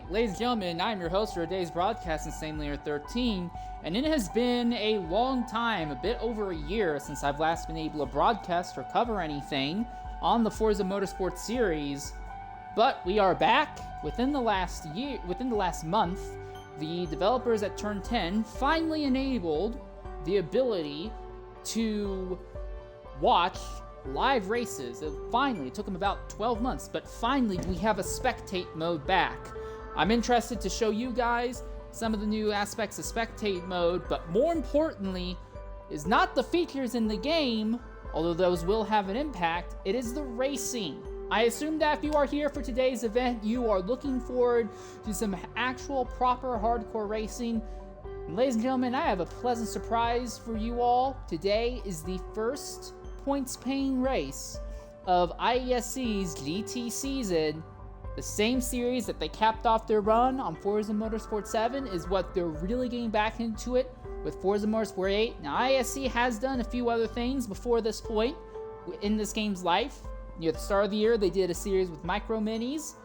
Ladies and gentlemen, I'm your host for today's broadcast, Insane Layer 13, and it has been a long time, a bit over a year, since I've last been able to broadcast or cover anything on the Forza Motorsport series. But we are back. Within the last month, the developers at Turn 10 finally enabled the ability to watch live races. It took them about 12 months, but finally we have a spectate mode back. I'm interested to show you guys some of the new aspects of spectate mode, but more importantly is not the features in the game, although those will have an impact, it is the racing. I assume that if you are here for today's event, you are looking forward to some actual proper hardcore racing. And ladies and gentlemen, I have a pleasant surprise for you all. Today is the first points-paying race of IESC's GT season. The same series that they capped off their run on Forza Motorsport 7 is what they're really getting back into it with Forza Motorsport 8. Now, IESC has done a few other things before this point in this game's life. Near the start of the year, they did a series with Micro Minis.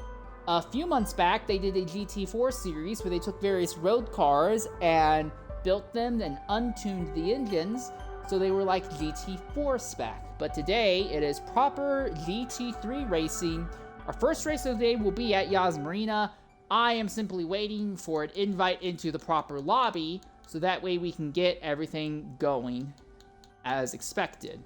A few months back, they did a GT4 series where they took various road cars and built them and untuned the engines so they were like GT4 spec. But today, it is proper GT3 racing. Our first race of the day will be at Yas Marina. I am simply waiting for an invite into the proper lobby, so that way we can get everything going as expected.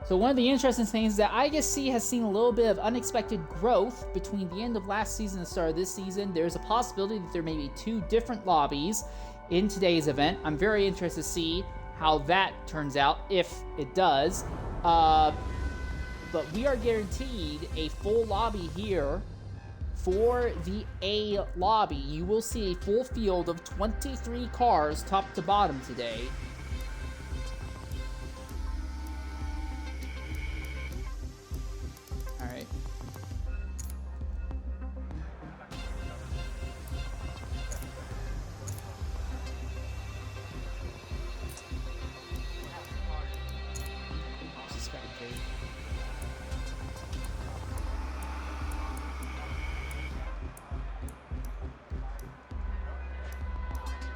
So one of the interesting things is that IESC has seen a little bit of unexpected growth between the end of last season and the start of this season. There's a possibility that there may be two different lobbies in today's event. I'm very interested to see how that turns out, if it does. But we are guaranteed a full lobby here for the A lobby. You will see a full field of 23 cars top to bottom today.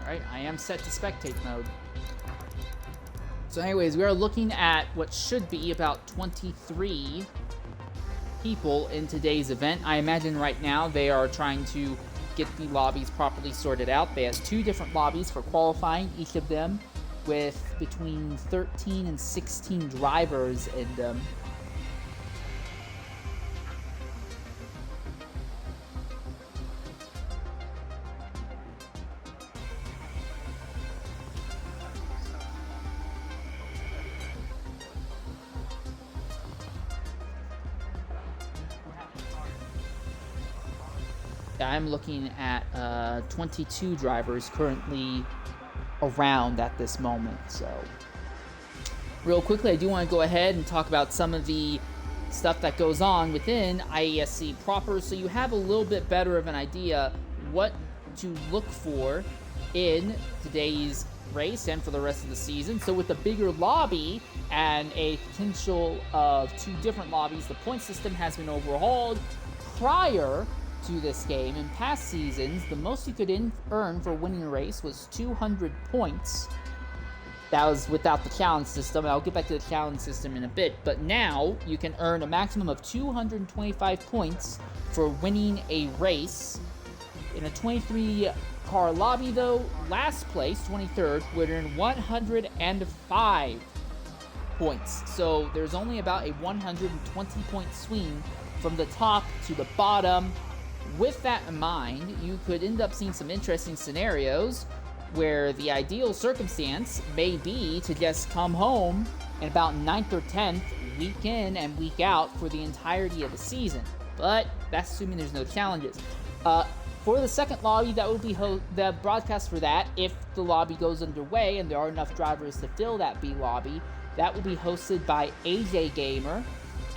Alright, I am set to spectate mode. So anyways, we are looking at what should be about 23 people in today's event. I imagine right now they are trying to get the lobbies properly sorted out. They have two different lobbies for qualifying, each of them with between 13 and 16 drivers in them. I'm looking at 22 drivers currently around at this moment. So, real quickly, I do want to go ahead and talk about some of the stuff that goes on within IESC proper, so you have a little bit better of an idea what to look for in today's race and for the rest of the season. So with the bigger lobby and a potential of two different lobbies, the point system has been overhauled. Prior to this game, in past seasons, the most you could earn for winning a race was 200 points. That was without the challenge system. I'll get back to the challenge system in a bit, but now you can earn a maximum of 225 points for winning a race. In a 23-car lobby, though, last place, 23rd, would earn 105 points. So there's only about a 120-point swing from the top to the bottom. With that in mind, you could end up seeing some interesting scenarios where the ideal circumstance may be to just come home in about 9th or 10th, week in and week out for the entirety of the season. But that's assuming there's no challenges. For the second lobby, that will be the broadcast for that, if the lobby goes underway and there are enough drivers to fill that B lobby, that will be hosted by AJ Gamer.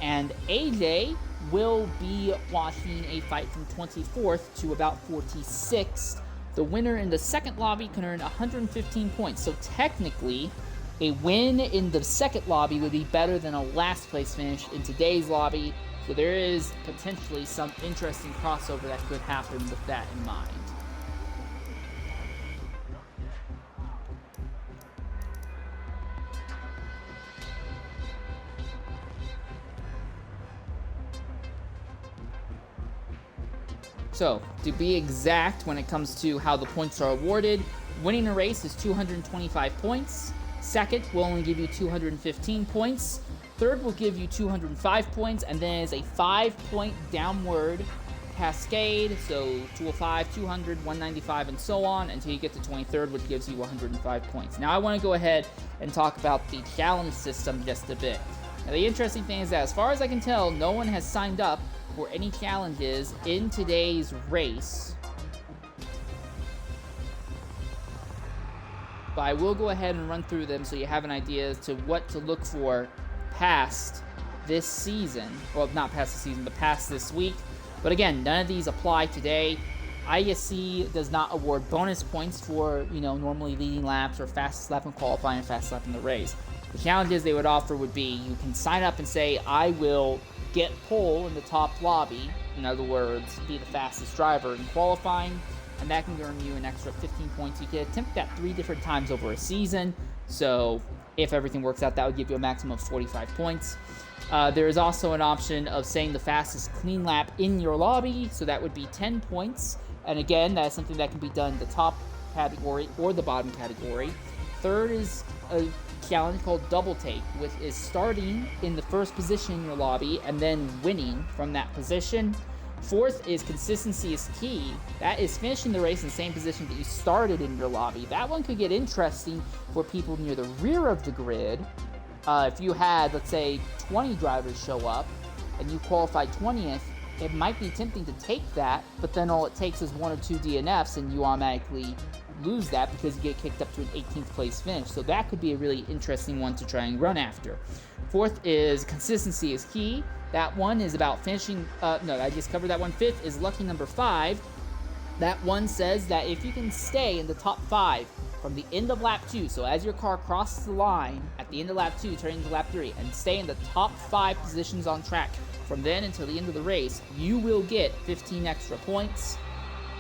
And AJ will be watching a fight from 24th to about 46th The winner in the second lobby can earn 115 points. So technically, a win in the second lobby would be better than a last place finish in today's lobby. So there is potentially some interesting crossover that could happen with that in mind. So, to be exact, when it comes to how the points are awarded, winning a race is 225 points. Second will only give you 215 points. Third will give you 205 points, and then is a 5-point downward cascade. So 205, 200, 195, and so on until you get to 23rd, which gives you 105 points. Now I want to go ahead and talk about the challenge system just a bit. Now the interesting thing is that, as far as I can tell, no one has signed up for any challenges in today's race. But I will go ahead and run through them so you have an idea as to what to look for past this season. Well, not past the season, but past this week. But again, none of these apply today. IESC does not award bonus points for, normally leading laps or fastest lap in qualifying and fastest lap in the race. The challenges they would offer would be, you can sign up and say, I will get pole in the top lobby. In other words, be the fastest driver in qualifying, and that can earn you an extra 15 points. You can attempt that 3 different times over a season. So if everything works out, that would give you a maximum of 45 points. There is also an option of saying the fastest clean lap in your lobby, so that would be 10 points. And again, that is something that can be done in the top category or the bottom category. Third is a challenge called double take, which is starting in the first position in your lobby and then winning from that position. Fourth is consistency is key. That is finishing the race in the same position that you started in your lobby. That one could get interesting for people near the rear of the grid. If you had, let's say, 20 drivers show up and you qualified 20th, it might be tempting to take that, but then all it takes is 1 or 2 DNFs and you automatically lose that because you get kicked up to an 18th place finish. So that could be a really interesting one to try and run after. Fourth is consistency is key. That one is about finishing, no, I just covered that one. Fifth is lucky number 5. That one says that if you can stay in the top 5 from the end of lap 2, so as your car crosses the line at the end of lap 2, turning to lap 3, and stay in the top 5 positions on track from then until the end of the race, you will get 15 extra points.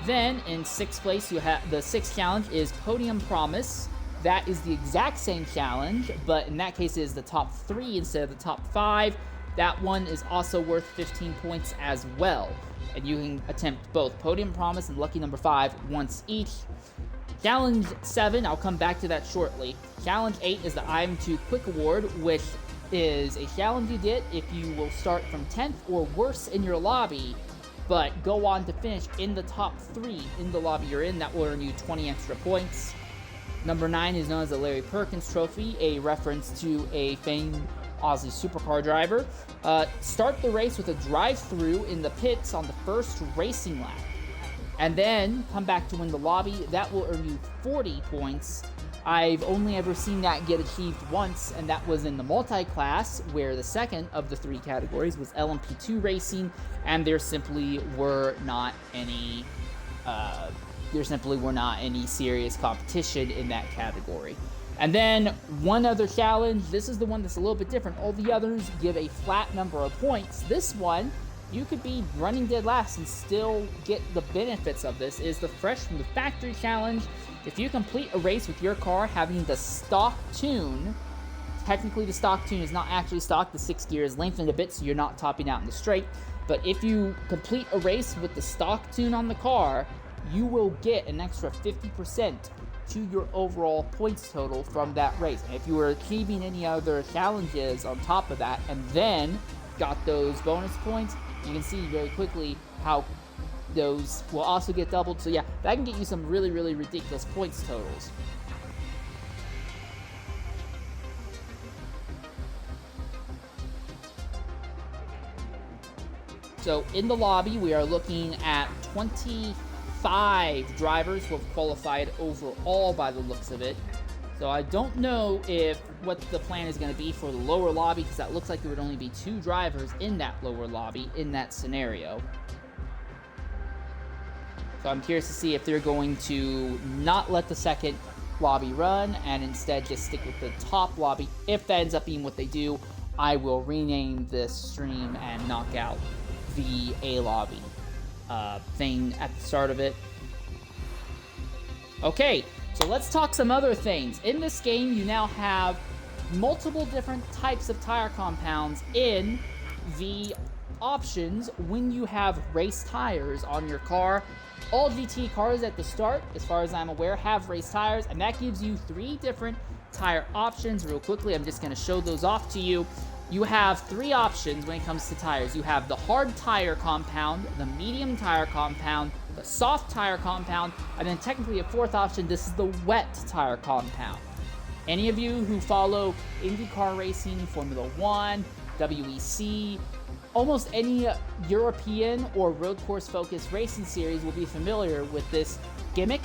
Then in 6th place, you have the 6th challenge is Podium Promise. That is the exact same challenge, but in that case it is the top 3 instead of the top 5. That one is also worth 15 points as well. And you can attempt both Podium Promise and Lucky Number 5 once each. Challenge 7, I'll come back to that shortly. Challenge 8 is the I'm Too Quick Award, which is a challenge you get if you will start from 10th or worse in your lobby, but go on to finish in the top 3 in the lobby you're in. That will earn you 20 extra points. Number 9 is known as the Larry Perkins Trophy, a reference to a famed Aussie supercar driver. Start the race with a drive-through in the pits on the first racing lap, and then come back to win the lobby. That will earn you 40 points. I've only ever seen that get achieved once, and that was in the multi-class, where the second of the 3 categories was LMP2 racing, and there simply were not any serious competition in that category. And then one other challenge. This is the one that's a little bit different. All the others give a flat number of points. This one, you could be running dead last and still get the benefits of this, is the Fresh from the Factory challenge. If you complete a race with your car having the stock tune, technically the stock tune is not actually stock, the 6 gear is lengthened a bit so you're not topping out in the straight, but if you complete a race with the stock tune on the car, you will get an extra 50% to your overall points total from that race. And if you were achieving any other challenges on top of that and then got those bonus points, you can see very quickly how those will also get doubled. So yeah, that can get you some really, really ridiculous points totals. So in the lobby, we are looking at 25 drivers who have qualified overall by the looks of it. So I don't know what the plan is going to be for the lower lobby, because that looks like there would only be 2 drivers in that lower lobby in that scenario. So I'm curious to see if they're going to not let the second lobby run and instead just stick with the top lobby. If that ends up being what they do, I will rename this stream and knock out the A lobby thing at the start of it. Okay, so let's talk some other things. In this game, you now have multiple different types of tire compounds in the options when you have race tires on your car. All GT cars at the start, as far as I'm aware, have race tires, and that gives you 3 different tire options. Real quickly, I'm just going to show those off to you. You have 3 options when it comes to tires. You have the hard tire compound, the medium tire compound, the soft tire compound, and then technically a 4th option, this is the wet tire compound. Any of you who follow IndyCar racing, Formula 1, WEC, almost any European or road course focused racing series will be familiar with this gimmick.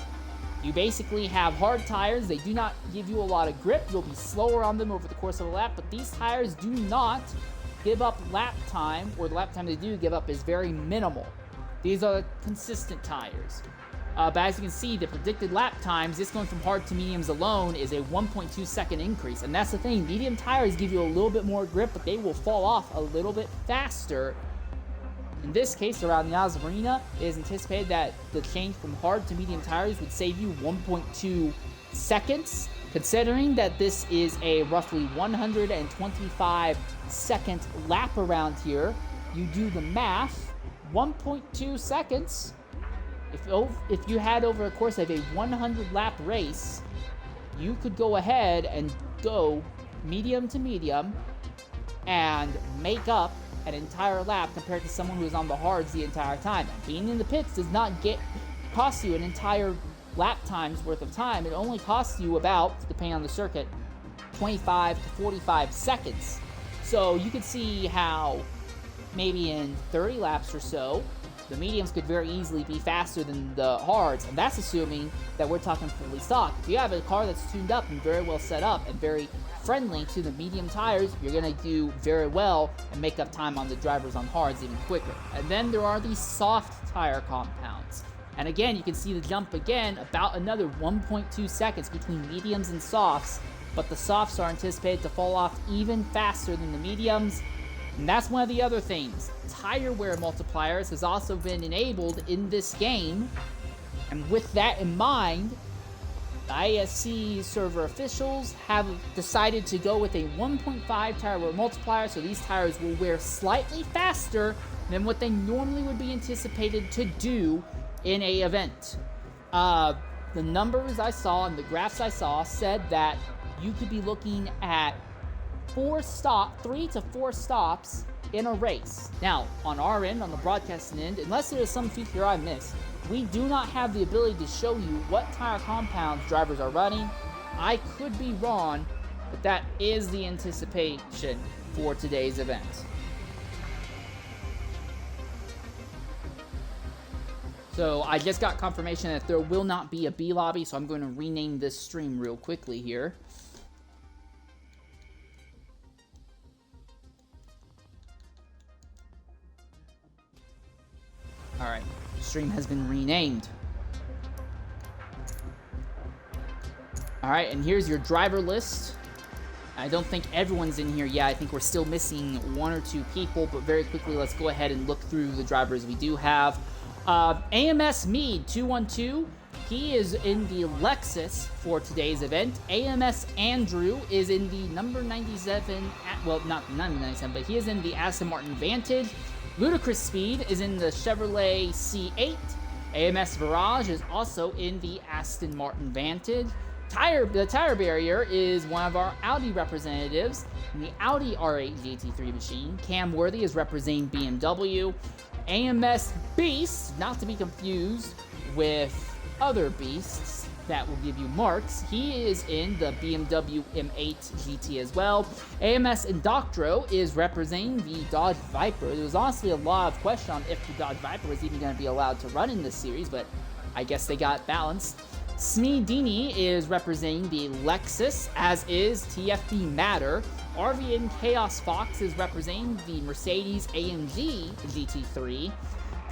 You basically have hard tires. They do not give you a lot of grip. You'll be slower on them over the course of a lap, but these tires do not give up lap time, or the lap time they do give up is very minimal. These are consistent tires. But as you can see, the predicted lap times, just going from hard to mediums alone, is a 1.2 second increase. And that's the thing, medium tires give you a little bit more grip, but they will fall off a little bit faster. In this case, around Yas Marina, it is anticipated that the change from hard to medium tires would save you 1.2 seconds. Considering that this is a roughly 125 second lap around here, you do the math, 1.2 seconds. If you had over a course of a 100 lap race, you could go ahead and go medium to medium and make up an entire lap compared to someone who is on the hards the entire time. And being in the pits does not cost you an entire lap time's worth of time. It only costs you about, depending on the circuit, 25 to 45 seconds. So you could see how maybe in 30 laps or so, the mediums could very easily be faster than the hards, and that's assuming that we're talking fully stock. If you have a car that's tuned up and very well set up and very friendly to the medium tires, you're going to do very well and make up time on the drivers on hards even quicker. And then there are these soft tire compounds. And again, you can see the jump again, about another 1.2 seconds between mediums and softs, but the softs are anticipated to fall off even faster than the mediums. And that's one of the other things. Tire wear multipliers has also been enabled in this game. And with that in mind, the IESC server officials have decided to go with a 1.5 tire wear multiplier, so these tires will wear slightly faster than what they normally would be anticipated to do in a event. The numbers I saw and the graphs I saw said that you could be looking at 3 to 4 stops in a race. Now, on our end, on the broadcasting end, unless there is some feature I missed, we do not have the ability to show you what tire compounds drivers are running. I could be wrong, but that is the anticipation for today's event. So I just got confirmation that there will not be a B lobby, so I'm going to rename this stream real quickly here. Alright, the stream has been renamed. Alright, and here's your driver list. I don't think everyone's in here yet. I think we're still missing 1 or 2 people, but very quickly, let's go ahead and look through the drivers we do have. AMS Mead 212, he is in the Lexus for today's event. AMS Andrew is in the number 97, well, not number 97, but he is in the Aston Martin Vantage. Ludicrous Speed is in the Chevrolet C8. AMS Virage is also in the Aston Martin Vantage. The tire barrier is one of our Audi representatives in the Audi R8 GT3 machine. Cam Worthy is representing BMW. AMS Beast, not to be confused with other beasts that will give you marks, he is in the BMW M8 GT as well. AMS Indoctro is representing the Dodge Viper. There was honestly a lot of question on if the Dodge Viper was even going to be allowed to run in this series, but I guess they got balanced. Smee Dini is representing the Lexus, as is TFD Matter. RVN Chaos Fox is representing the Mercedes AMG GT3.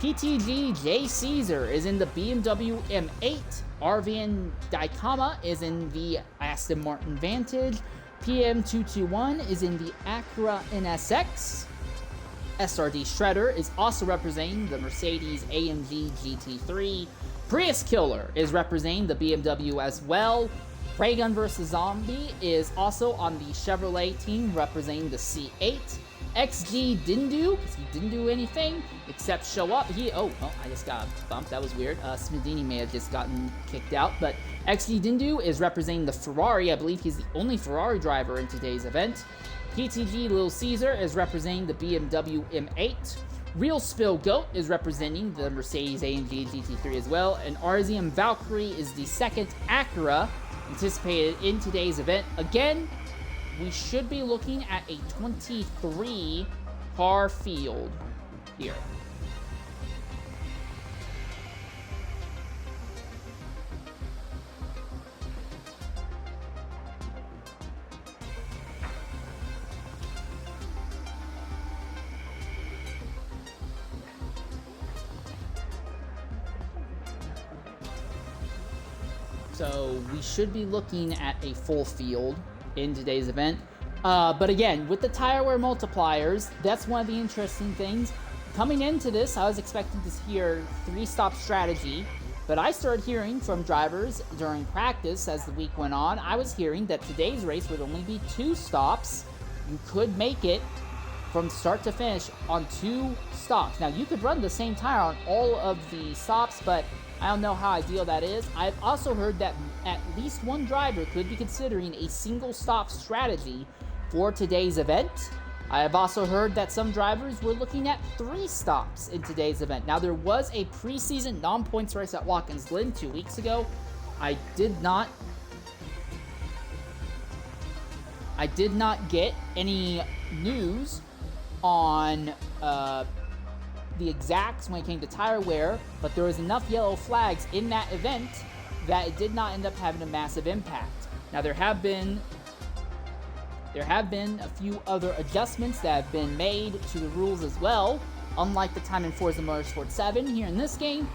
PTG J. Caesar is in the BMW M8. Arvian Daikama is in the Aston Martin Vantage. PM221 is in the Acura NSX. SRD Shredder is also representing the Mercedes AMG GT3. Prius Killer is representing the BMW as well. Raygun vs. Zombie is also on the Chevrolet team representing the C8. XG didn't do, because he didn't do anything except show up. I just got bumped. That was weird. Smedini may have just gotten kicked out, but XG Dindu is representing the Ferrari. I believe he's the only Ferrari driver in today's event. PTG Lil Caesar is representing the BMW M8. Real Spill Goat is representing the Mercedes AMG GT3 as well. And RZM Valkyrie is the second Acura anticipated in today's event. Again, we should be looking at a 23 car field here. So we should be looking at a full field in today's event. But again, with the tire wear multipliers, that's one of the interesting things. Coming into this, I was expecting to hear 3-stop strategy, but I started hearing from drivers during practice as the week went on. I was hearing that today's race would only be 2 stops. You could make it from start to finish on 2 stops. Now, you could run the same tire on all of the stops, but I don't know how ideal that is. I've also heard that at least one driver could be considering a single stop strategy for today's event. I have also heard that some drivers were looking at 3 stops in today's event. Now, there was a preseason non-points race at Watkins Glen 2 weeks ago. I did not get any news on the exacts when it came to tire wear, but there was enough yellow flags in that event that it did not end up having a massive impact. Now, there have been a few other adjustments that have been made to the rules as well. Unlike the time in Forza Motorsport 7, here in this game,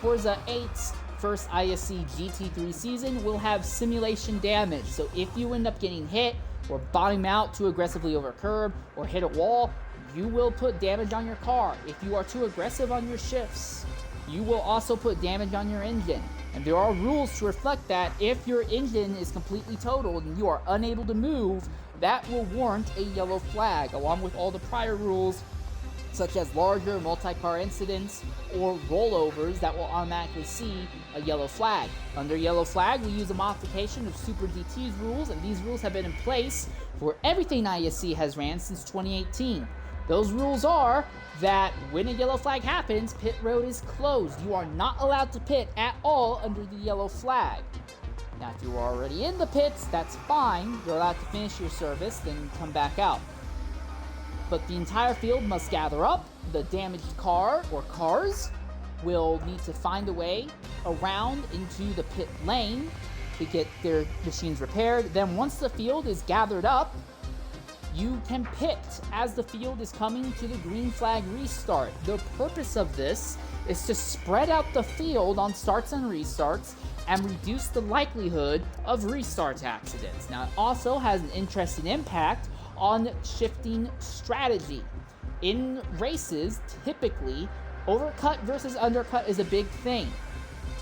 Forza 8's first IESC GT3 season will have simulation damage. So if you end up getting hit or bottom out too aggressively over a curb or hit a wall, you will put damage on your car. If you are too aggressive on your shifts, you will also put damage on your engine. And there are rules to reflect that. If your engine is completely totaled and you are unable to move, that will warrant a yellow flag, along with all the prior rules, such as larger multi-car incidents or rollovers that will automatically see a yellow flag. Under yellow flag, we use a modification of Super GT's rules, and these rules have been in place for everything IESC has ran since 2018. Those rules are that when a yellow flag happens, pit road is closed. You are not allowed to pit at all under the yellow flag. Now, if you're already in the pits, that's fine. You're allowed to finish your service, then come back out. But the entire field must gather up. The damaged car or cars will need to find a way around into the pit lane to get their machines repaired. Then once the field is gathered up, you can pit as the field is coming to the green flag restart. The purpose of this is to spread out the field on starts and restarts and reduce the likelihood of restart accidents. Now, it also has an interesting impact on shifting strategy. In races, typically, overcut versus undercut is a big thing.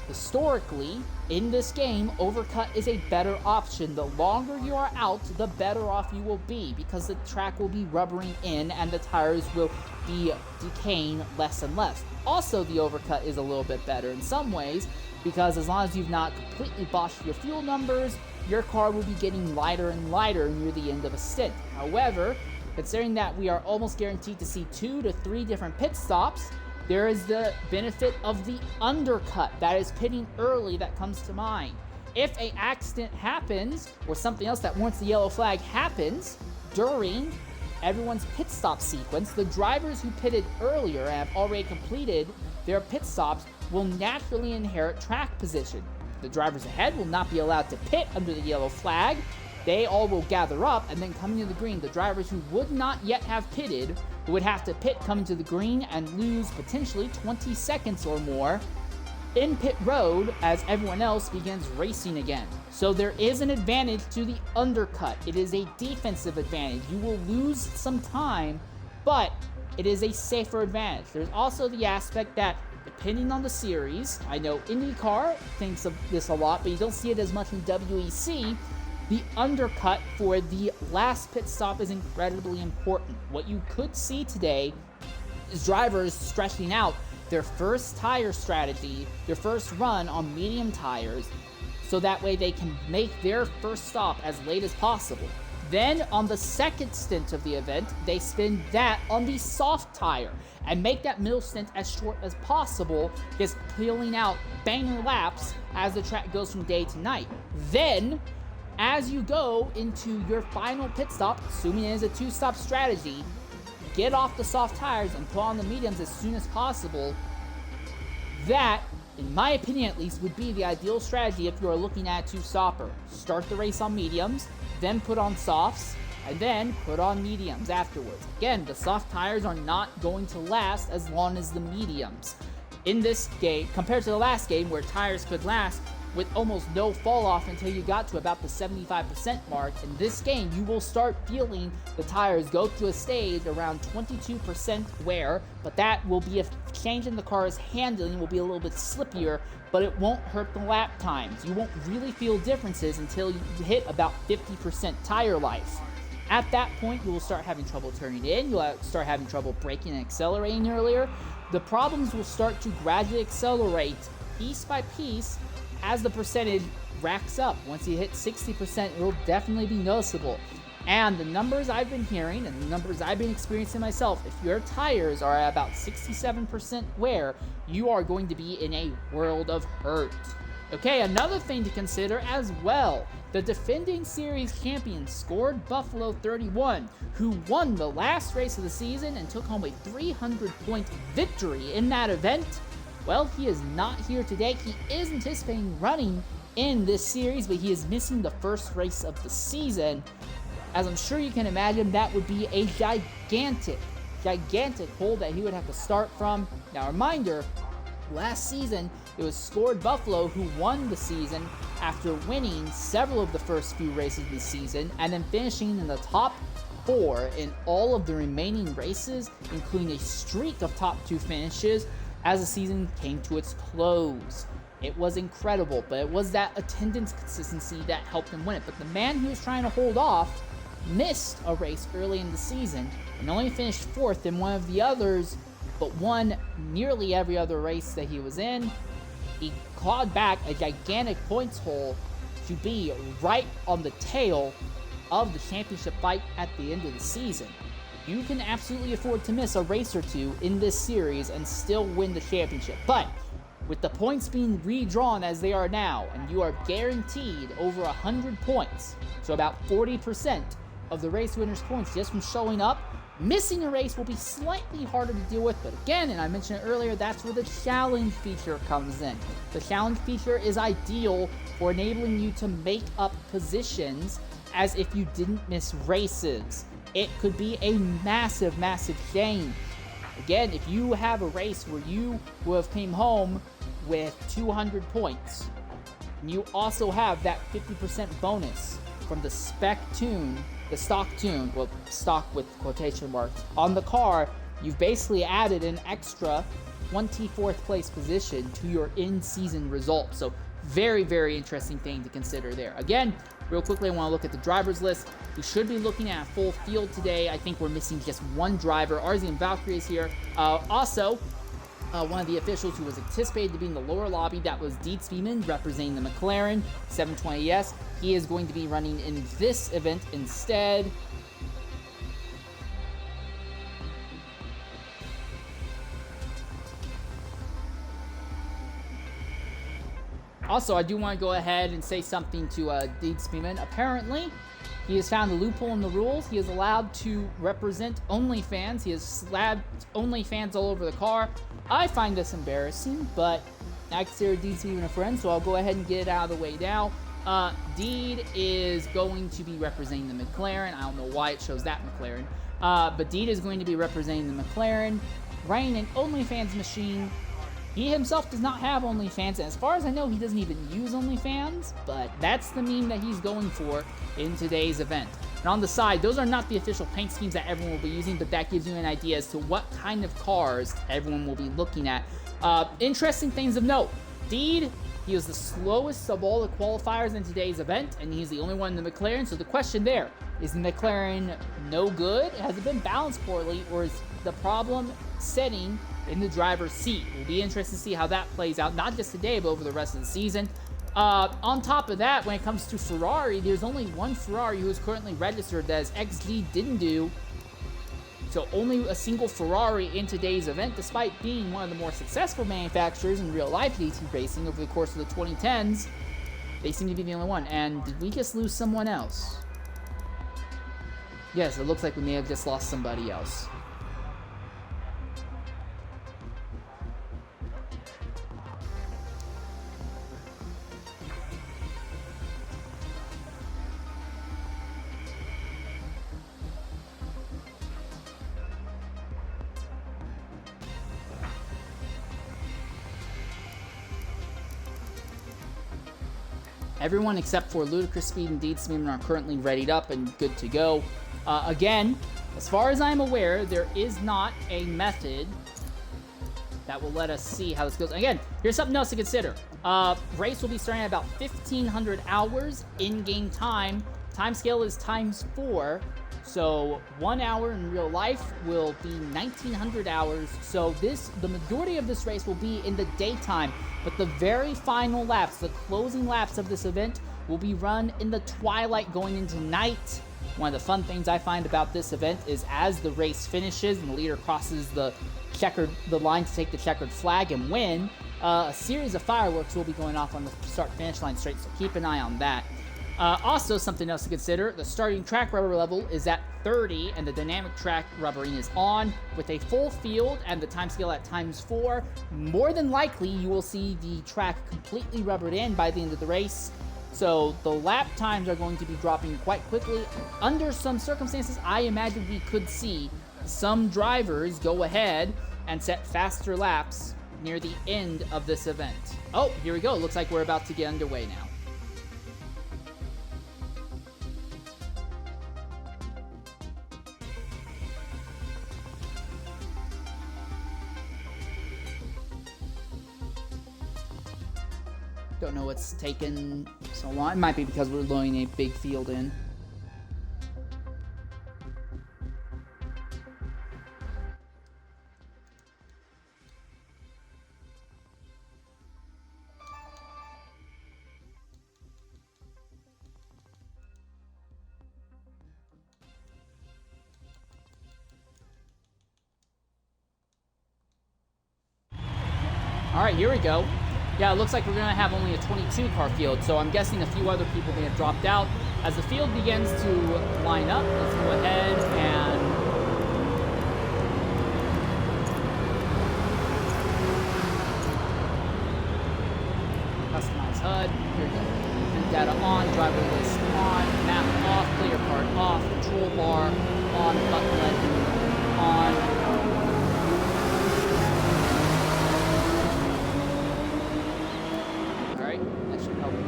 Historically, in this game, overcut is a better option. The longer you are out, the better off you will be, because the track will be rubbering in and the tires will be decaying less and less. Also, the overcut is a little bit better in some ways, because as long as you've not completely botched your fuel numbers, your car will be getting lighter and lighter near the end of a stint. However, considering that we are almost guaranteed to see 2 to 3 different pit stops, there is the benefit of the undercut, that is pitting early, that comes to mind. If an accident happens, or something else that warrants the yellow flag happens during everyone's pit stop sequence, the drivers who pitted earlier and have already completed their pit stops will naturally inherit track position. The drivers ahead will not be allowed to pit under the yellow flag. They all will gather up, and then coming to the green, the drivers who would not yet have pitted who would have to pit coming to the green and lose potentially 20 seconds or more in pit road as everyone else begins racing again. So there is an advantage to the undercut. It is a defensive advantage. You will lose some time, but it is a safer advantage. There's also the aspect that, depending on the series, I know IndyCar thinks of this a lot, but you don't see it as much in WEC. The undercut for the last pit stop is incredibly important. What you could see today is drivers stretching out their first tire strategy, their first run on medium tires, so that way they can make their first stop as late as possible. Then, on the second stint of the event, they spin that on the soft tire and make that middle stint as short as possible, just peeling out banger laps as the track goes from day to night. Then, as you go into your final pit stop, assuming it is a two-stop strategy, get off the soft tires and put on the mediums as soon as possible. That, in my opinion at least, would be the ideal strategy if you are looking at a two-stopper. Start the race on mediums, then put on softs, and then put on mediums afterwards. Again, the soft tires are not going to last as long as the mediums. In this game, compared to the last game where tires could last with almost no fall off until you got to about the 75% mark, in this game you will start feeling the tires go through a stage around 22% wear, but that will be a change in the car's handling, will be a little bit slippier, but it won't hurt the lap times. You won't really feel differences until you hit about 50% tire life. At that point, you will start having trouble turning in, you'll start having trouble braking and accelerating earlier. The problems will start to gradually accelerate piece by piece as the percentage racks up. Once you hit 60%, it will definitely be noticeable. And the numbers I've been hearing and the numbers I've been experiencing myself, if your tires are at about 67% wear, you are going to be in a world of hurt. Okay, another thing to consider as well. The defending series champion Scored Buffalo 31, who won the last race of the season and took home a 300-point victory in that event. Well, he is not here today. He is anticipating running in this series, but he is missing the first race of the season. As I'm sure you can imagine, that would be a gigantic hole that he would have to start from. Now, reminder, last season, it was Scored Buffalo who won the season after winning several of the first few races of the season and then finishing in the top 4 in all of the remaining races, including a streak of top 2 finishes as the season came to its close. It was incredible, but it was that attendance consistency that helped him win it. But the man he was trying to hold off missed a race early in the season and only finished 4th in one of the others, but won nearly every other race that he was in. He clawed back a gigantic points hole to be right on the tail of the championship fight at the end of the season. You can absolutely afford to miss a race or two in this series and still win the championship. But with the points being redrawn as they are now, and you are guaranteed over 100 points, so about 40% of the race winner's points just from showing up, missing a race will be slightly harder to deal with. But again, and I mentioned it earlier, that's where the challenge feature comes in. The challenge feature is ideal for enabling you to make up positions as if you didn't miss races. It could be a massive shame. Again, if you have a race where you will have came home with 200 points, and you also have that 50% bonus from the stock tune, well, stock with quotation marks, on the car, you've basically added an extra 24th place position to your in-season results. So very interesting thing to consider there. Again, real quickly, I want to look at the drivers list. We should be looking at a full field today. I think we're missing just one driver. Arzian Valkyrie is here. One of the officials who was anticipated to be in the lower lobby, that was Deed Speedman, representing the McLaren 720S. He is going to be running in this event instead. Also, I do want to go ahead and say something to Deed Speedman. Apparently, he has found a loophole in the rules. He is allowed to represent OnlyFans. He has slabbed OnlyFans all over the car. I find this embarrassing, but I consider Deed Speedman a friend, so I'll go ahead and get it out of the way now. Deed is going to be representing the McLaren. I don't know why it shows that McLaren. But Deed is going to be representing the McLaren, running an OnlyFans machine. He himself does not have OnlyFans, and as far as I know, he doesn't even use OnlyFans, but that's the meme that he's going for in today's event. And on the side, those are not the official paint schemes that everyone will be using, but that gives you an idea as to what kind of cars everyone will be looking at. Interesting things of note. Deed, he was the slowest of all the qualifiers in today's event, and he's the only one in the McLaren, so the question there, is the McLaren no good? Has it been balanced poorly, or is the problem setting in the driver's seat? It'll be interesting to see how that plays out, not just today, but over the rest of the season. On top of that, when it comes to Ferrari, there's only one Ferrari who is currently registered that is XD didn't do. So only a single Ferrari in today's event, despite being one of the more successful manufacturers in real-life GT racing over the course of the 2010s. They seem to be the only one. And did we just lose someone else? Yes, it looks like we may have just lost somebody else. Everyone except for Ludicrous Speed and Deed Speedman are currently readied up and good to go. Again, as far as I'm aware, there is not a method that will let us see how this goes. Again, here's something else to consider. Race will be starting at about 1,500 hours in-game time. Timescale is ×4. So 1 hour in real life will be 1,900 hours. So the majority of this race will be in the daytime, but the very final laps, the closing laps of this event, will be run in the twilight going into night. One of the fun things I find about this event is as the race finishes and the leader crosses the line to take the checkered flag and win, a series of fireworks will be going off on the start-finish line straight, so keep an eye on that. Also, something else to consider, the starting track rubber level is at 30, and the dynamic track rubbering is on. With a full field and the timescale at ×4, more than likely you will see the track completely rubbered in by the end of the race. So the lap times are going to be dropping quite quickly. Under some circumstances, I imagine we could see some drivers go ahead and set faster laps near the end of this event. Oh, here we go. Looks like we're about to get underway now. Don't know what's taken so long. It might be because we're loading a big field in. All right, here we go. Yeah, it looks like we're going to have only a 22-car field, so I'm guessing a few other people may have dropped out. As the field begins to line up, let's go ahead and customize HUD. Here we go. Print data on, driver list on, map off, player card off, control bar on, button legend on.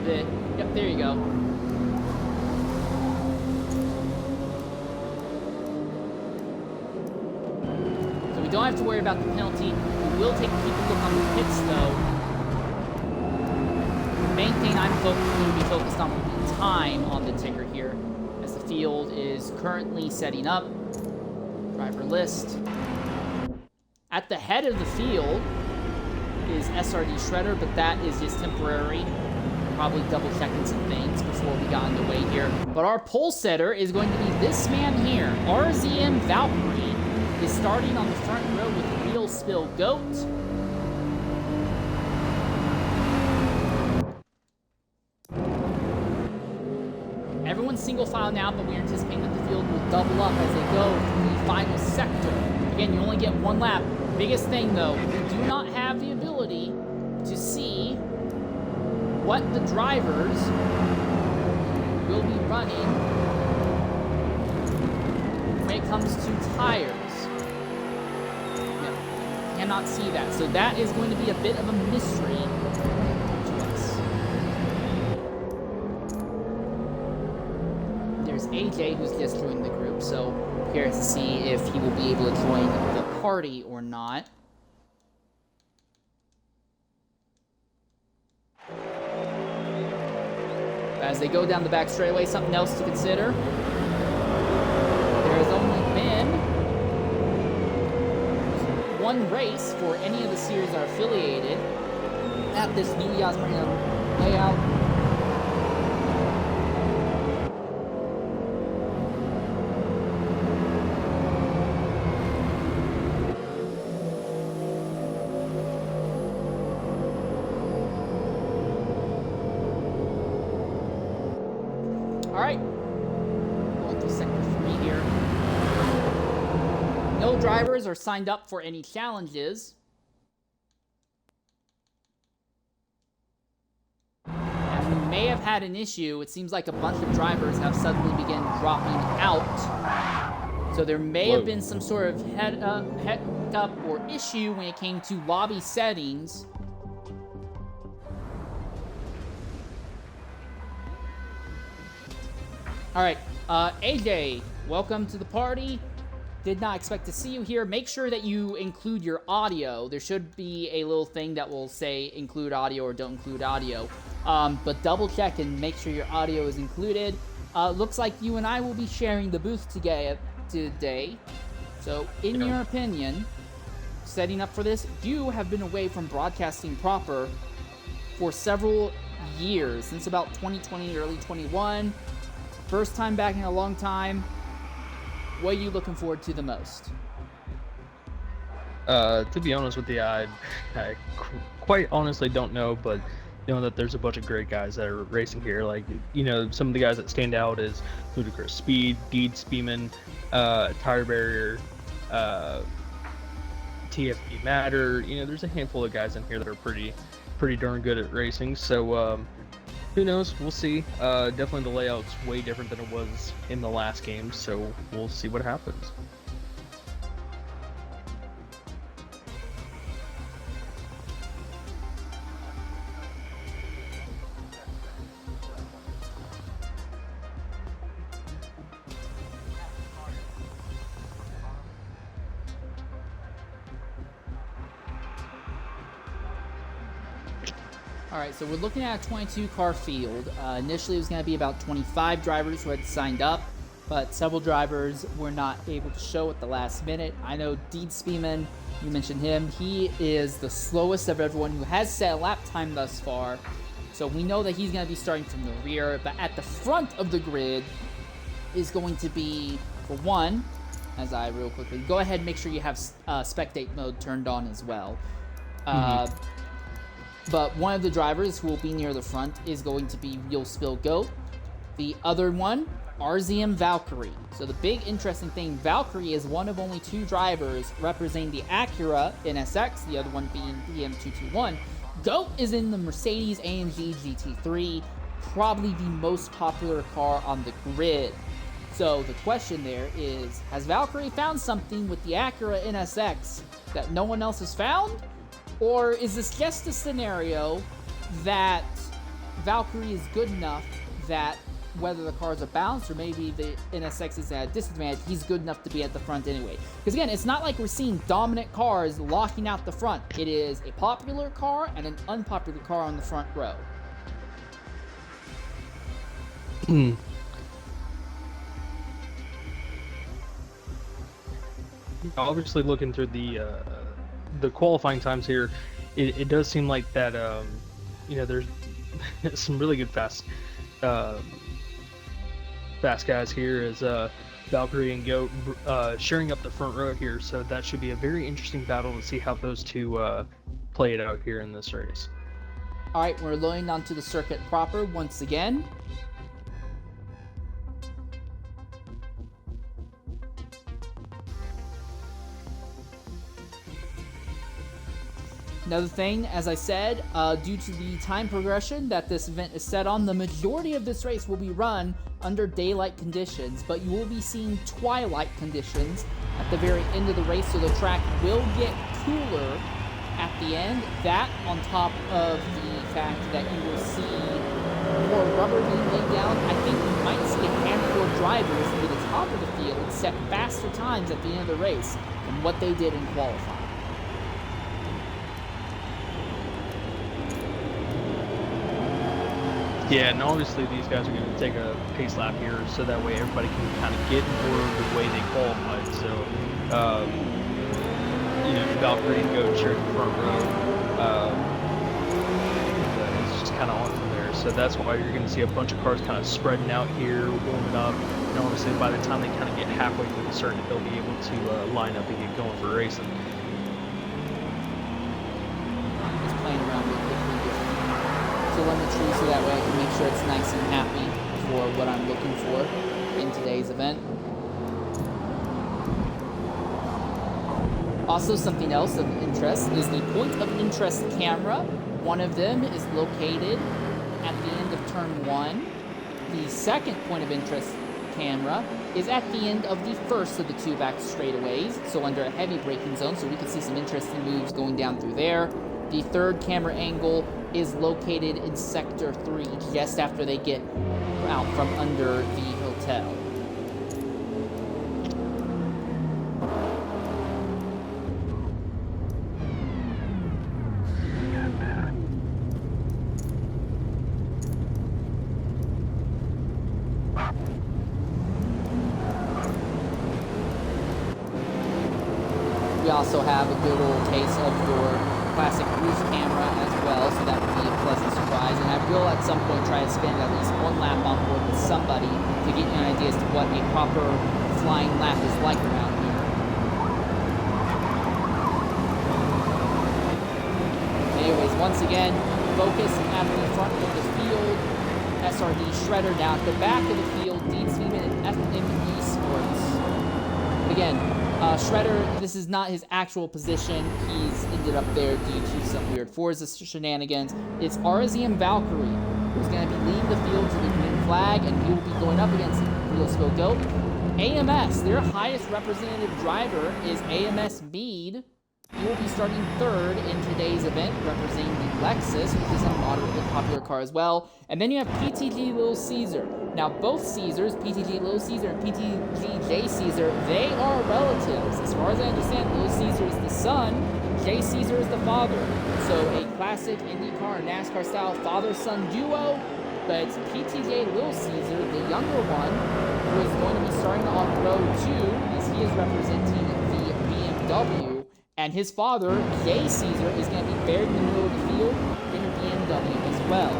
Yep, there you go. So we don't have to worry about the penalty. We will take a quick look on the pits, though. The main thing I'm going to be focused on will be time on the ticker here, as the field is currently setting up. Driver list. At the head of the field is SRD Shredder, but that is just temporary. Probably double checking some things before we got underway here. But our pole setter is going to be this man here. RZM Valkyrie is starting on the front row with Real Spill Goat. Everyone's single file now, but we're anticipating that the field will double up as they go to the final sector. Again, you only get one lap. Biggest thing though, we do not have the ability to see what the drivers will be running when it comes to tires. Cannot see that, so that is going to be a bit of a mystery to us. There's AJ, who's just joined the group, so curious to see if he will be able to join the party or not. As they go down the back straightaway, something else to consider. There has only been one race for any of the series that are affiliated at this new Yas Marina layout. All right, going to sector 3 here. No drivers are signed up for any challenges. And we may have had an issue. It seems like a bunch of drivers have suddenly begun dropping out. So there may have been some sort of hiccup or issue when it came to lobby settings. All right, AJ, welcome to the party. Did not expect to see you here. Make sure that you include your audio. There should be a little thing that will say include audio or don't include audio. But double check and make sure your audio is included. Looks like you and I will be sharing the booth today. So, in your opinion, setting up for this, you have been away from broadcasting proper for several years, since about 2020, early 21. First time back in a long time. What are you looking forward to the most? To be honest with you, I quite honestly don't know, but know that there's a bunch of great guys that are racing here. Like, you know, some of the guys that stand out is Ludicrous Speed, Deed Speeman, Tire Barrier, TFP Matter. You know, there's a handful of guys in here that are pretty darn good at racing. So, who knows? We'll see. Definitely the layout's way different than it was in the last game, so we'll see what happens. Alright, so we're looking at a 22-car field. Initially, it was going to be about 25 drivers who had signed up, but several drivers were not able to show at the last minute. I know Deed Speeman, you mentioned him. He is the slowest of everyone who has set a lap time thus far, so we know that he's going to be starting from the rear, but at the front of the grid is going to be, for one, as I real quickly, go ahead and make sure you have spectate mode turned on as well. But one of the drivers who will be near the front is going to be Real Spill Goat. The other one, RZM Valkyrie. So the big interesting thing, Valkyrie is one of only two drivers representing the Acura NSX, the other one being BM221. Goat is in the Mercedes AMG GT3, probably the most popular car on the grid. So the question there is, has Valkyrie found something with the Acura NSX that no one else has found? Or is this just a scenario that Valkyrie is good enough that whether the cars are balanced or maybe the NSX is at a disadvantage, he's good enough to be at the front anyway? Because again, it's not like we're seeing dominant cars locking out the front. It is a popular car and an unpopular car on the front row. Obviously, looking through the qualifying times here, it does seem like that you know, there's some really good fast guys here as Valkyrie and Goat sharing up the front row here, so that should be a very interesting battle to see how those two play it out here in this race. Alright, we're loading onto the circuit proper once again. Another thing, as I said, due to the time progression that this event is set on, the majority of this race will be run under daylight conditions, but you will be seeing twilight conditions at the very end of the race, so the track will get cooler at the end. That, on top of the fact that you will see more rubber being laid down, I think you might see a handful of drivers near the top of the field set faster times at the end of the race than what they did in qualifying. Yeah, and obviously these guys are going to take a pace lap here, so that way everybody can kind of get more the way they qualified. So, you know, Valkyrie and Goat share the front row. It's just kind of on from there. So that's why you're going to see a bunch of cars kind of spreading out here, warming up. And obviously by the time they kind of get halfway through the circuit, they'll be able to line up and get going for racing. Just playing around with different telemetry so that way I can make sure it's nice and happy for what I'm looking for in today's event. Also, something else of interest is the point of interest camera. One of them is located at the end of turn 1. The second point of interest camera is at the end of the first of the two back straightaways, so under a heavy braking zone, so we can see some interesting moves going down through there. The third camera angle is located in Sector 3, just after they get out from under the hotel. We also have a good old case of your classic cruise camera as well, so that would be a pleasant surprise. And I will at some point try to spend at least one lap on board with somebody to get you an idea as to what a proper flying lap is like around here. Anyways, once again, focus at the front of the field. SRD Shredder down at the back of the field. Dean Speedman and FME Sports. But again, Shredder, this is not his actual position. He's ended up there due to some weird Forza shenanigans. It's RZM Valkyrie, who's going to be leading the field to the green flag, and he will be going up against Real Goat. AMS, their highest representative driver is AMS Mead. He will be starting third in today's event, representing the Lexus, which is a moderately popular car as well. And then you have PTG Little Caesar. Now, both Caesars, PTG Little Caesar and PTG J Caesar, they are relatives. As far as I understand, Little Caesar is the son, J Caesar is the father. So a classic IndyCar and NASCAR style father-son duo. But it's PTJ Little Caesar, the younger one, who is going to be starting on row 2, as he is representing the BMW. And his father, J Caesar, is going to be buried in the middle of the field in a BMW as well.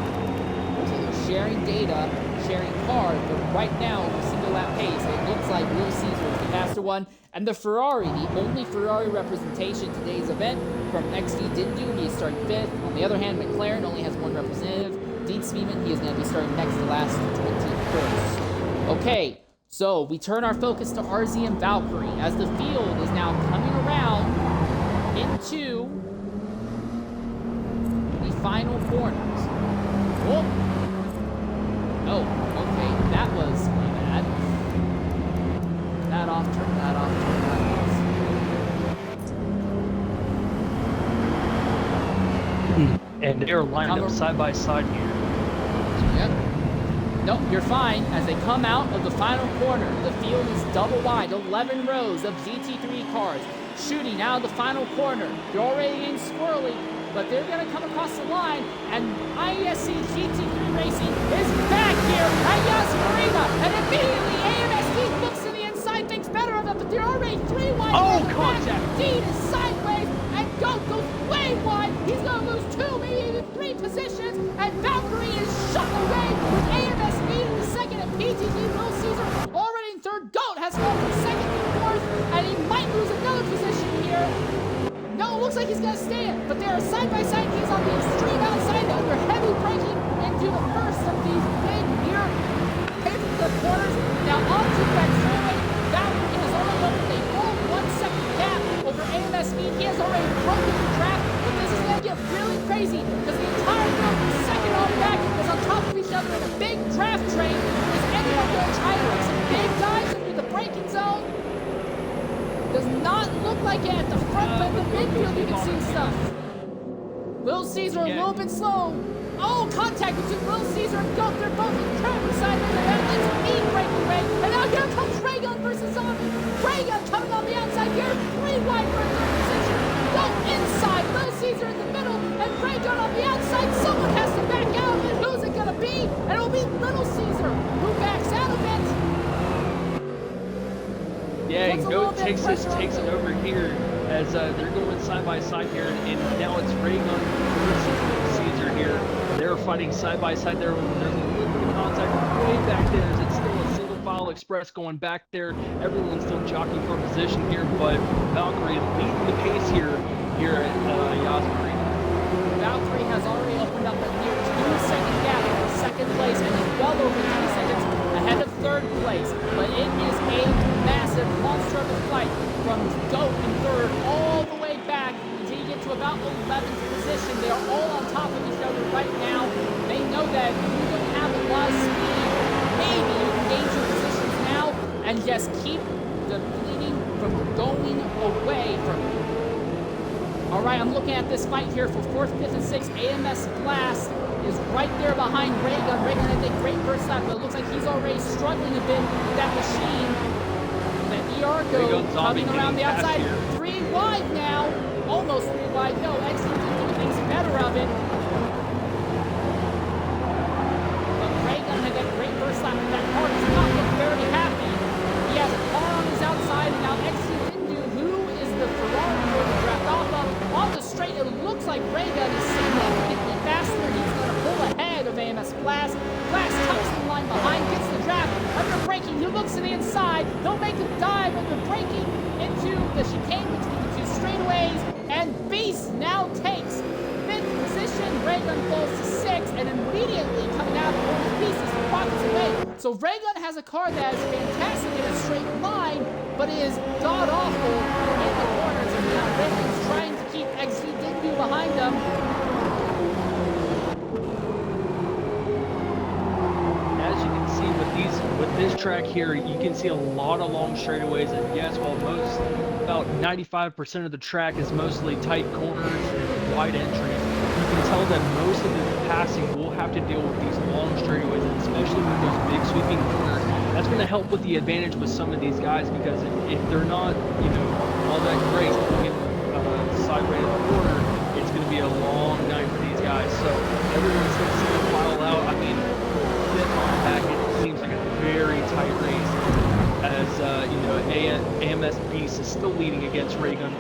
So they're sharing data, sharing cars, but right now, over single lap pace, it looks like Little Caesar is the faster one. And the Ferrari, the only Ferrari representation today's event from XD Dindu, he is starting 5th. On the other hand, McLaren only has one representative. Dean Speedman, he is going to be starting next to last, 21st. Okay, so we turn our focus to RZM Valkyrie as the field is now coming around into the final corners. Oh, okay, that was my bad. That off, turn that off, turn that off. And they're lined up side by side here. Yep. Nope, you're fine. As they come out of the final corner, the field is double wide, 11 rows of GT3 cars shooting out of the final corner. They're already getting squirrely, but they're going to come across the line, and IESC GT3 Racing is back here at Yas Marina, and immediately AMSD looks to the inside, thinks better of it, but they're already 3 wide. Oh, contact! Dean is sideways, and Goat goes way wide. He's going to lose 2, maybe even 3 positions, and Valkyrie is shot away with AMS Mead in the second, and PTG Little Caesar already in third. Goat has gone from second to fourth, and he might lose another position here. No, it looks like he's going to stand, but they are side by side. He's on the extreme outside under heavy braking into the first of these big near paper corners. Now onto that straightaway. Valkyrie has already opened a full 1 second gap over AMS Mead. He has already broken the track, but this is going to crazy because the entire field is second on back is on top of each other in a big draft train. Is anyone going to try to run some big guys into the braking zone? Does not look like it at the front, but in the midfield you can see stuff. Little Caesar a little bit slow. Oh, contact between Little Caesar and Goat. They're both in traffic side of the event. It's speed breaking away. And now here comes Raygun versus Zombie. Raygun coming on the outside here. 3 wide for third position. Goat inside. Little Caesar in the middle. And Raygun on the outside. Someone has to back out. And who's it going to be? And it'll be Little Caesar who backs out of it. Yeah, and Goat takes it over here as they're going side by side here, and now it's Raygun versus Little Caesar here. They're fighting side by side there. There's a little bit of contact way back there. It's still a single file express going back there. Everyone's still jockeying for position here, but Valkyrie leading the pace here at Yas Marina. Valkyrie has already opened up a near 2-second gap in second place and is well over 3 seconds ahead of third place. But it is a massive monster of a fight from Goat in third all the way back until you get to about 11th position. They are all on top of each other right now. They know that you don't have a lot of speed. Maybe you can gain your positions now and just keep the bleeding from going away from you. All right, I'm looking at this fight here for 4th, 5th, and 6th. AMS Blast is right there behind Raygun. Raygun had a great first lap, but it looks like he's already struggling a bit with that machine. The Argo coming around the outside. 3 wide now. Almost 3 wide. No, XC thinks better of it. But Raygun had that great first lap, but that car does not look very happy. He has a car on his outside, and now XC who is the Ferrari for the draft off of. On the straight, it looks like Raygun is significantly faster. He's going to pull ahead of AMS Blast. Blast tucks the line behind, gets the draft. Under braking, he looks to the inside. He'll make a dive under braking into the chicane between the 2 straightaways. And Beast now takes 5th position. Raygun falls to 6th, and immediately coming out of the Beast is rockets away. So Raygun has a car that is fantastic in a straight line, but is god-awful in the corners. And now Raygun's trying to keep XV behind him. With this track here, you can see a lot of long straightaways, and yes, while about 95% of the track is mostly tight corners and wide entries, you can tell that most of the passing will have to deal with these long straightaways, and especially with those big sweeping corners. That's going to help with the advantage with some of these guys, because if they're not, all that great looking sideways in the corner, it's going to be a long night for these guys. So everyone's going to see them file out. I mean, on back, it seems like a very tight race, as AMS Beast is still leading against Raygun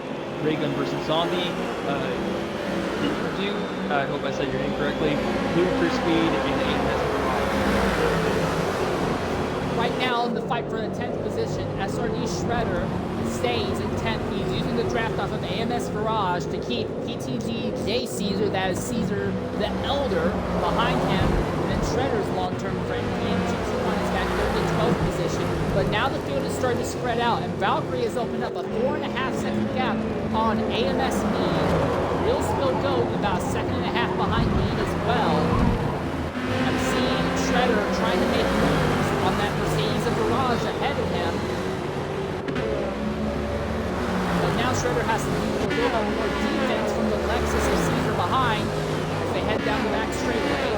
versus Zombie. I hope I said your name correctly. Blue for Speed and AMS Barrage. Right now in the fight for the 10th position, SRD Shredder stays in 10th. He's using the draft off of AMS Barrage to keep PTG J Caesar, that is Caesar the Elder, behind him. Shredder's long-term friend, PMG21, is back there in 12th position. But now the field is starting to spread out, and Valkyrie has opened up a 4.5-second gap on AMS Mead. Real Spill Goat about 1.5 seconds behind Mead as well. I'm seeing Shredder trying to make moves on that Mercedes and Barrage ahead of him. But now Shredder has to do a little bit more defense from the Lexus of Caesar behind as they head down the back straightaway.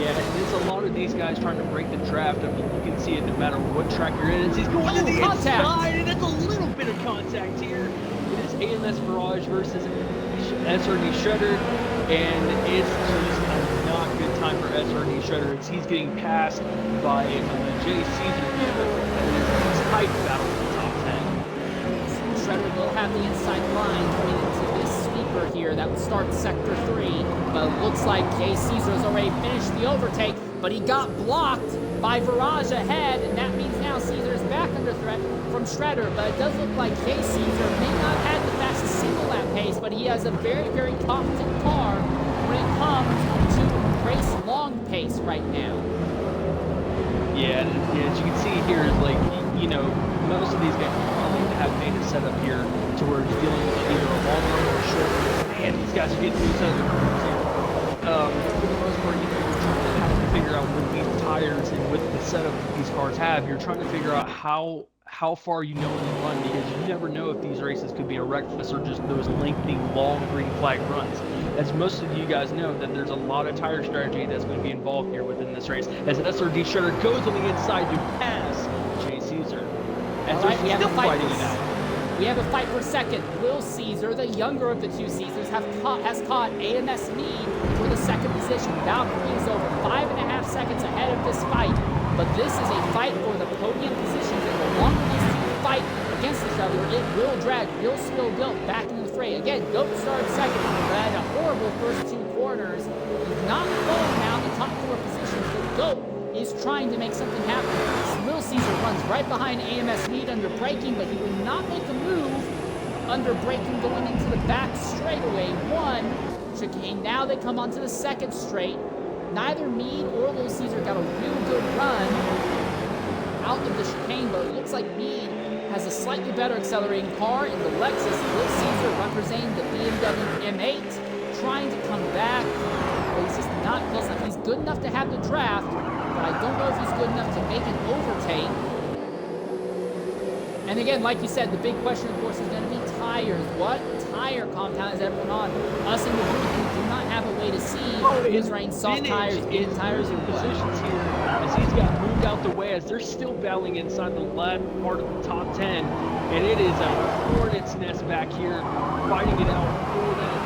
Yeah, there's a lot of these guys trying to break the draft. I mean, you can see it no matter what track you're in. He's going to the inside, and that's a little bit of contact here. It is AMS Barrage versus SRD Shredder, and it's just a not good time for SRD Shredder. He's getting passed by J Caesar here, and it's a tight battle for the top 10. Shredder will have the inside line coming into this sweeper here that would start Sector 3, but it looks like J Caesar has already finished the overtake, but he got blocked by Virage ahead, and that means now Caesar is back under threat from Shredder, but it does look like J Caesar may not have the fastest single lap pace, but he has a very, very competent car when it comes to race long pace right now. Yeah, as you can see here, like, most of these guys probably have made a setup here to where he's dealing with either a long run or a short run. And these guys are getting loose out of the corners here. For the most part, you're trying to have to figure out with these tires and with the setup that these cars have, you're trying to figure out how far you know in the run, because you never know if these races could be a reckless or just those lengthy, long green flag runs. As most of you guys know, that there's a lot of tire strategy that's going to be involved here within this race. As an SRD Shredder goes on the inside to pass Chase Caesar. As All right, we have a fight. Fighting it out. We have a fight for second. Will Caesar, the younger of the two Caesars, has caught AMS Mead for the second position. Valkyrie is over 5.5 seconds ahead of this fight. But this is a fight for the podium positions, and the longer these two fight against each other, it will drag Real Spill Goat back into the fray. Again, Goat started second, but had a horrible first two corners. He's not falling now in the top four positions, but Goat is trying to make something happen. Will Caesar runs right behind AMS Mead under braking, but he would not make a move under braking going into the back straightaway. One chicane. Now they come onto the second straight. Neither Mead or Little Caesar got a real good run out of the chicane, but it looks like Mead has a slightly better accelerating car in the Lexus. Little Caesar representing the BMW M8, trying to come back, but he's just not close enough. He's good enough to have the draft, but I don't know if he's good enough to make an overtake. And again, like you said, the big question, of course, is going to be tires. What tire compound is everyone on? Us in the booth, we do not have a way to see his rain soft tires, medium tires, or positions here as he's got moved out the way, as they're still battling inside the last part of the top 10, and it is a hornet's nest back here, fighting it out for that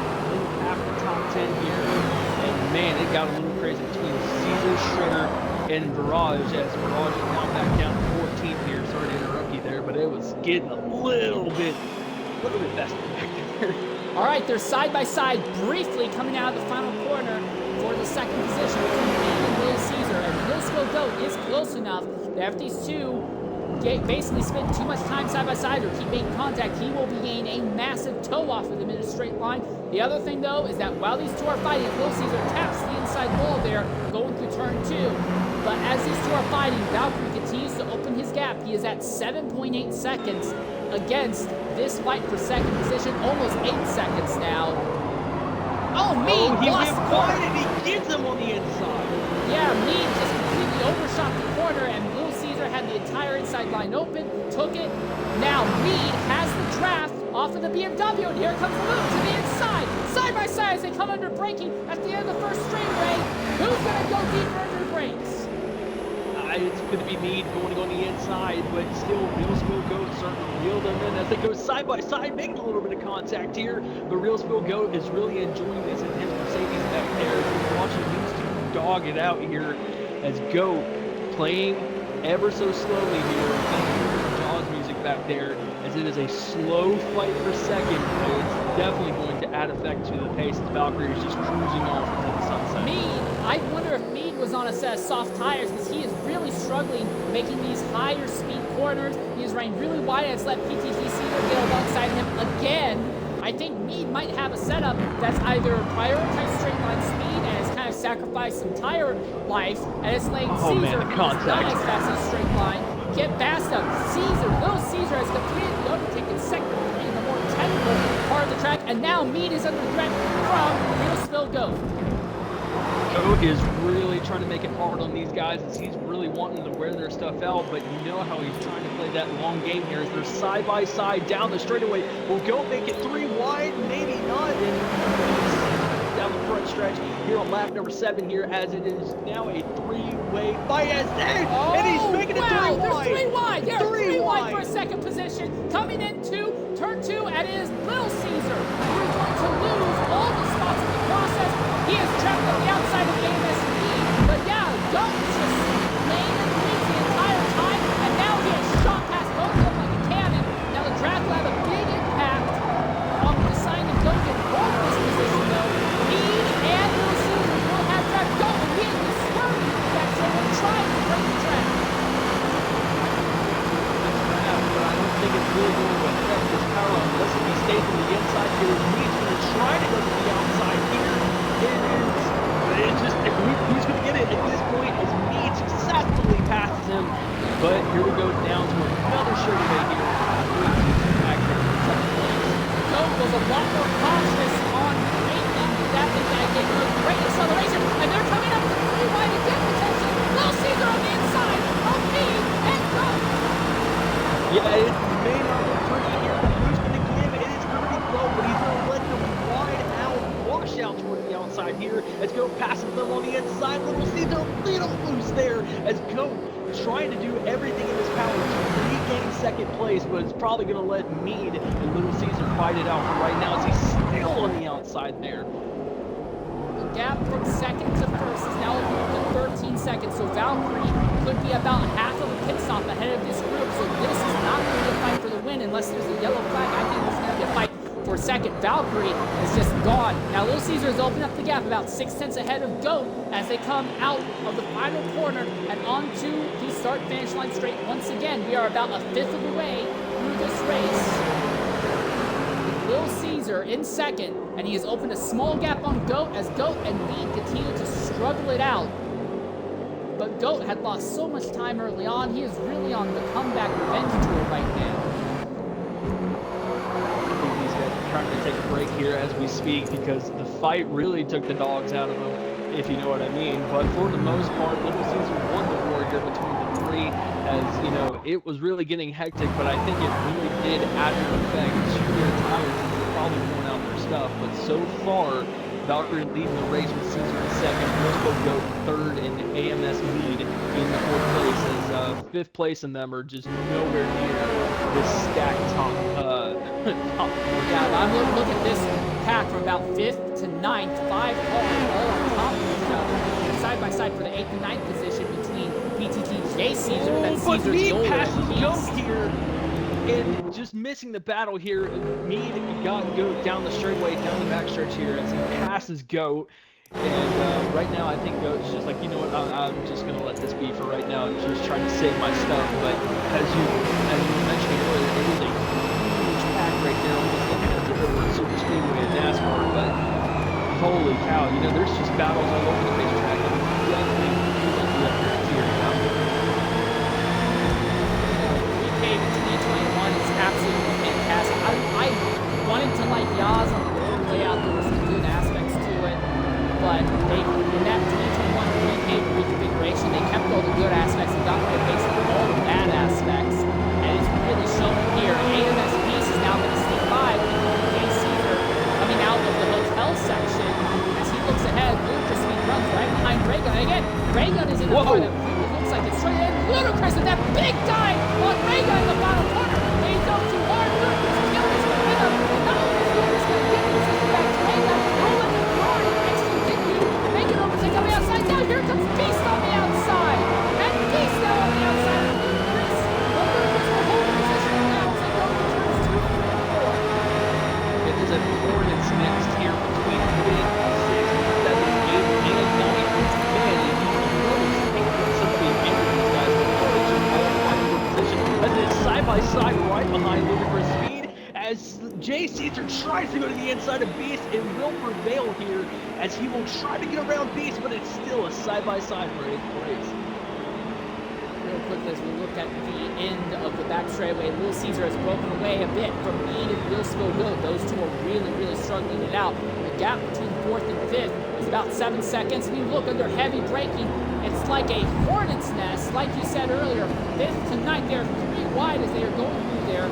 after top 10 here. And man, it got a little crazy between Caesar, Shredder, and Barrage, as Barrage is now back down to 14th here. Sorry to interrupt you there, but it was getting a little bit faster back there. All right, they're side by side, briefly coming out of the final corner for the second position between Mead and Little Caesar. And Little Spill Goat is close enough that if these two basically spend too much time side by side or keep making contact, he will be gaining a massive toe off of them in a straight line. The other thing, though, is that while these two are fighting, Little Caesar taps the inside wall there, going through turn 2. But as these two are fighting, Valkyrie continues to open his gap. He is at 7.8 seconds against this fight for second position, almost 8 seconds now. Oh, Mead he lost went wide and he gets him on the inside. Yeah, Mead just completely overshot the corner, and Little Caesar had the entire inside line open, took it. Now Mead has the draft off of the BMW, and here comes Little to the inside. Side by side as they come under braking at the end of the first straightaway. Who's going to go deeper under brakes? It's going to be Mead going on the inside, but still, Real Spill Goat starting to reel them in as they go side by side, making a little bit of contact here. But Real Spill Goat is really enjoying this, and his Mercedes back there. We're watching these two dog it out here as Goat playing ever so slowly here. Jaws music back there, as it is a slow fight for second, but it's definitely going to add effect to the pace as Valkyrie is just cruising off into the sunset. I wonder if Mead was on a set of soft tires, because he is really struggling making these higher speed corners. He is running really wide, and it's let PTT Caesar get alongside him again. I think Mead might have a setup that's either prioritized straight line speed and has kind of sacrificed some tire life, and it's letting Caesar, who's not as fast as straight line, get past him. Little Caesar has completed the overtaken sector in the more technical part of the track, and now Mead is under threat from Real Spill Goat. Goat is really trying to make it hard on these guys as he's really wanting to wear their stuff out, but you know how he's trying to play that long game here as they're side by side down the straightaway. Will Goat make it 3 wide? Maybe not. And down the front stretch here on lap number 7 here, as it is now a 3-way fight and he's making it 3 wide. They're 3 wide. Yeah, 3 wide for a second position. Coming into turn 2, and it is Little Caesar who is going to lose all the spots in the process. He is trapped on the outside of AMS Mead, but yeah, Goat is just laying in the weeds the entire time, and now he has shot past both of them like a cannon. Now the draft will have a big impact on deciding if Goat can hold this position, though. Mead and Little Caesar will have draft Goat immediately swerving into that, so we're trying to break the track. But I don't think it's really going to affect his power unless he stays on the inside here. Mead's going to try to go to the outside here. It's just, who's going to get it at this point as Mead successfully passes him. But here we go down to another straightaway here. lot more cautious on braking. That thing that gave him a great acceleration, and they're coming up to 3 wide again potentially. Little Caesar on the inside of me and go. Yeah, it may not look pretty here, but who's going to give it? It's pretty low, but he's going to let them wide out, wash out toward the outside here. As Go passes them on the inside. Little Caesar a little loose there as Go trying to do everything in his power to regain second place, but it's probably going to let Mead and Little Caesar fight it out for right now as he's still on the outside there. The gap from second to first is now moved to 13 seconds, so Valkyrie could be about half of a pit stop ahead of this group, so this is not going to be a fight for the win unless there's a yellow flag. I think it's going to be a fight for second. Valkyrie is just gone. Now Little Caesar has opened up the gap about 6/10 ahead of Goat as they come out of the final corner and onto the start-finish line straight once again. We are about a fifth of the way through this race. Little Caesar in second, and he has opened a small gap on Goat as Goat and Mead continue to struggle it out. But Goat had lost so much time early on. He is really on the comeback revenge tour right now. Trying to take a break here as we speak because the fight really took the dogs out of him, if you know what I mean. But for the most part, Little Caesar won the war here between the three, as you know, it was really getting hectic, but I think it really did add an effect to their tires and they're probably worn out their stuff. But so far, Valkyrie leading the race with Caesar in second, Wilsbo Goat third, and AMS Mead in the fourth place, as fifth place in them are just nowhere near this stacked top top four. Yeah, I'm look at this pack from about 5th to 9th, 5 cars all on top of each other, side by side for the 8th and 9th position between PTT J Caesar, then But Caesar's Mead Gold passes and Goat Beast. here, and just missing the battle here. Mead got Goat down the straightaway, down the backstretch here as he passes Goat. And right now, I think Goat's just like, you know what, I'm just going to let this be for right now and just trying to save my stuff. But as you were mentioning earlier, it is a huge pack right there, almost looking at the over Super Speedway in NASCAR. But holy cow, you know, there's just battles all over the racetrack. And definitely feels like we have to here now. in 2021 is absolutely fantastic. I wanted to like Yas on the layout. There were some good aspects to it, but they in that 2021 pre-pay reconfiguration, they kept all the good aspects and got rid of basically all the bad aspects, and it's really showing here. AMS Beast is now going to stay by with J Caesar coming out of the hotel section as he looks ahead. Ludicrous runs right behind Raygun. Again, Raygun is in the car that looks like it's straight in. Ludicrous with that big dive on Raygun in the bottom corner. They go too hard. Ludicrous kills his rhythm. Not only is Ludicrous going to get his system back to Raygun, rolling the car next to Victor. Make it overtake on the outside. Now here comes Beast on the outside. And Beast now on the outside of Ludicrous. But Ludicrous will hold position now as they go to turns 2, 3, and 4. It is a Hornets next here between 5th, 6th, 7th, 8th, and 9th. Man, if you notice, I think some of the these guys are all fighting for position as it's side by side right behind Ludicrous Speed as J Caesar tries to go to the inside of Beast and will prevail here as he will try to get around Beast, but it's still a side by side for 8th place. Real quickly as we look at the end of the back straightaway, Little Caesar has broken away a bit from Mead and Wilsbo Goat. Those two are really struggling it out. The gap between 4th and 5th is about 7 seconds. We look under heavy braking. It's like a hornet's nest, like you said earlier. 5th to 9th, they're 3 wide as they are going through there.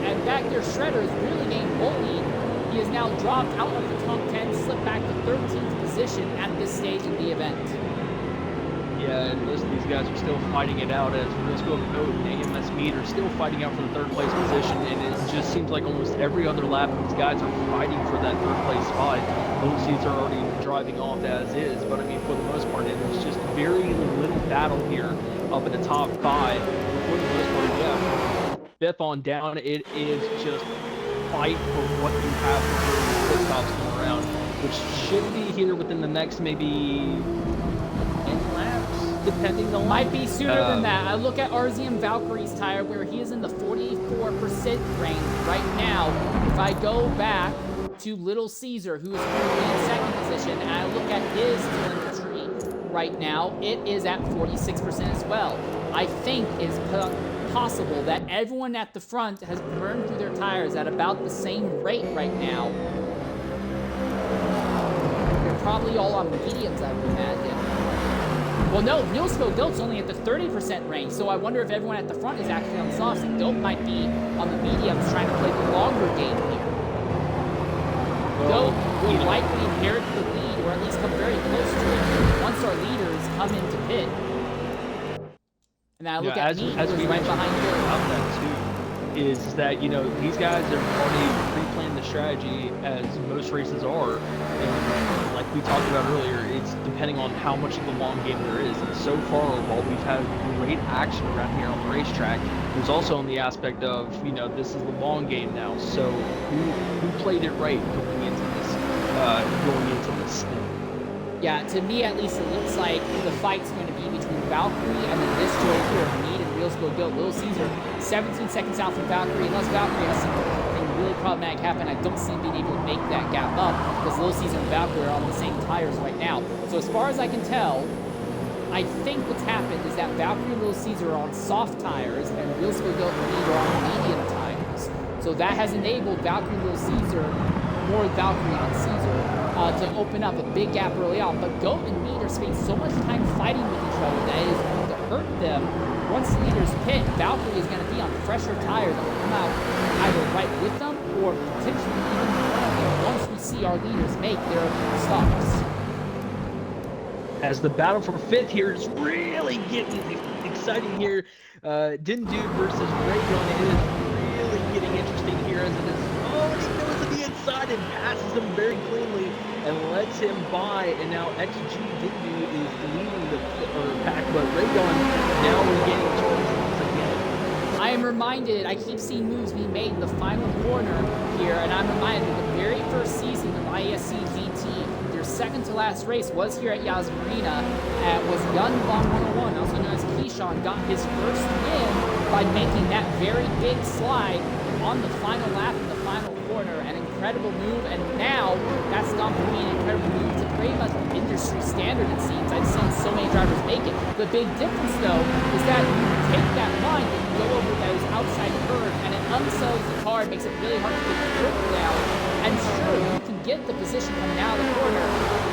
And back there, Shredder is really getting bullied. He has now dropped out of the top 10, slipped back to 13th position at this stage in the event. Yeah, and most of these guys are still fighting it out as Risco Goat and AMS Mead are still fighting out for the 3rd place position, and it just seems like almost every other lap these guys are fighting for that 3rd place spot. Little Caesar are already driving off as is, but I mean, for the most part, it's just very little battle here up in the top 5. For the most part, yeah, 5th on down, it is just fight for what you have for pit stops come around, which should be here within the next maybe 10 laps, depending on. Might be sooner than that. I look at RZM Valkyrie's tire where he is in the 44% range right now. If I go back to Little Caesar, who is currently in 2nd position, and I look at his telemetry right now, it is at 46% as well. I think his possible that everyone at the front has burned through their tires at about the same rate right now? They're probably all on mediums, I would imagine. Well, no, Millsville Goat's only at the 30% range, so I wonder if everyone at the front is actually on softs, and Goat might be on the mediums trying to play the longer game here. Goat will likely inherit the lead, or at least come very close to it, once our leaders come into pit. And now look at me, as we right behind about Goat. that too, is that, you know, these guys are already pre-planned the strategy, as most races are, and like we talked about earlier, it's depending on how much of the long game there is. And so far, while we've had great action around here on the racetrack, there's also on the aspect of, you know, this is the long game now. So who played it right going into this stint? Yeah, to me at least, it looks like the fight's going to be between Valkyrie and then this duel here, Mead and Reelsville Goat. Little Caesar, 17 seconds out from Valkyrie. Unless Valkyrie has something really problematic happen, I don't see him being able to make that gap up, because Little Caesar and Valkyrie are on the same tires right now. So as far as I can tell, I think what's happened is that Valkyrie and Little Caesar are on soft tires, and Reelsville Goat and Mead are on medium tires. So that has enabled Valkyrie and Little Caesar, more Valkyrie on Caesar, to open up a big gap early on. But Goat and Mead are spending so much time fighting with each other that it is going to hurt them. Once the leaders pit, Valkyrie is going to be on fresher tires that will come out either right with them or potentially even once we see our leaders make their stops. As the battle for fifth here is really getting exciting here, Dindu versus Raygun is really getting interesting here, as it is. Oh, he goes to the inside and passes him very cleanly and lets him by. And now XG Dindu is leading the pack, but Raygun now regaining turns once again. I am reminded, I keep seeing moves being made in the final corner here, and I'm reminded of the very first season of IESC GT. Their second to last race was here at Yas Marina, was Yun Bomb 101, also known as Keyshawn, got his first win by making that very big slide on the final lap in the final corner. An incredible move, and now that's gone from being an incredible move to pretty much industry standard, it seems. I've seen so many drivers make it. The big difference, though, is that you take that line and you go over those outside curves, and it unsettles the car, it makes it really hard to get the grip down. And sure, you can get the position coming out of the corner,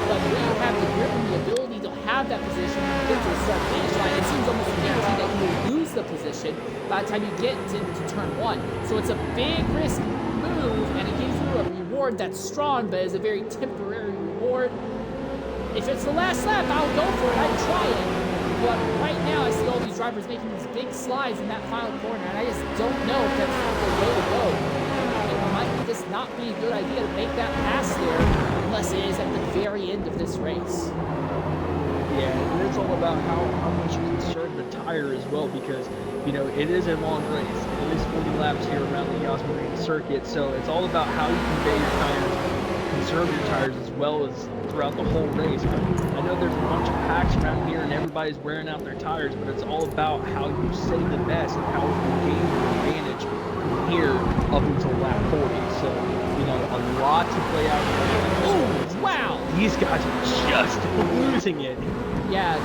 but when you have the grip and the ability to have that position when you get to the start finish line, it seems almost guaranteed that you will lose the position by the time you get to turn one. So it's a big risk move, and it gives you a reward that's strong, but is a very temporary reward. If it's the last lap, I'll go for it, I'd try it. But right now, I see all these drivers making these big slides in that final corner, and I just don't know if that's the way to go. It might be just not be a good idea to make that pass there, unless it is at the very end of this race. Yeah, and it's all about how much you conserve the tire as well, because, you know, it is a long race. It is 40 laps here around the Yas Marina circuit, so it's all about how you convey your tires, conserve your tires as well as throughout the whole race. But I know there's a bunch of packs around here and everybody's wearing out their tires, but it's all about how you save the best and how you gain your advantage from here up until lap 40. So, you know, a lot to play out here. Oh, wow! These guys are just losing it. Yeah,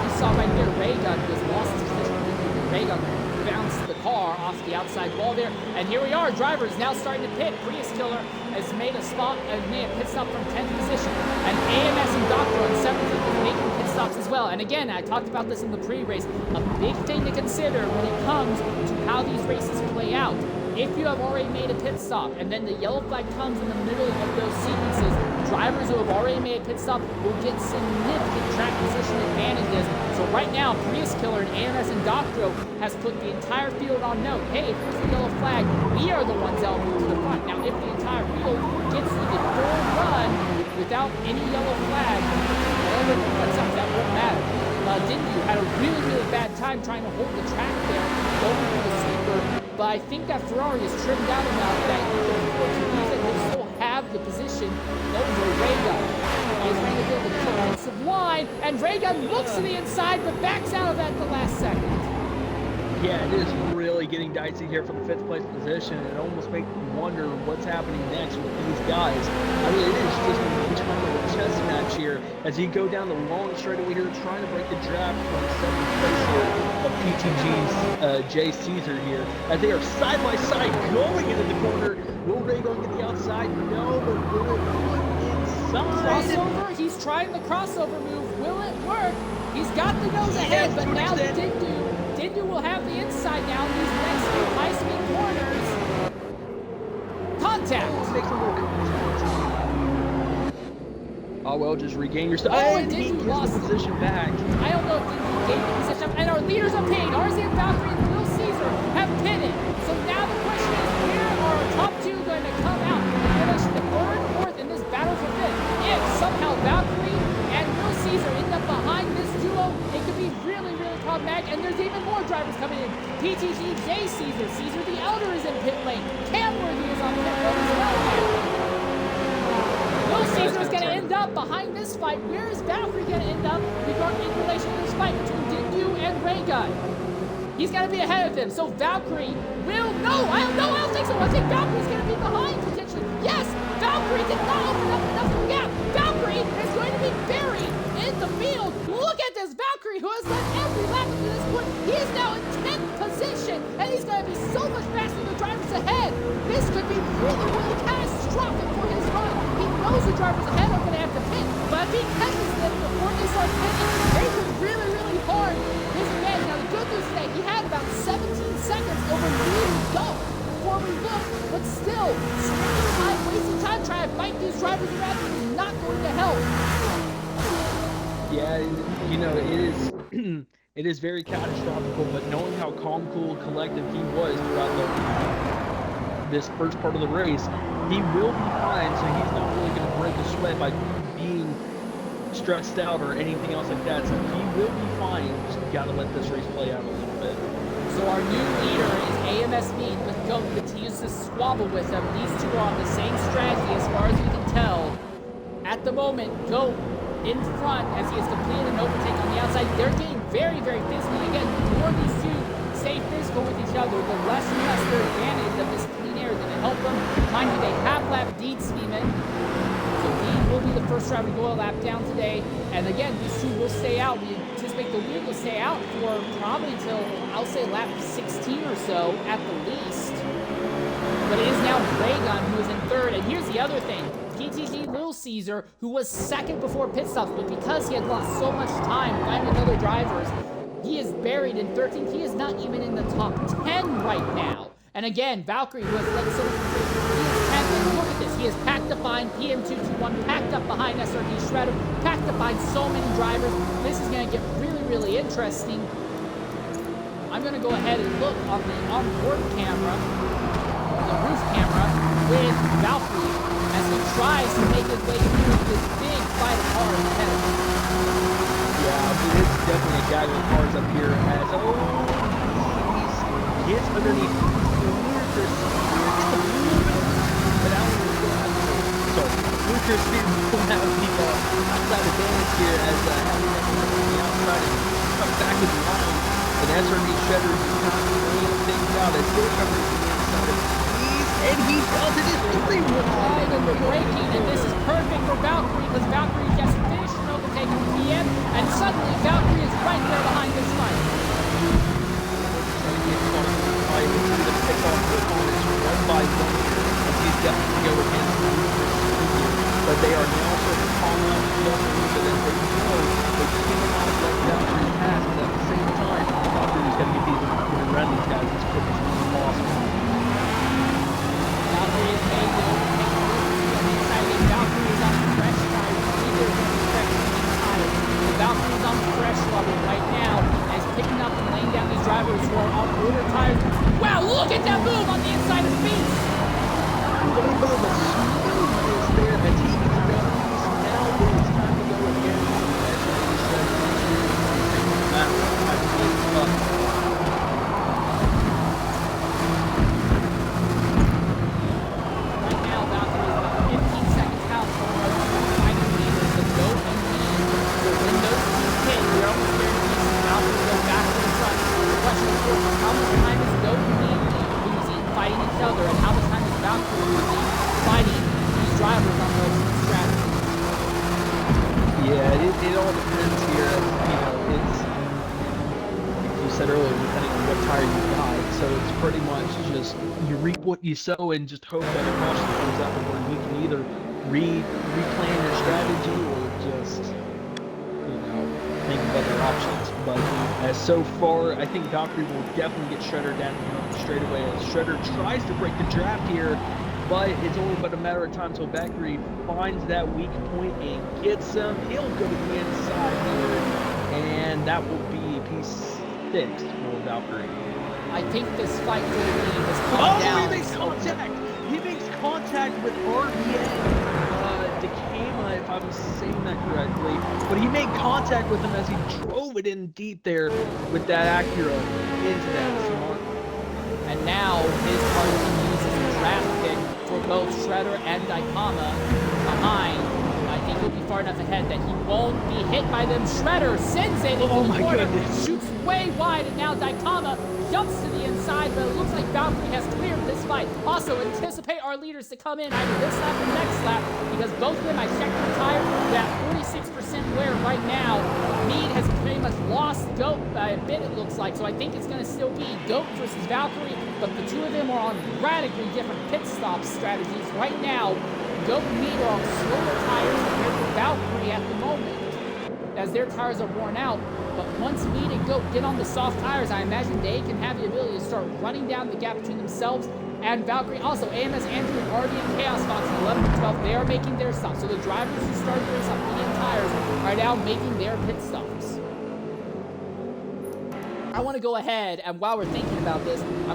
you saw right there, Raygun was lost his position. Raygun bounced the car off the outside wall there, and here we are. Drivers now starting to pit. Prius Killer has made a spot and made a pit stop from 10th position, and AMS and Doctor on 7th is making pit stops as well. And again, I talked about this in the pre-race. A big thing to consider when it comes to how these races play out. If you have already made a pit stop and then the yellow flag comes in the middle of those sequences, drivers who have already made a pit stop will get significant track position advantages. So right now, Prius Killer and AMS and Doctro has put the entire field on note. Hey, if there's a yellow flag, we are the ones that will move to the front. Now, if the entire field gets to the full run without any yellow flag, whatever cuts up, that won't matter. Dindu had a really bad time trying to hold the track there, going for the sweeper, but I think that Ferrari is trimmed out enough that they still have the position over Raygun. He's trying to build a defensive line, and Raygun looks to the inside, but backs out of that at the last second. Yeah, it is really getting dicey here for the 5th place position. It almost makes you wonder what's happening next with these guys. I mean, it is just a ton of a chess match here as you go down the long straightaway here, trying to break the draft from the 7th place here of PTG's Jay Caesar here. As they are side by side going into the corner. Will Raygon get the outside? No, but will it go inside? Crossover, he's trying the crossover move. Will it work? He's got the nose ahead, but now Dindu will have the inside now in these next few high-speed corners. Contact! Makes a little contact. Oh, well, just regain your stuff. Oh, and he Dindu gets lost the position back. I don't know if Dindu gained the position. And our leaders are pitting. Arzan, Valkyrie, and Little Caesar have pitted. So now the question is, where are our top two going to come out and finish the 3rd, 4th in this battle for 5th? If somehow Valkyrie and Little Caesar end up behind this duo, it could be really, really problematic. And there's even more drivers coming in. PTG, Jay Caesar, Caesar the Elder is in pit lane. Camworthy is on pit lane as well now. Little Caesar is going to end up behind this fight. Where is Valkyrie going to end up regarding in relation to this fight between Dindu and Raygun? He's got to be ahead of him. So Valkyrie will... No, I don't think so. I think Valkyrie's going to be behind potentially. Yes, Valkyrie did not open up enough of a gap. Valkyrie is going to be buried in the field. Look at this Valkyrie who has led every lap up to this point. He is now in 10th position, and he's going to be so much faster than the drivers ahead. This could be really, really catastrophic for his run. He knows the drivers ahead are going to have to pit, but if he catches them before they start pitting, they could really, really harm his advantage. Now, the good news today, he had about 17 seconds over lead go before we look, but still, spending time, wasting time trying to fight these drivers around is not going to help. Yeah, you know, it is it is very catastrophic, but knowing how calm, cool, collective he was throughout this first part of the race, he will be fine, so he's not really going to break a sweat by being stressed out or anything else like that, so he will be fine. Just got to let this race play out a little bit. So our new leader is AMS Mead with Goat, continues to squabble with him. These two are on the same strategy as far as we can tell. At the moment, Goat in front as he has completed an overtake on the outside. They're getting very, very physical. Again, the more these two stay physical with each other, the less and less their advantage of this clean air is going to help them. Mind you, they have lapped Deed Speeman. So Deed will be the first driver to go a lap down today. And again, these two will stay out. We anticipate the lead will stay out for probably until, I'll say, lap 16 or so at the least. But it is now Raygun who is in 3rd. And here's the other thing. PTG Little Caesar, who was 2nd before pit stops, but because he had lost so much time finding other drivers, he is buried in 13th. He is not even in the top 10 right now. And again, Valkyrie, who has led so he is 10th. Look at this. He is packed up behind PM221, packed up behind SRD Shredder, packed up behind so many drivers. This is going to get really, really interesting. I'm going to go ahead and look on the onboard camera, the roof camera, with Valkyrie as he tries to make his way through this big fight of cars ahead of him. Yeah, I mean, it's definitely a guy with cars up here as, he gets underneath Lucas here, gets a little bit of, but Alan will still have the, so Lucas here will have the outside advantage here as having that on the outside and come back with the line, and SRD Shredder is not laying things out as he'll cover the outside of these, and he does it, it's 3-1. And the braking, and this is perfect for Valkyrie because Valkyrie gets finished and overtaken PM, and suddenly Valkyrie is right there behind this fight. He's definitely go against but they are now sort of calling out the other so that they know they cannot let Valkyrie pass, but at the same time, Valkyrie's got to get around these guys as quick as possible. Valkyrie is made to overtake the inside lane. Valkyrie is on the fresh tire. Either is fresh tire. The Valkyrie is on the fresh level right now as picking up and laying down these drivers who are on older tires. Wow, look at that move on the inside of the Beast! A little bit of a smoothness there as he is done. Now it's time to go again. As we said, that up. Right now, Valkyrie is about 15 seconds out from Tiger leaders, the Goat and Dean. So when those two hit, you're almost guaranteed Valkyrie will go back to the front. The question is, how other, and how much time is Valkyrie fighting these drivers on those strategies? Yeah, it all depends here. You know, it's, like you said earlier, depending on what tire you got. So it's pretty much just you reap what you sow and just hope that a caution comes out where you can either replan your strategy or just, you know, think of other options. But as so far, I think Valkyrie will definitely get Shredder down straight away. As Shredder tries to break the draft here, but it's only but a matter of time until Valkyrie finds that weak point and gets him. He'll go to the inside here, and that will be piece 6 for Valkyrie. I think this fight for the lead has come down. He makes contact! He makes contact with RBN. Decama, if I'm saying that correctly, but he made contact with him as he drove it in deep there with that Acura into that smart. And now his car can use as a draft pick for both Shredder and Daikama behind. I think he'll be far enough ahead that he won't be hit by them. Shredder sends it into the corner, shoots way wide, and now Daikama jumps to the inside, but it looks like Valkyrie has cleared this fight. Also, anticipate our leaders to come in either this lap or next lap, because both of them, I checked the tire, they're at 46% wear right now. Mead has pretty much lost Goat by a bit, it looks like, so I think it's going to still be Goat versus Valkyrie, but the two of them are on radically different pit stop strategies. Right now, Goat and Mead are on slower tires compared to Valkyrie at the moment, as their tires are worn out. But once Mead and Goat get on the soft tires, I imagine they can have the ability to start running down the gap between themselves and Valkyrie. Also, AMS Andrew and RD and Chaos Fox in 11 and 12, they are making their stops. So the drivers who started their on medium tires are now making their pit stops. I want to go ahead, and while we're thinking about this, I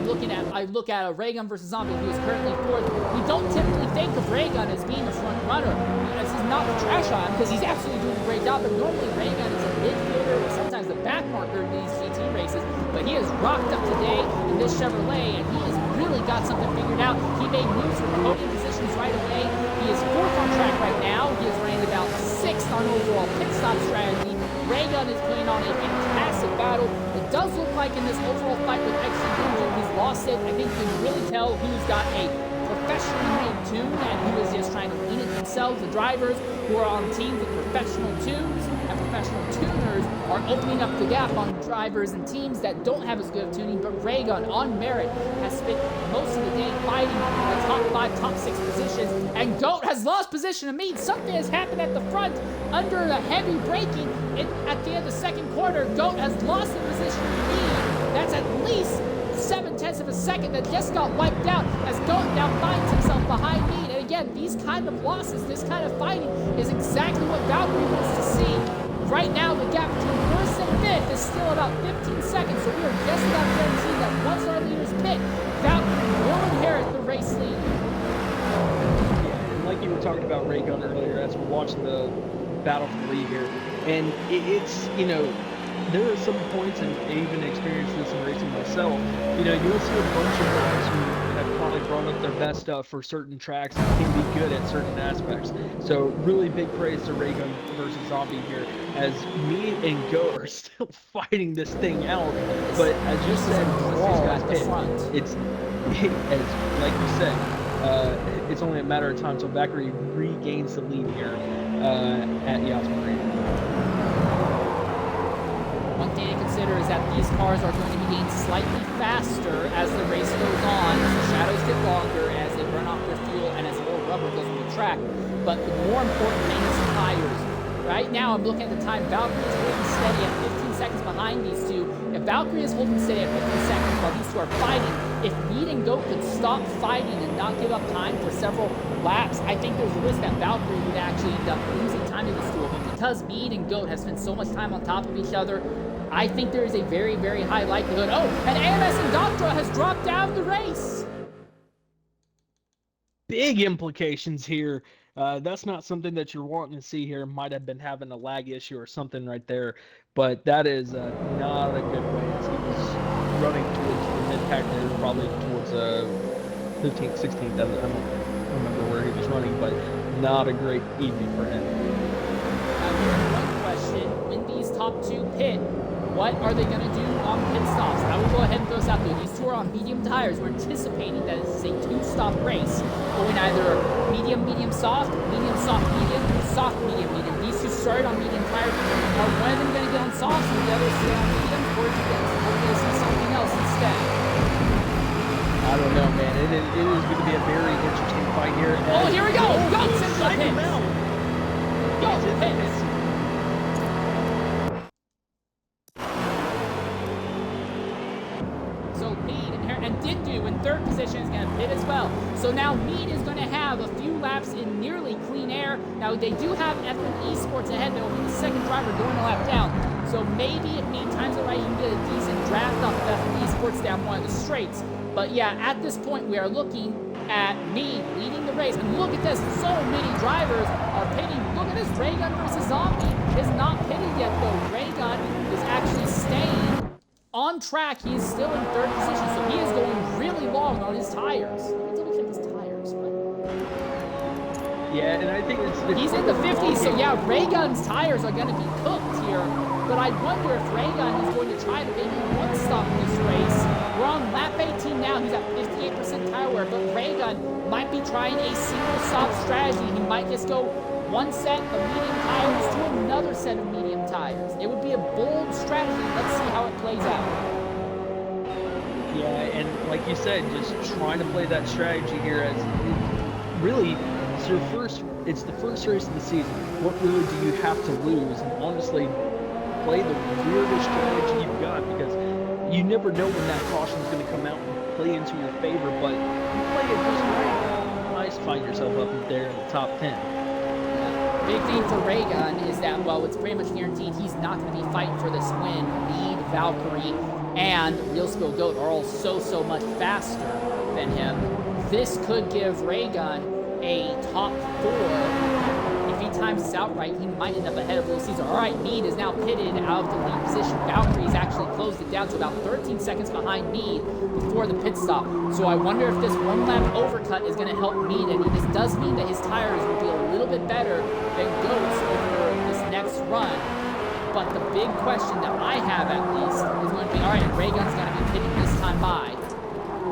look at a Raygun versus Zombie, who is currently 4th. We don't typically think of Raygun as being a front runner. This is not the trash on him, because he's absolutely doing a great job, but normally Raygun is a midfielder or sometimes a back marker in these GT races, but he has rocked up today in this Chevrolet, and he has really got something figured out. He made moves for podium positions right away. He is 4th on track right now. He is ranked about 6th on overall pit stop strategy. Raygun is putting on a fantastic battle. It does look like in this overall fight with XC he's lost it. I think you can really tell who's got a professionally made tune and who is just trying to lean it themselves. The drivers who are on teams with professional tunes and professional tuners are opening up the gap on drivers and teams that don't have as good of tuning, but Raygun, on merit, has spent most of the day fighting the top 5, top 6 positions, and Goat has lost position to Mead. Something has happened at the front under the heavy braking. At the end of the second quarter, Goat has lost the position to Mead. That's at least 7/10 of a second that just got wiped out as Goat now finds himself behind Mead. And again, these kind of losses, this kind of fighting is exactly what Valkyrie wants to see. Right now, the gap between 1st and 5th is still about 15 seconds, so we are just about guaranteed that once our leaders pit, Valkyrie will inherit the race lead. Yeah, and like you were talking about Raygun earlier, as we're watching the battle for the lead here, and it's, you know, there are some points, and I even experienced this in racing myself, you know, you'll see a bunch of guys who have probably brought up their best stuff for certain tracks and can be good at certain aspects. So really big praise to Raygun versus Zombie here, as me and Go are still fighting this thing out. But as you said, it's as like you said, it's only a matter of time until Valkyrie regains the lead here at Yas Marina. One thing to consider is that these cars are going to be getting slightly faster as the race goes on, as the shadows get longer, as they burn off their fuel, and as more rubber goes on the track. But the more important thing is tires. Right now, I'm looking at the time. Valkyrie is holding steady at 15 seconds behind these two. If Valkyrie is holding steady at 15 seconds while these two are fighting, if Mead and Goat could stop fighting and not give up time for several laps, I think there's a risk that Valkyrie would actually end up losing time to this duel. But because Mead and Goat have spent so much time on top of each other, I think there is a very, very high likelihood. Oh, and AMS and Doctra has dropped out of the race. Big implications here. That's not something that you're wanting to see here. Might have been having a lag issue or something right there, but that is not a good way, as he was running towards the mid-pack there, probably towards 15th, 16th. I don't remember where he was running, but not a great evening for him. One question: when these top two pit, what are they going to do on pit stops? I will go ahead and throw this out there. These two are on medium tires. We're anticipating that this is a two-stop race, going either medium, medium, soft, medium, soft, medium, medium. These two started on medium tires. Are one of them going to get on soft and the other stay on medium, or are we going to see something else instead? I don't know, man. It is going to be a very interesting fight here. Oh, here we go! Goats into the pits! Goats into the pits! So Mead and Dindu in third position is going to pit as well. So now Mead is going to have a few laps in nearly clean air. Now they do have FM Esports ahead. They will be the second driver during the lap down. So maybe if Mead times it right, you can get a decent draft off of FM Esports down one of the straights. But yeah, at this point, we are looking at Mead leading the race. And look at this, so many drivers are pitting. Look at this, Raygun versus Zombie is not pitted yet, though. Raygun is actually staying on track. He is still in third position, so he is going really long on his tires. Let me double check his tires. Yeah, and I think he's in the 50s, so yeah, Raygun's tires are going to be cooked here. But I wonder if Raygun is going to try to maybe one-stop this race. We're on lap 18 now. He's at 58% tire wear, but Raygun might be trying a single-stop strategy. He might just go one set of medium tires to another set of medium tires. It would be a bold strategy. Let's see how it plays out. Yeah, and like you said, just trying to play that strategy here as really it's the first race of the season. What really do you have to lose? And honestly, play the weirdest strategy you've got, because you never know when that caution is going to come out and play into your favor, but you play it just right, nice to find yourself up there in the top 10. Big thing for Raygun is that, well, it's pretty much guaranteed he's not going to be fighting for this win. Mead, Valkyrie, and Real Spill Goat are all so much faster than him. This could give Raygun a top 4. If he times this out right, he might end up ahead of Little Caesar. All right, Mead is now pitted out of the lead position. Valkyrie's actually closed it down to about 13 seconds behind Mead before the pit stop. So I wonder if this one-lap overcut is going to help Mead. I mean, this does mean that his tires will be a little bit better than Goat's over this next run. But the big question that I have, at least, is going to be, all right, Raygun's going to be pitting this time by.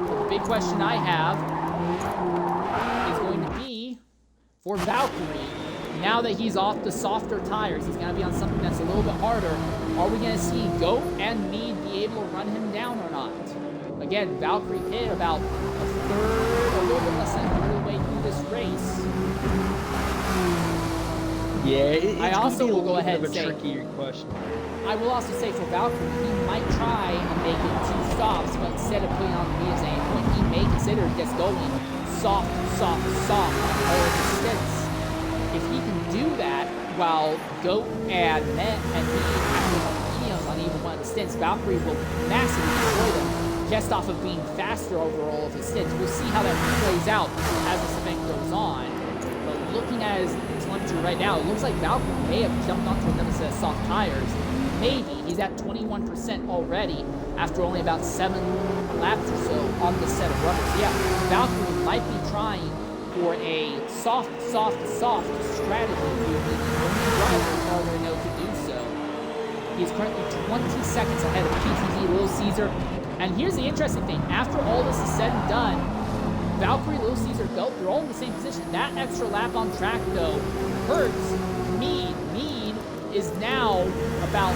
But the big question I have is going to be for Valkyrie. Now that he's off the softer tires, he's going to be on something that's a little bit harder. Are we going to see Goat and Mead be able to run him down or not? Again, Valkyrie hit about a little bit less than a third of the way through this race. Yeah, I also will go ahead and say, trickier question. I will also say for Valkyrie, he might try and make it 2 stops, but instead of putting on the mediums at any point, he may consider just going soft on all of his stints. If he can do that while Goat and Met and Mead actually on the mediums on even one of the stints, Valkyrie will massively destroy them just off of being faster over all of his stints. We'll see how that plays out as this event goes on. But looking at his telemetry right now, it looks like Valkyrie may have jumped onto another set of soft tires. Maybe. He's at 21% already after only about 7 laps or so on this set of rubbers. So yeah, Valkyrie might be trying for a soft strategy. The only driver far as I know to do so. He is currently 20 seconds ahead of PTZ, Little Caesar. And here's the interesting thing. After all this is said and done, Valkyrie, Little Caesar, Goat, they're all in the same position. That extra lap on track, though, hurts Mead. Mead is now about,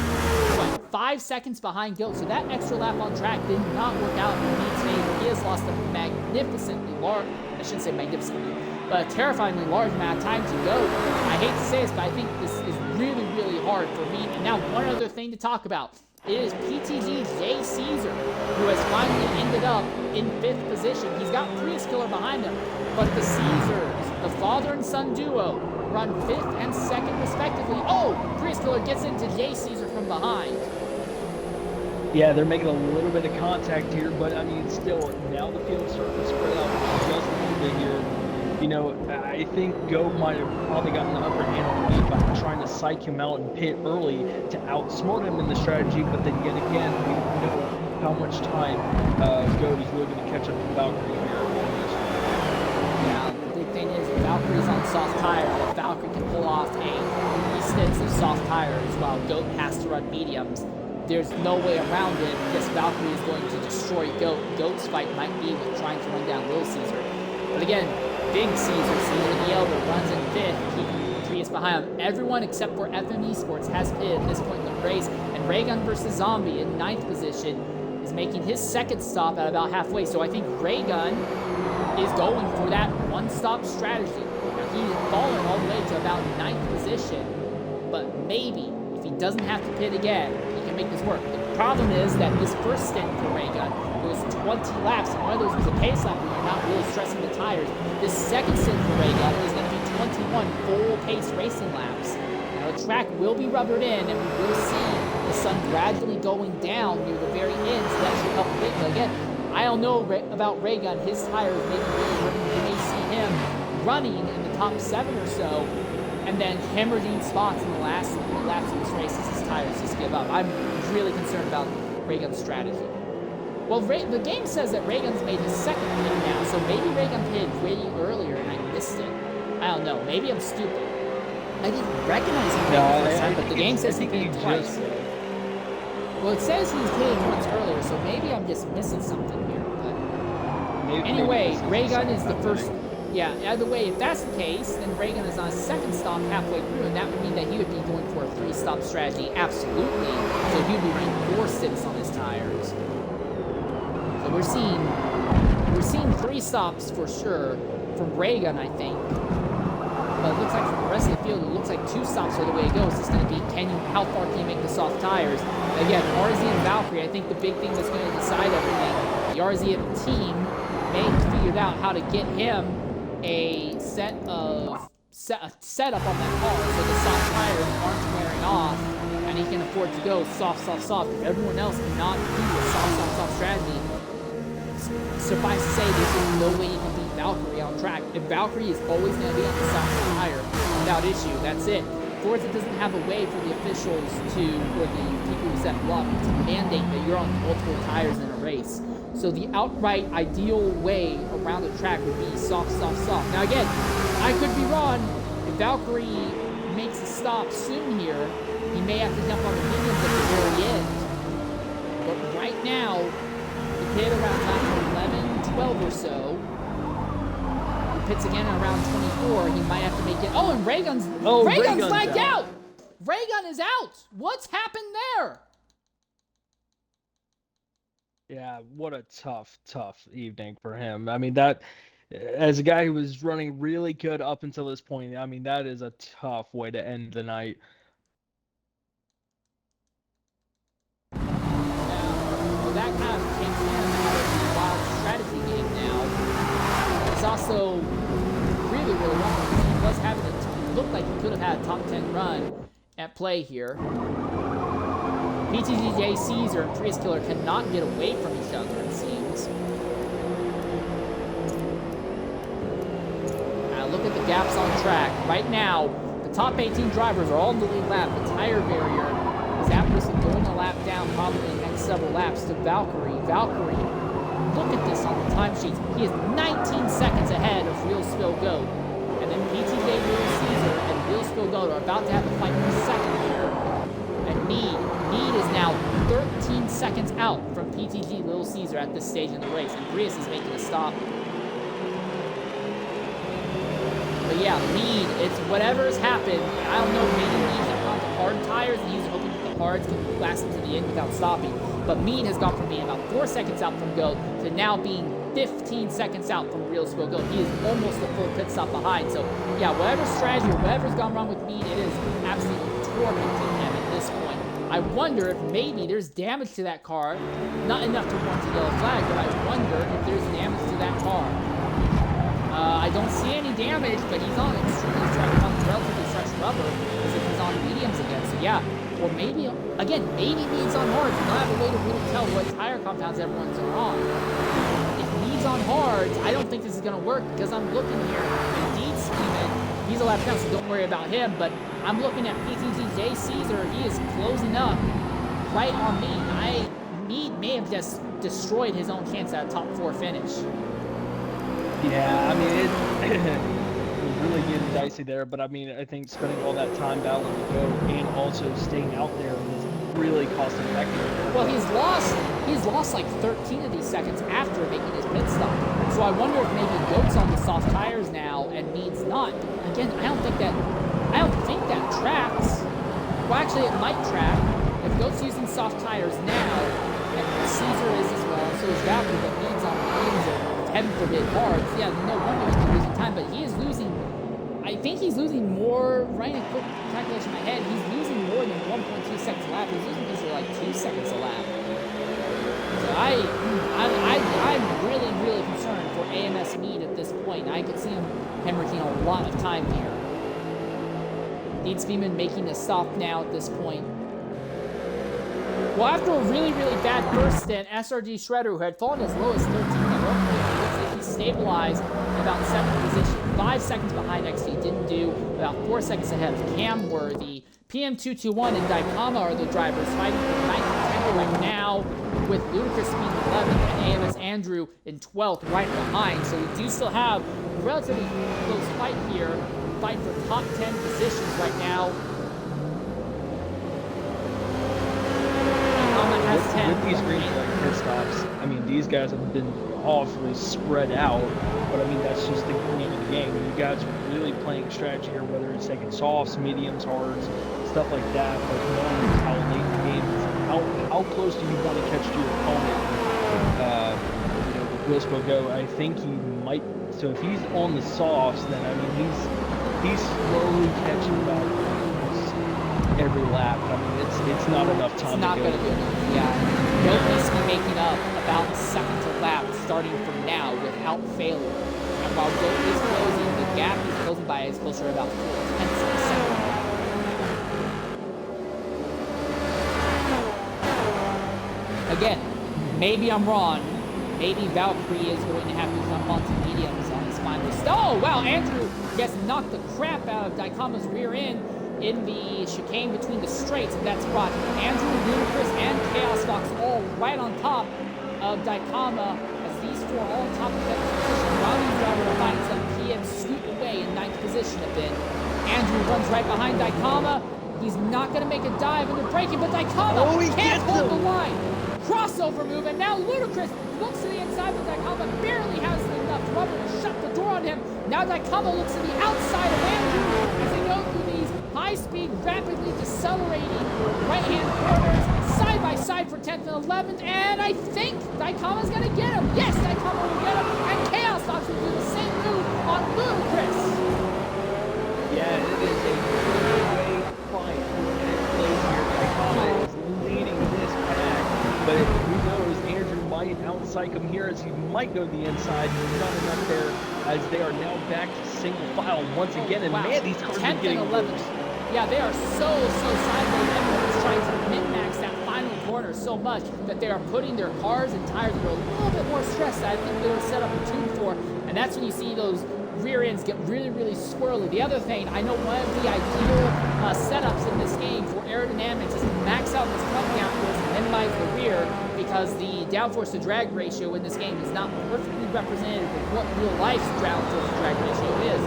5 seconds behind Goat. So that extra lap on track did not work out in Mead's favor. He has lost a magnificently large, I shouldn't say magnificently, but a terrifyingly large amount of time to Goat. I hate to say this, but I think this is really hard for Mead. And now one other thing to talk about. It is PTG Jay Caesar, who has finally ended up in 5th position. He's got Prius Killer behind him, but the Caesars, the father and son duo, run 5th and 2nd respectively. Oh, Prius Killer gets into Jay Caesar from behind. Yeah, they're making a little bit of contact here, but I mean, still, now the field's starting to spread out just a little bit here. You know, I think Goat might have probably gotten the upper hand on Mead by trying to psych him out and pit early to outsmart him in the strategy, but then yet again, we don't know how much time Goat is really going to catch up to Valkyrie here on this. Yeah, the big thing is Valkyrie's on soft tires. If Valkyrie can pull off a 3 stints of soft tires while Goat has to run mediums, there's no way around it. Yes, Valkyrie is going to destroy Goat. Goat's fight might be with trying to run down Little Caesar. But again, Big Caesar the Elder, runs in 5th, keeping Prius behind him. Everyone except for FM Esports has pitted at this point in the race, and Raygun versus Zombie in 9th position is making his 2nd stop at about halfway. So I think Raygun is going for that one-stop strategy. Now, he's fallen all the way to about 9th position, but maybe if he doesn't have to pit again, he can make this work. The problem is that this first stint for Raygun, it was 20 laps, and one of those was a pace lap where you're not really stressing the tires. This second stint for Raygun is going to be 21 full pace racing laps. Now the track will be rubbered in, and we will see the sun gradually going down near the very end, so that should help a bit. But again, I don't know about Raygun. His tires may be really, you may see him running in the top 7 or so, and then hemorrhaging spots in the last 3 laps of this race as his tires just give up. I'm really concerned about Raygun's strategy. Well, the game says that Raygun's made his 2nd pit now, so maybe Raygun pitted way earlier and I missed it. I don't know. Maybe I'm stupid. I didn't recognize him the first time, but the game says he pitted twice. Well, it says he's pitted once earlier, so maybe I'm just missing something here. But anyway, Raygun is the first. Yeah, either way, if that's the case, then Raygun is on his 2nd stop halfway through, and that would mean that he would be going for a 3-stop strategy, absolutely. So he would be running 4 stints on his tires. So we're seeing 3 stops for sure from Raygun, I think. But it looks like from the rest of the field, it looks like 2 stops are the way it goes. It's going to be how far can you make the soft tires? Again, RZ and Valkyrie, I think the big thing that's going to decide everything. The RZ team may have figured out how to get him a setup on that car so the soft tires aren't wearing off and he can afford to go soft. If everyone else cannot do a soft strategy, suffice to say, there's no way you can beat Valkyrie on track. If Valkyrie is always going to be on the soft tire without issue, that's it. Forza doesn't have a way for the officials to, or the people who set them up, to mandate that you're on multiple tires in a race. So the outright ideal way around the track would be soft. Now again, I could be wrong. If Valkyrie makes a stop soon here, he may have to jump on the mediums at the very end. But right now, he pit around time 11, 12 or so. He pits again at around 24. He might have to make it. Oh, and Raygun's lagged out. Raygun is out. What's happened there? Yeah, what a tough evening for him. I mean, that, as a guy who was running really good up until this point, I mean, that is a tough way to end the night. Yeah, well, that kind of takes him out of the wild strategy game now. It's also really wrong because he was having it looked like he could have had a top 10 run at play here. PTGJ Caesar and Prius Killer cannot get away from each other, it seems. Now look at the gaps on track. Right now, the top 18 drivers are all in the lead lap. The tire barrier is at risk of going a lap down probably in the next several laps to Valkyrie. Valkyrie, look at this on the timesheets. He is 19 seconds ahead of Real Spill Goat. And then PTJ Little Caesar and Real Spill Goat are about to have a fight for second here. And Mead is now 13 seconds out from PTG Little Caesar at this stage in the race, and Prius is making a stop. But yeah, Mead, it's whatever has happened. I don't know, maybe Mead's gone to hard tires, and he's hoping that the hards can last him to the end without stopping. But Mead has gone from being about 4 seconds out from Goat to now being 15 seconds out from Real Spill Goat. He is almost a full pit stop behind. So yeah, whatever strategy or whatever's gone wrong with Mead, it is absolutely tormenting him at this point. I wonder if maybe there's damage to that car. Not enough to warrant a yellow flag, but I wonder if there's damage to that car. I don't see any damage, but he's on relatively fresh rubber as if he's on mediums again. So yeah, or maybe, again, maybe Mead's on hards. We don't have a way to really tell what tire compounds everyone's on. If Mead's on hards, I don't think this is going to work because I'm looking here. Indeed, Steven, he's a lap down, so don't worry about him, but I'm looking at PTGJ Caesar. He is closing up right on Mead. Mead may have just destroyed his own chance at a top 4 finish. Yeah, I mean, it was really getting dicey there, but I mean, I think spending all that time battling the Goat and also staying out there really cost effective. Well, he's lost like 13 of these seconds after making his pit stop. So I wonder if maybe Goat's on the soft tires now and Mead's not. Again, I don't think that tracks. Well, actually, it might track. If Goat's using soft tires now, and Caesar is as well, so is Valkyrie, but Mead's on mediums and heaven forbid hard. Yeah, no wonder he's losing time, but he is losing. I think he's losing more, running a quick calculation in my head, he's losing more than 1.2 seconds a lap. He's losing these are like 2 seconds a lap. So I'm really, really concerned for AMS Mead at this point. I could see him hemorrhaging a lot of time here. Deed Speedman making a stop now at this point. Well, after a really, really bad first stint, SRG Shredder, who had fallen as low as 13 at one point, looks like he stabilized about 7th position, 5 seconds behind XT, didn't do, about 4 seconds ahead of Cam Worthy. PM221 and Daikama are the drivers fighting for 9th and 10th right now, with Ludicrous Speed in 11th and AMS Andrew in 12th right behind. So we do still have a relatively close fight here, fight for top 10 positions right now. With these green flag pit stops, I mean, these guys have been awfully spread out, but I mean, that's just the name of the game. You guys are really playing strategy here, whether it's taking softs, mediums, hards, stuff like that, but knowing how late in the game is, how close do you want to catch your opponent? Will Spo go? I think he might, so if he's on the softs, then I mean, he's slowly catching about every lap. I mean, it's not enough time. It's not going to be enough. Yeah, Goat needs to be making up about seconds a lap starting from now without failure. And while Goat is closing, the gap is closing by is closer to about 4 tenths of a second. Again, maybe I'm wrong. Maybe Valkyrie is going to have to jump onto mediums on his final stop. Oh wow, Andrew gets knocked the crap out of Daikama's rear end in the chicane between the straights, and that's brought Andrew, Ludicrous, and Chaos Fox all right on top of Daikama, as these four all on top of that position. While these drivers are finding some PM scoot away in 9th position a bit. Andrew runs right behind Daikama. He's not going to make a dive into braking, but Daikama can't hold the line. Crossover move, and now Ludicrous looks to the inside, but Daikama barely has enough rubber to shut the door on him. Now Daikama looks to the outside of Andrew as they go through these high-speed, rapidly decelerating right-hand corners, side by side for 10th and 11th, and I think Daikama's going to get him. Yes, Daikama will get him, and Chaos Fox will do the same move on Ludicrous. Yeah, it is a three-way fight for 10th place here. Daikama is leading this pack, but who knows, Andrew might outcycle him here as he might go to the inside. Not enough there, as they are now back to single file once again, and man, these cars are getting 10th and 11th. Yeah, they are so sideways. Everyone's trying to min-max that final corner so much that they are putting their cars and tires under a little bit more stress that I think they were set up and tuned for, and that's when you see those rear ends get really, really swirly. The other thing, I know one of the ideal setups in this game for aerodynamics is to max out this front downforce and minimize the rear, because the downforce to drag ratio in this game is not perfectly representative of what real life downforce to drag ratio is.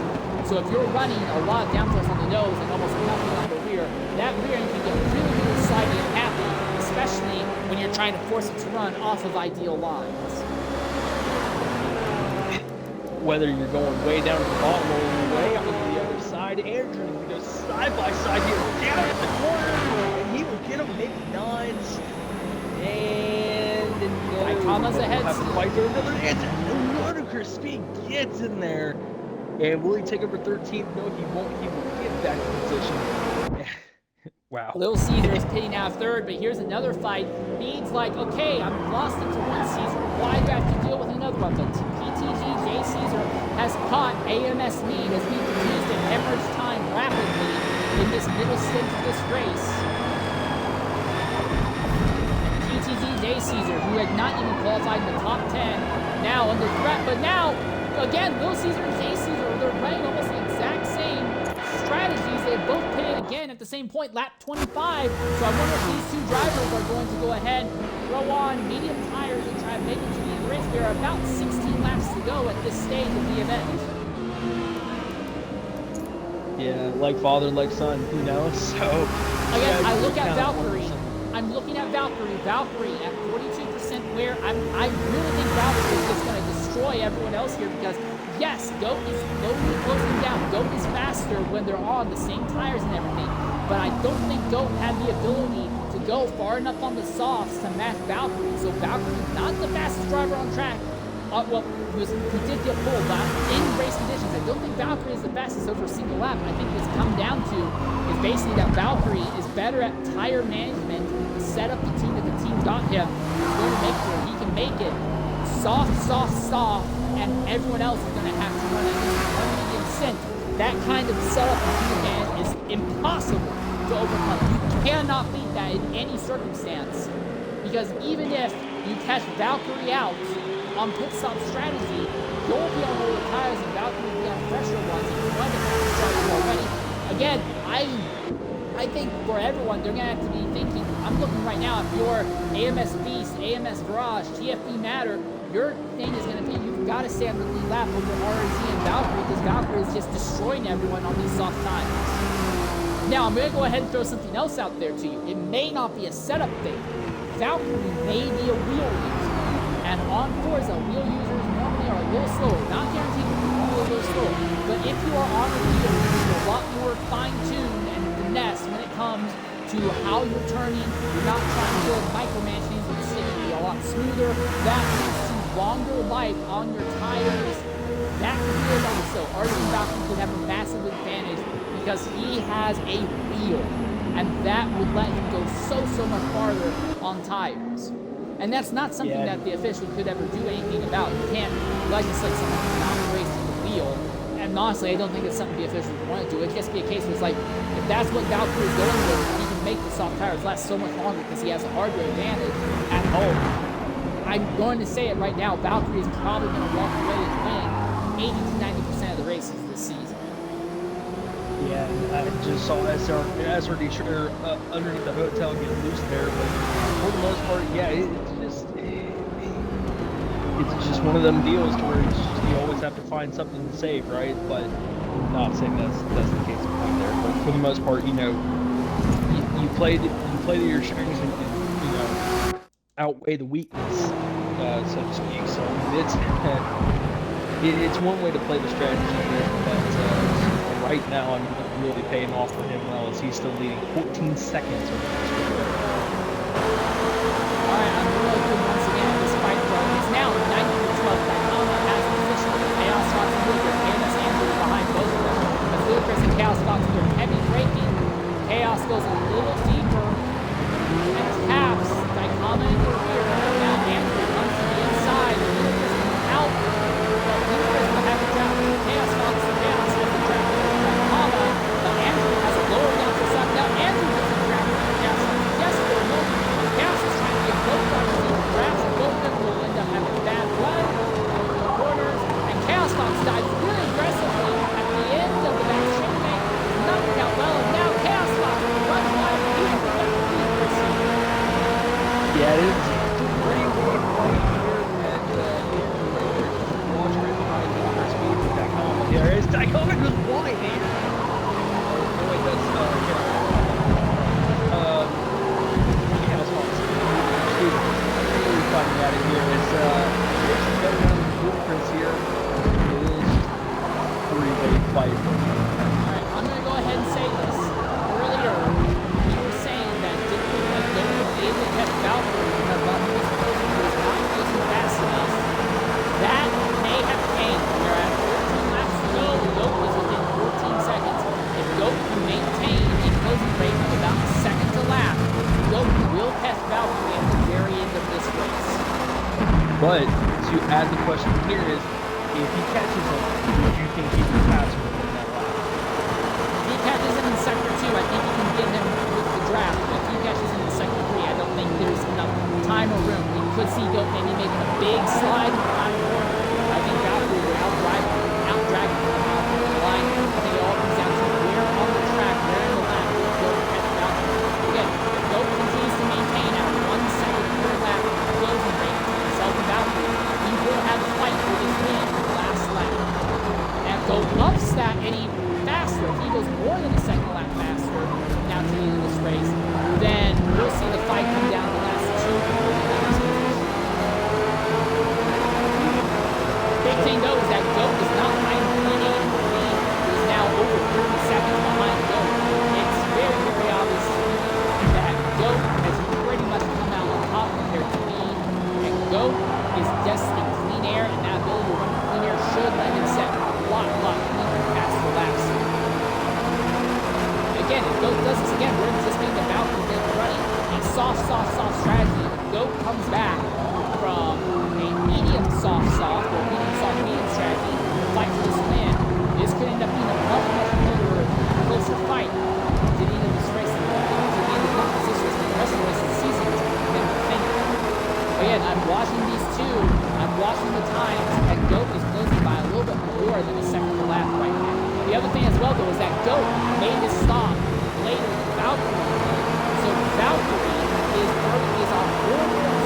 So if you're running a lot of downforce on the nose and almost nothing on the rear, that rear end can get really, really slidey and happy, especially when you're trying to force it to run off of ideal lines. Whether you're going way down to the bottom or way on the other side, Andrew goes side by side here, down at the corner, and he will get him maybe 9s. And Daikama's ahead. Have to fight for another answer. Ludicrous Speed gets in there. And will he take over 13th? No, he won't. He will get back to position. Wow. Little Caesar is pitting out of 3rd, but here's another fight. Mead's like, okay, I'm lost into one Caesar. Why do I have to deal with another one? But PTG J Caesar has caught AMS Mead as Mead continues to hemorrhage time rapidly in this middle stint of this race. PTG J Caesar, who had not even qualified in the top 10, now under threat, but now again, Little Caesar and J Caesar, they're running almost the exact same strategies. They both pitted again at the same point, lap 25. So I wonder if these two drivers are going to go ahead, throw on medium tires and try to make it to the end of the race. There are about 16 laps to go at this stage of the event. Yeah, like father, like son, you know, so... Again, I look at Valkyrie. I'm looking at Valkyrie. Valkyrie at 42% wear. I really think Valkyrie is just going to destroy everyone else here because, yes, Goat is slowly closing down. Goat is faster when they're on the same tires and everything. But I don't think Goat had the ability to go far enough on the softs to match Valkyrie. So Valkyrie, not the fastest driver on track. He did get pulled, but in race conditions, I don't think Valkyrie is the fastest over a single lap. I think what's come down to is basically that Valkyrie is better at tire management, set up the team that the team got him. He's going to make sure he can make it soft, and everyone else is going to have to run it in sync. That kind of setup and team advantage is impossible to overcome. You cannot beat that in any circumstance, because even if you catch Valkyrie out on pit stop strategy, you'll be on lower tires and Valkyrie will be on fresher ones if you run the fast strategy already. Again, I think for everyone, they're going to have to be thinking, I'm looking right now, if you're AMS Beast, AMS Garage, GFB Matter, your thing is going to be, you've got to stay on the lead lap over RZ and Valkyrie, because Valkyrie is just destroying everyone on these soft tires. Now, I'm going to go ahead and throw something else out there to you. It may not be a setup thing. Valkyrie may be a wheel user. And on Forza, wheel users normally are a little slower. Not guaranteed to be a little slower. But if you are on the wheel, you're a lot more fine-tuned and finesse when it comes to how you're turning. You're not trying to micromanage things. It's going to be a lot smoother. That leads to longer life on your tires. That could be it also. RZ Valkyrie could have a massive advantage because he has a wheel. And that would let him go so much farther on tires. And that's not something that the official could ever do anything about. You can't legislate someone to not race the wheel. And honestly, I don't think it's something the officials would want to do. It'd just be a case where it's like, if that's what Valkyrie is going with, he can make the soft tires last so much longer because he has a hardware advantage at home. I'm going to say it right now, Valkyrie is probably going to walk away and win 80 to 90% of the races this season. Yeah, I just saw SRD Sugar underneath the hotel get loose there, but for the most part, yeah, it's just one of them deals to where you always have to find something to save, right? But I'm not saying that's the case right there. But for the most part, you know, you play to your strengths and outweigh the weakness, so to speak. So it's one way to play the strategy here, but. Right now, I'm really paying off for him well as he's still leading 14 seconds over this race. Alright, I'm really good once again at this fight, though. It's now 90-12. Dynamo has the position with Chaos Fox and Lucas. AMS Andrew behind both of them. As Lucas and Chaos Fox are heavy braking, Chaos goes a little deeper and taps Dynamo in the rear. Now Andrew comes to the inside. Lucas comes out, but Lucas will have to drop Chaos Fox and Chaos has to drop but Andrew has a lower down to the side. Now Andrew doesn't grab it. Chaos is desperate. Chaos is trying to get both drivers in. Perhaps both of them will end up having bad blood over the corners. And Chaos Fox dives really aggressively at the end of the back straight bank. Not working out well. And now Chaos Fox runs wide. He's going to lead this season. Yeah, it is pretty weak right here. And watch right behind the speed with Dicom. There is Dicom was wide here. Fighting out of here is better than Blueprints here. It is a three-way fight. Alright, I'm gonna go ahead and say this. Earlier, you were saying that Dick was able to catch Valkyrie because Valkyrie was not using fast enough. That may have changed. We're at 14 laps to go. Goat is within 14 seconds. If Goat can maintain a closing rate of about a second to lap, Goat will catch Valkyrie at the very end of this race. But to add the question here is, if he catches him, do you think he can pass him in that lap? If he catches him in sector 2, I think he can get him with the draft. But if he catches him in sector 3, I don't think there's enough time or room. We could see Goat maybe making a big slide in the final corner. I think Valkyrie would outdrag him on the line. I think it all comes down to where on the track, where in the lap, Goat catch Valkyrie. Again, if Goat continues to maintain at 1 second per lap closing rate, Valkyrie, he will have a fight for this win in the last lap. And if Goat ups that any faster, if he goes more than a second lap faster now to the end of this race, then we'll see the fight thing though is that Goat is not behind P8 and P8 is now over 30 seconds behind Goat. It's very, very obvious that Goat has pretty much come out on top compared to me. And Goat is destined clean air, and that ability to run clean air should let him set a lot cleaner faster laps. Again, if Goat does this again, we're anticipating the Valkyrie then running a soft strategy. If Goat comes back from a medium soft or medium strategy to fight for this win, this could end up being a much closer fight to the end of this race, to the end of good positions in the rest of the race of the season than we think. Again, I'm watching these two, I'm watching the times, and Goat is closing by a little bit more than a second to lap right now. The other thing as well, though, is that Goat made his stop later than Valkyrie. So Valkyrie is on 4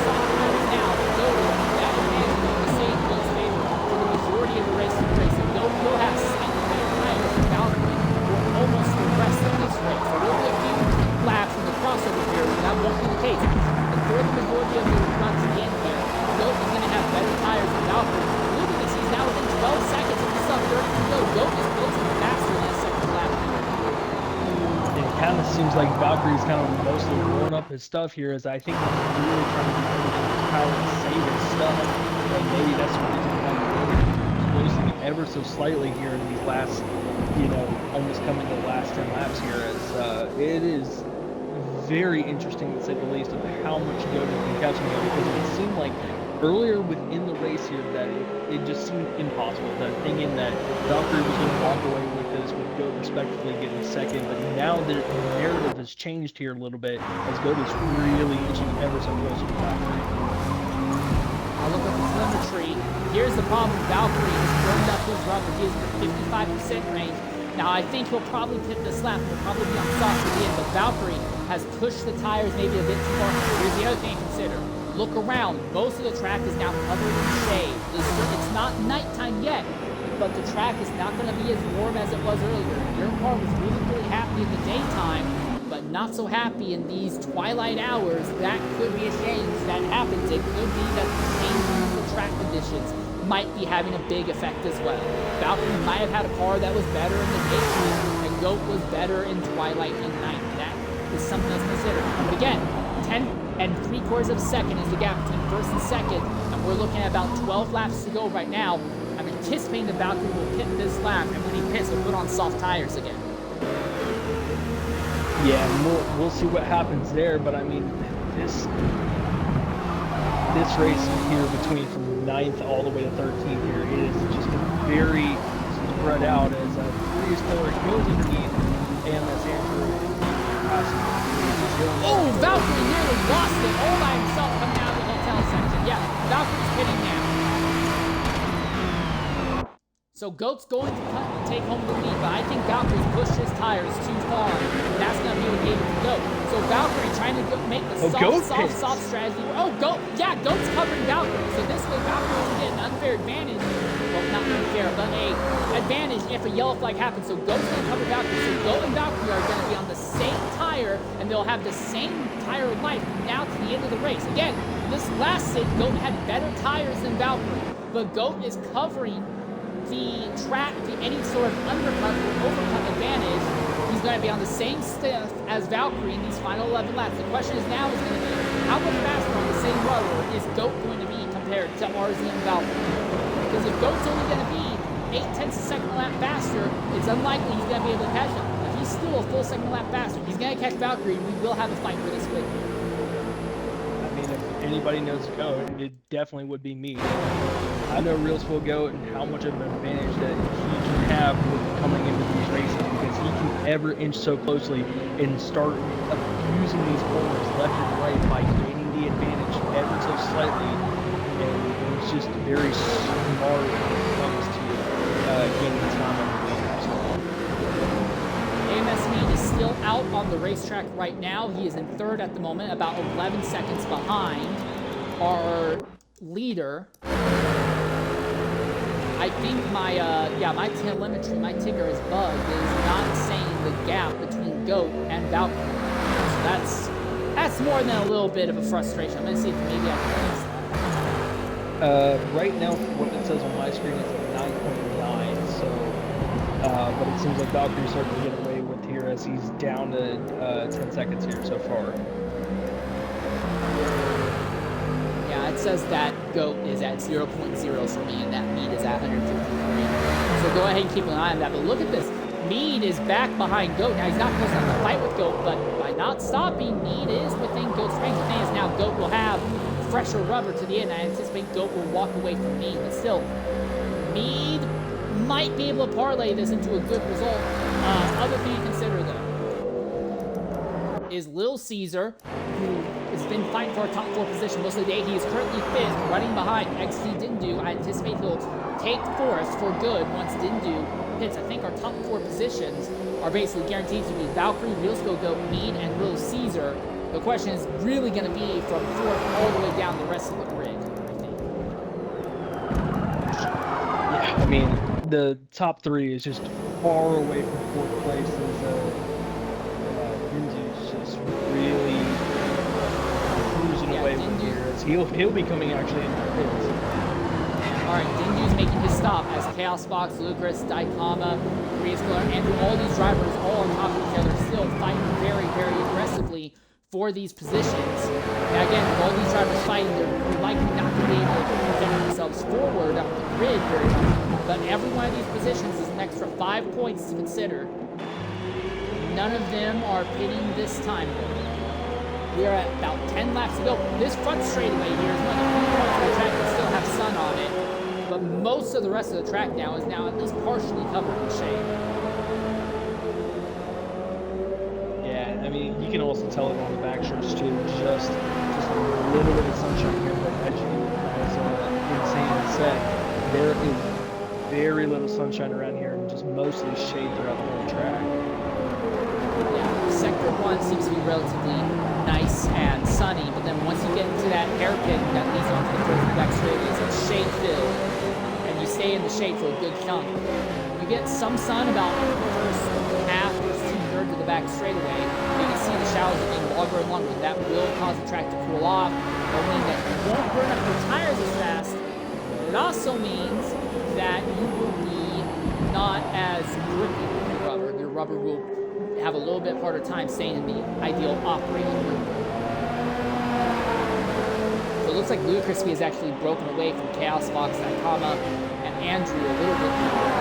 soft tires now. Goat will keep that advantage on the same Goat's favor for the majority of the race. So Goat will have slightly higher tires than Valkyrie for almost the rest of this race. So there will be a few laps in the crossover period, but that won't be the case. And for the majority of the runs at the end here, Goat is going to have better tires than Valkyrie. Look at this, he's now within 12 seconds of the sub-30 to go. Goat is closing faster than a second lap. It kind of seems like Valkyrie's kind of mostly blowing up his stuff here, as I think he's really trying to do power to save his stuff. And maybe that's the reason why he's losing ever so slightly here in these last, almost coming to the last 10 laps here, as it is very interesting to say the least of how much Goat has been catching him, because it seemed like earlier within the race here that it just seemed impossible, that thinking that Valkyrie was going to walk away with this, with Goat respectively getting second, but now the narrative has changed here a little bit, as Goat is really inching ever so close to Valkyrie. I'll look at the telemetry. Here's the problem. Valkyrie has burned up his rubber. He is in the 55% range. Now, I think he'll probably pit this lap. He'll probably be on soft at the end, but Valkyrie has pushed the tires maybe a bit too far. Here's the other thing to consider. Look around. Most of the track is now covered in shade. It's not nighttime yet, but the track is not going to be as warm as it was earlier. Your car was really happy in the daytime, but not so happy in these twilight hours. That could be a change that happens. It could be that the changing of the track conditions might be having a big effect as well. Valkyrie might have had a car that was better in the daytime, and Goat was better in twilight and night. That is something that's considered. But again, 10 3/4 of a second is the gap between first and second, and we're looking at about 12 laps to go right now. I'm anticipating the Valkyrie will pit this lap, and when he pits, he'll put on soft tires again. Yeah, we'll see what happens there, but I mean, this race here between from 9th all the way to 13th here is just very spread out, as Prius Miller goes underneath AMS Andrew. Oh, Valkyrie nearly lost it all by himself coming out of the hotel section. Yeah, Valkyrie's pitting now. So Goat's going to take home the lead, but I think Valkyrie's pushed his tires too far, and that's going to be what gave it to Goat. So Valkyrie trying to make the soft strategy. Oh, Goat's covering Valkyrie. So this way Valkyrie will get an unfair advantage. Well, not unfair, but an advantage if a yellow flag happens. So Goat's going to cover Valkyrie. So Goat and Valkyrie are going to be on the same tire, and they'll have the same tire life now to the end of the race. Again, this last sit, Goat had better tires than Valkyrie, but Goat is covering the track to any sort of undercut or overcut advantage. He's going to be on the same stuff as Valkyrie in these final 11 laps. The question is now is going to be, how much faster on the same rubber is Goat going to be compared to RZ and Valkyrie? Because if Goat's only going to be 8/10 a second lap faster, it's unlikely he's going to be able to catch him. If he's still a full second lap faster, he's going to catch Valkyrie, and we will have a fight for this win. I mean, if anybody knows Goat, it definitely would be me. I know Real Spill Goat and how much of an advantage that he can have with coming into these races, because he can ever inch so closely and start abusing these corners left and right by gaining the advantage ever so slightly. And he's just very smart when it comes to gaining time on the game. AMS Mead is still out on the racetrack right now. He is in third at the moment, about 11 seconds behind our leader. I think my telemetry, my ticker is bugged. It is not saying the gap between Goat and Valkyrie. So that's more than a little bit of a frustration. I'm going to see if maybe I can fix that. Right now, what it says on my screen is 9.9. So, but it seems like Valkyrie's starting to get away with here as he's down to 10 seconds here so far. Yeah, it says that GOAT is at 0.0 for me, and that Mead is at 153. So go ahead and keep an eye on that. But look at this. Mead is back behind GOAT. Now, he's not going to start the fight with GOAT, but by not stopping, Mead is within GOAT's range. The thing is now GOAT will have fresher rubber to the end. I anticipate GOAT will walk away from Mead, but still, Mead might be able to parlay this into a good result. Other thing to consider, though, is Lil Caesar, who has been fighting for a top 4 position most of the day. He is currently 5th, running behind XT Dindu. I anticipate he'll take 4th for good once Dindu hits. I think our top 4 positions are basically guaranteed to be Valkyrie, Real Skill Goat, Mead, and Lil Caesar. The question is really going to be from 4th all the way down the rest of the grid, I think. Yeah, I mean, the top 3 is just far away from 4th place. Dindu's just really cruising away from here. As he'll be coming actually into the pits. All right, Dindu's making his stop as Chaos Fox, Lucas, Daikama, Riaskiller, Andrew, all these drivers all on top of each other, still fighting very, very aggressively for these positions. Now again, with all these drivers fighting, they're likely not going to be able to get themselves forward up the grid very much. But every one of these positions is an extra 5 points to consider. None of them are pitting this time. We are at about 10 laps to go. This front straightaway here is one of the few parts of the track that still have sun on it. But most of the rest of the track now is at least partially covered in shade. Yeah, I mean, you can also tell it on the back stretch too. Just a little bit of sunshine here, but as Insane said, there is very little sunshine around here and just mostly shade throughout the whole track. Yeah, Sector 1 seems to be relatively nice and sunny, but then once you get into that hairpin that leads onto the first back straightaways, it's shade filled, and you stay in the shade for a good chunk. You get some sun about the first half, first 2/3 of the back straightaway. You can see the showers are getting longer and longer. That will cause the track to cool off. It'll mean that you won't burn up your tires as fast. It also means that you will be not as grippy with your rubber. Your rubber will have a little bit harder time staying in the ideal operating group. So it looks like Ludicrously has actually broken away from Chaos Fox, Daikama, and Andrew a little bit more.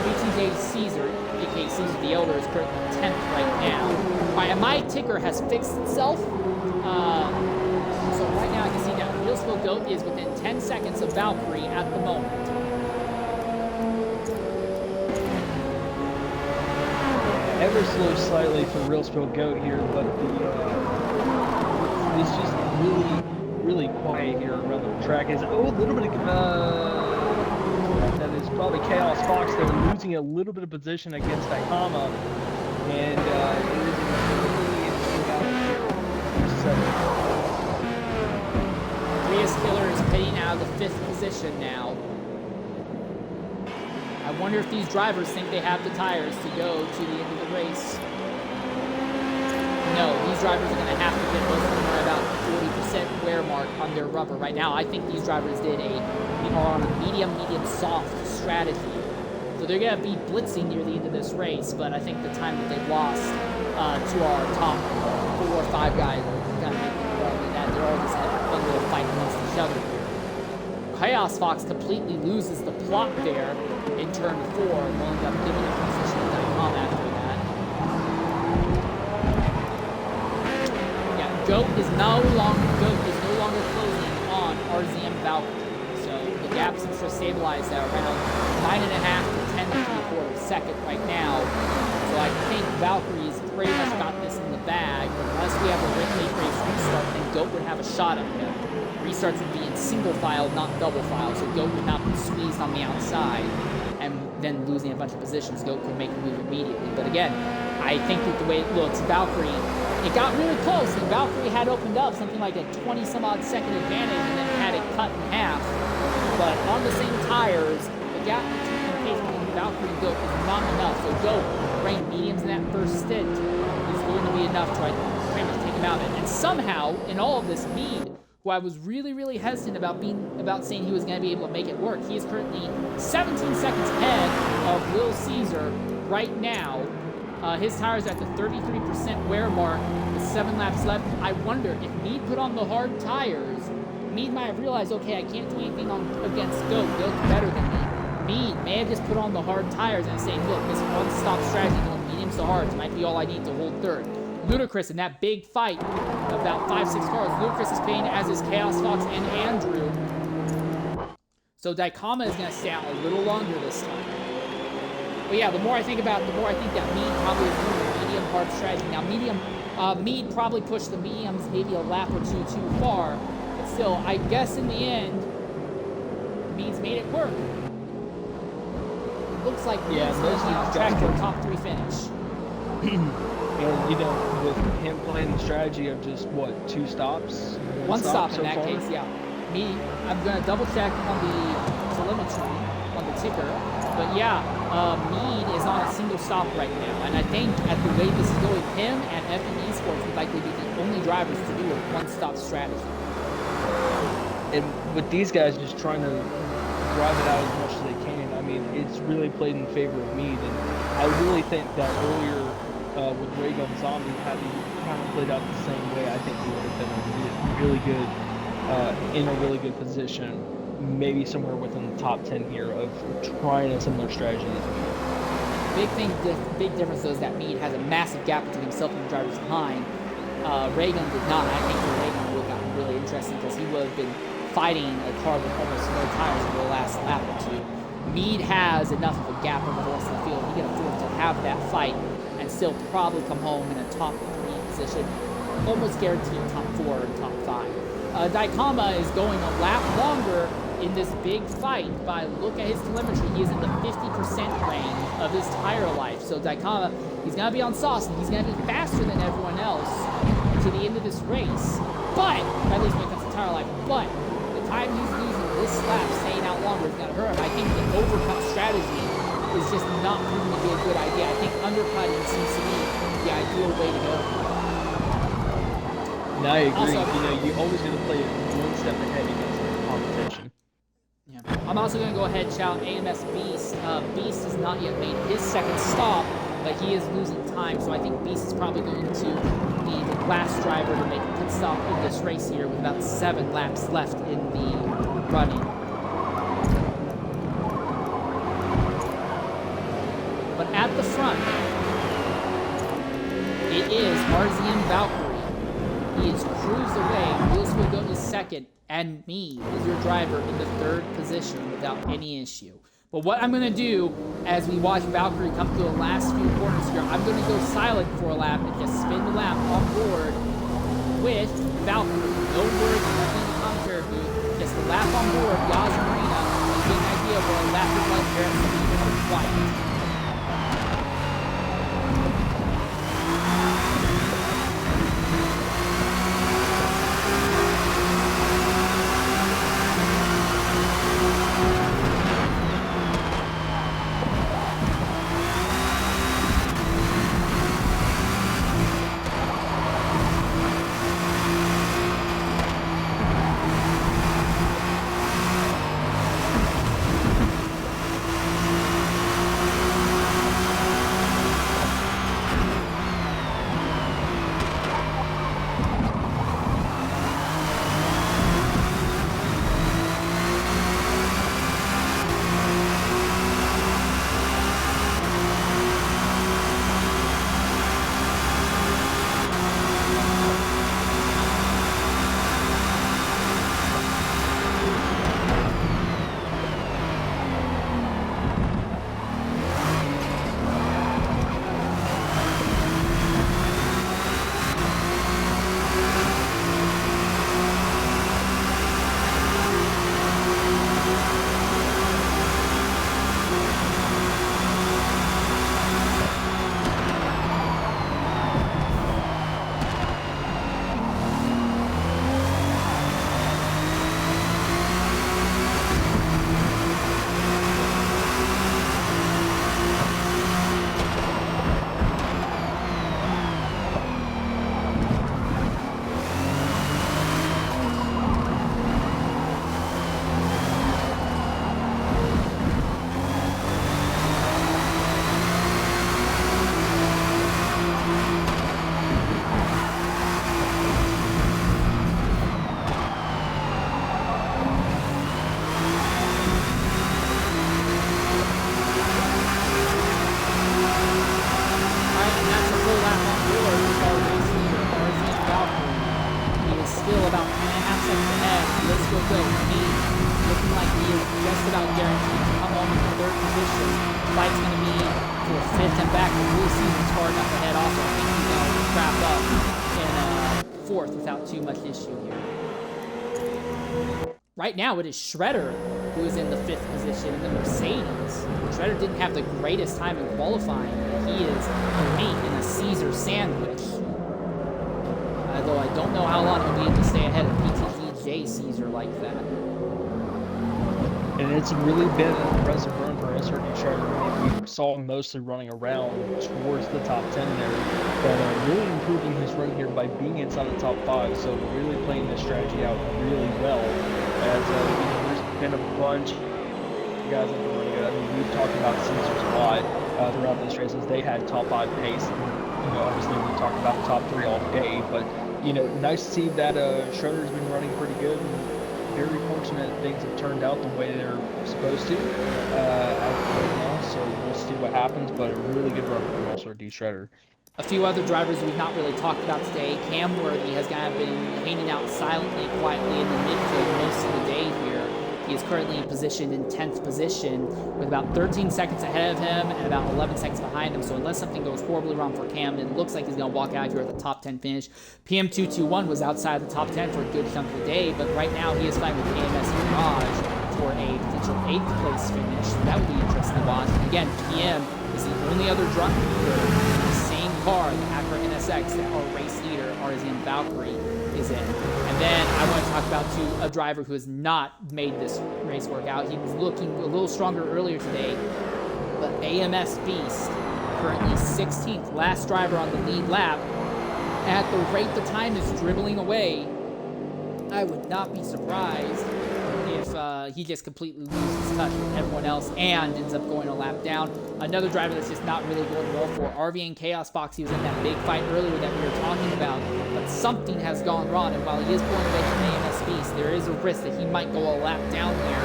BTJ Caesar, aka Caesar the Elder, is currently 10th right now. Alright, and my ticker has fixed itself. So right now I can see that Real Skill Goat is within 10 seconds of Valkyrie at the moment. Ever so slightly for Real Spill Goat here, but it's just really quiet here around the track. Is a little bit of that is probably Chaos Fox. They're losing a little bit of position against Daikama, and it is really interesting out here. Riaskiller is pitting out of the 5th position now. I wonder if these drivers think they have the tires to go to the end of the race. No, these drivers are going to have to pit. Most of them are about 40% wear mark on their rubber right now. I think these drivers are on a medium soft strategy. So they're going to be blitzing near the end of this race, but I think the time that they've lost to our top 4 or 5 guys are going to make them probably that. They're all just having a fun little fight amongst each other here. Chaos Fox completely loses the plot there in turn 4 and will end up giving up position to Daikama after that. Yeah, Goat is no longer closing on RZM Valkyrie. So the gap seems to stabilize at around 9.5 to 10.75 seconds right now. So I think Valkyrie's pretty much got this in the bag. Unless we have a late race restart, then Goat would have a shot at him. Restarts would be in single file, not double file, so Goat would not be squeezed on the outside and then losing a bunch of positions. Goat could make a move immediately. But again, I think that the way it looks, Valkyrie, it got really close, and Valkyrie had opened up something like a 20-some-odd second advantage and then had it cut in half. But on the same tires, the gap between Valkyrie and Goat is not enough. So Goat, running mediums in that first stint, is going to be enough to pretty much take him out. And somehow, in all of this, Mead, who I was really hesitant about saying he was going to be able to make it work. He is currently 17 seconds ahead of Lil Caesar right now. His tires are at the 33% wear mark with 7 laps left. I wonder if Mead put on the hard tires, Mead might have realized, okay, I can't do anything against Goat. Goat's better than me. Mead may have just put on the hard tires and saying, look, this one-stop strategy going mediums to hards might be all I need to hold third. Ludacris in that big fight of about 5-6 cars. Ludacris is paying as is Chaos Fox and Andrew. So Daikama is going to stay out a little longer this time. But yeah, the more I think about it, the more I think that Mead probably is doing a medium hard strategy. Now, Mead probably pushed the mediums maybe a lap or two too far. But still, I guess in the end, Mead's made it work. It looks like Mead's going to be on track for a top 3 finish. And, you know, with him playing the strategy of just, what, 2 stops? One stop in so that far? case, yeah. I'm going to double check on the telemetry, on the ticker. But yeah, Mead is on a single stop right now. And I think at the way this is going, him and FM Esports would likely be the only drivers to do a one-stop strategy. And with these guys just trying to drive it out as much as they can, I mean, it's really played in favor of Mead. And I really think that earlier with Raygun Zombie, had he kind of played out the same way, I think he would have been really good, in a really good position, maybe somewhere within the top 10 here of trying a similar strategy. Big difference though is that Mead has a massive gap between himself and the drivers behind. Raygun did not. I think Raygun would have gotten really interesting because he would have been fighting a car with almost no tires for the last lap or two. Mead has enough of a gap over the rest of the field. He can afford to have that fight and still probably come home in a top 3 position, almost guaranteed top 4 and top 5. Daikama is going a lap longer in this big fight. By look at his telemetry, he is in the 50% range of his tire life. So Daikama, he's going to be on sauce, and he's going to be faster than everyone else to the end of this race. But, at least when it comes to tire life, but the time he's losing this lap, staying out longer, is going to hurt him. I think the overcut strategy is just not proving to be a good idea. I think undercutting seems to be the ideal way to go. And I agree. Also, you know, you always going to play one step ahead against the competition. Yeah. I'm also going to go ahead and shout AMS Beast. Beast has not yet made his second stop, but he is losing time, so I think Beast is probably going to be the last driver to make a pit stop in this race here with about 7 laps left in the running. But at the front, it is RZM Valkyrie. He is cruised away. Willis will go to second, and me is your driver in the 3rd position without any issue. But what I'm going to do as we watch Valkyrie come through the last few corners here, I'm going to go silent for a lap and just spin the lap on board with Valkyrie. No words, nothing in the commentary booth. Just a lap on board, Yas Marina, and get an idea of what a lap is like here at the flight. fight's going to be for 5th and back. The blue season's far enough ahead also. I think he's going to wrap up in 4th without too much issue here. Right now, it is Shredder who is in the 5th position in the Mercedes. Shredder didn't have the greatest time in qualifying, but he is elite in a Caesar sandwich. Although I don't know how long he'll be able to stay ahead of PTTJ Caesar like that. And it's really been an impressive run for SRD Shredder. We saw him mostly running around towards the top 10 there, but really improving his run here by being inside the top 5. So really playing this strategy out really well. As there's been a bunch of guys that have been running good. I mean, we've talked about Caesars a lot throughout these races. They had top 5 pace. And, obviously we talked about the top 3 all day, but nice to see that Shredder's been running pretty good. And very fortunate things have turned out the way they're supposed to right now, so we'll see what happens, but a really good run from SRD Shredder. A few other drivers we've not really talked about today. Cam Worthy has kind of been hanging out silently, quietly in the midfield most of the day here. He is currently positioned in 10th position with about 13 seconds ahead of him and about 11 seconds behind him. So unless something goes horribly wrong for Cam, it looks like he's going to walk out here at the top 10 finish. PM221 was outside the top 10 for a good chunk of the day, but right now he is fighting with AMS Garage for a potential 8th place finish. So that would be interesting to watch. And again, PM is the only other driver in the same car, the Acura NSX, that our race leader, RZM Valkyrie, is in. And then I want to talk about a driver who has not made this race work out. He was looking a little stronger earlier today, but AMS Beast, currently 16th, last driver on the lead lap. At the rate the time is dribbling away, I would not be surprised if he just completely loses touch with everyone else and ends up going a lap down. Another driver that's just not really going well for RVN Chaos Box. He was in that big fight earlier that we were talking about, but something has gone wrong, and while he is pulling away from AMS Beast, there is a risk that he might go a lap down here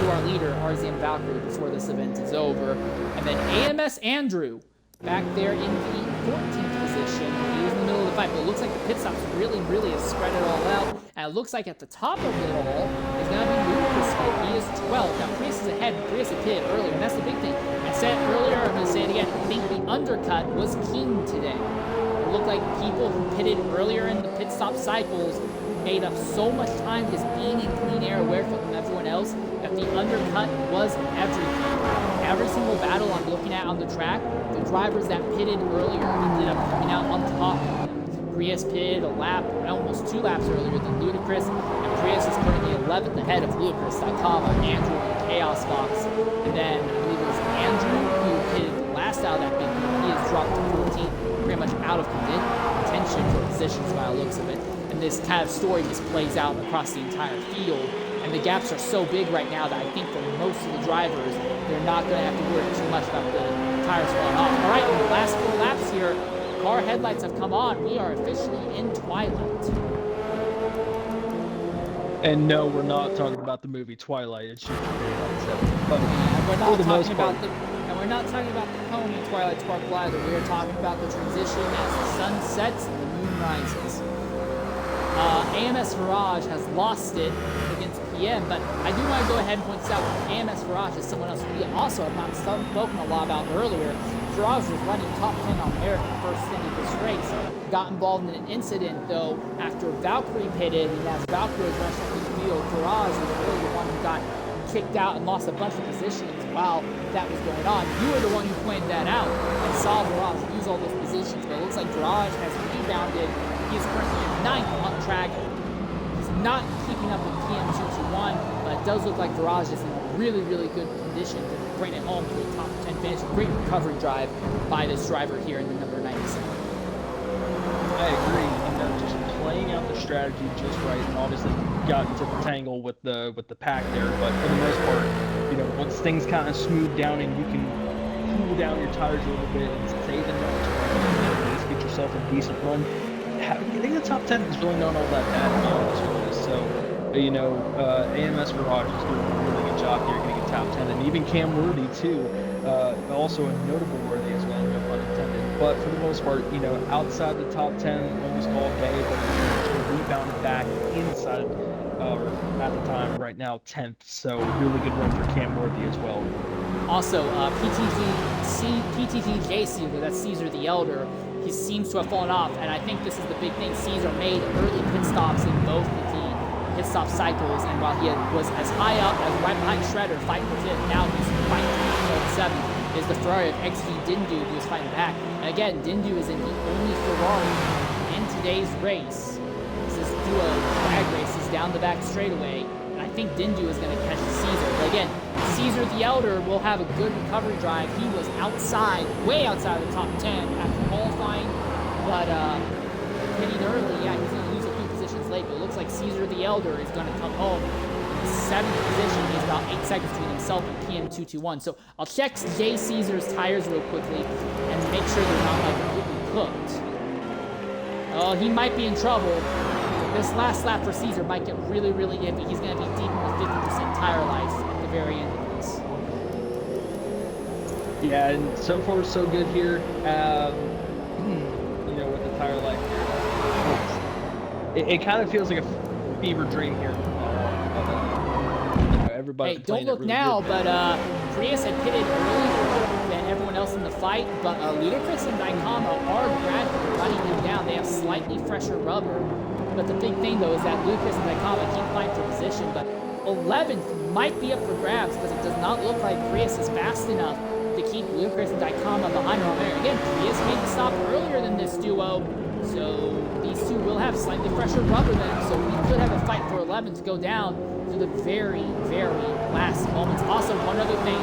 to our leader, RZM Valkyrie, before this event is over. And then AMS Andrew, back there in the 14th position. He was in the middle of the fight, but it looks like the pit stops really have spread it all out. And it looks like at the top of it all is going to be Ludicrous. He is 12th. Now, Prius is ahead. Prius had pitted earlier, and that's the big thing. I said it earlier, I'm going to say it again. I think the undercut was king today. It looked like people who pitted earlier in the pit stop cycles made up so much time just being in clean air away from everyone else that the undercut was everything. Every single battle I'm looking at on the track, the drivers that pitted earlier ended up coming out on top of them. Prius pitted a lap, almost 2 laps earlier than Ludicrous, and Prius is currently 11th ahead of Ludicrous.com on Andrew and Chaos Box. And then I believe it was Andrew who pitted last out of that big group. He has dropped to 14th, pretty much out of contention for positions by the looks of it. And this kind of story just plays out across the entire field. And the gaps are so big right now that I think for most of the drivers, they're not going to have to worry too much about the tires falling off. All right, in the last 4 laps here, car headlights have come on. We are officially in twilight. And no, we're not talking about the movie Twilight. It should be on 7. But we're not talking about the pony Twilight Sparkle either. We are talking about the transition as the sun sets and the moon rises. AMS Virage has lost it against PM, but I do want to go ahead and point this out. AMS Virage is someone else we also have not spoken a lot about earlier. Virage was running top 10 on American first stint of this race. Got involved in an incident, though, after Valkyrie pitted, and as Valkyrie was rushing through the field, Virage was really the one who got kicked out and lost a bunch of positions while that was going on. You were the one who pointed that out and saw Virage use all those positions, but it looks like Virage has rebounded. He is currently in 9th on track. He's not keeping up with PM221, but it does look like Virage is in a really good condition to bring it home to a top 10 finish. A great recovery drive by this driver here in the number 97. I agree. Just playing out the strategy just right, and obviously got into the tangle with the pack there, but for the most part, once things kind of smooth down and you can cool down your tires a little bit and save enough to at least get yourself a decent run. Getting the top 10 is really not all that bad, to be honest with you. So, AMS Virage is doing a really good job here getting a top 10, and even Cam Worthy too, also a notable Worthy as well, no pun intended. But for the most part, outside the top 10 almost all day, but rebounded back inside, or at the time right now 10th. So really good run for Cam Worthy as well. Also, PTG J Caesar, that's Caesar the Elder, he seems to have fallen off, and I think this is the big thing. Caesar made early pit stops in both the pit stop cycles, and while he was as high up as right behind Shredder fighting for fifth, now he's fighting for seventh. Is the Ferrari of XG Dindu who is fighting back. And again, Dindu is in the only Ferrari in today's race. This duo flag races down the back straightaway. And I think Dindu is going to catch Caesar. But again, Caesar the Elder will have a good recovery drive. He was outside, way outside of the top 10 after qualifying. But hitting early, yeah, he's going to lose a few positions late. But it looks like Caesar the Elder is going to come home. Seventh position. He's about 8 seconds between himself and PM221. So I'll check J Caesar's tires real quickly and make sure they're not like completely cooked. Oh, he might be in trouble. This last lap for Caesar might get really, really iffy. He's going to be deep in the 50% tire life at the very end of this. Yeah, and so far so good here. You know, with the tire life here, it kind of feels like a fever dream here. Hey, don't look really now, but Prius had pitted earlier than everyone else in the fight, but Ludacris and Daikama are gradually running him down. They have slightly fresher rubber, but the big thing, though, is that Ludacris and Daikama keep fighting for position, but 11th might be up for grabs because it does not look like Prius is fast enough to keep Ludacris and Daikama behind her on there. Again, Prius made the stop earlier than this duo, so these two will have slightly fresher rubber then, so we could have a fight for 11th to go down to the very, very last moments. Also, one other thing,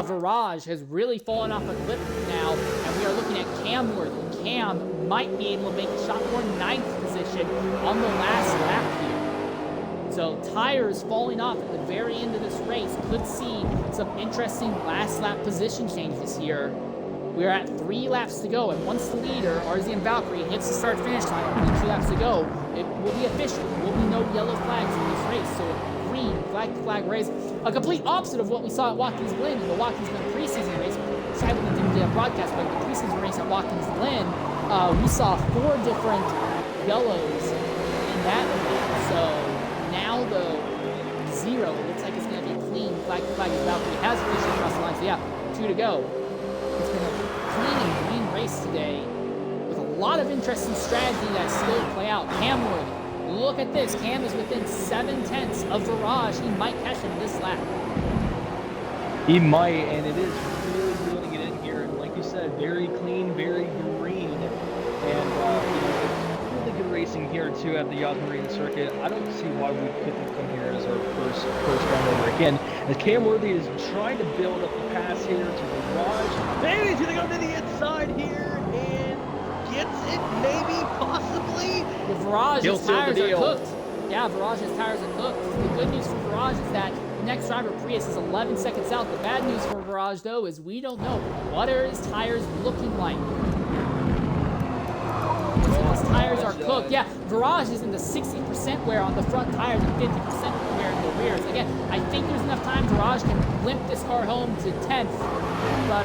Virage has really fallen off a cliff now, and we are looking at Camworth. Cam might be able to make a shot for 9th position on the last lap here. So tires falling off at the very end of this race could see some interesting last lap position changes here. We're at 3 laps to go, and once the leader, RZ and Valkyrie, hits the start-finish line, only 2 laps to go, it will be official. There will be no yellow flags in this race, so a green flag-to-flag race, a complete opposite of what we saw at Watkins Glen in the Watkins Glen preseason race. Sadly, we didn't get a broadcast, but the preseason race at Watkins Glen, we saw 4 different yellows in that race. So now the 0, it looks like it's going to be clean flag-to-flag as Valkyrie has officially crossed the line. So yeah, 2 to go. It's been a clean and green race today with a lot of interesting strategy that's still to play out. Camwood, look at this. Cam is within 7/10 of Virage. He might catch him this lap. He might, and it is really reeling it in here. And like you said, very clean, very green. And really good racing here, too, at the Yas Marina circuit. I don't see why we couldn't come here as our first round over again. As Cam Worthy is trying to build up the pass here to Virage. Maybe he's going to go to the inside here and gets it, maybe, possibly. The Virage's tires are cooked. Yeah, Virage's tires are cooked. The good news for Virage is that the next driver, Prius, is 11 seconds out. The bad news for Virage, though, is we don't know what are his tires looking like. His tires are cooked. Yeah, Virage is in the 60% wear on the front tires and 50% wear in the rears. Again, I think there's enough time Virage can limp this car home to 10th, but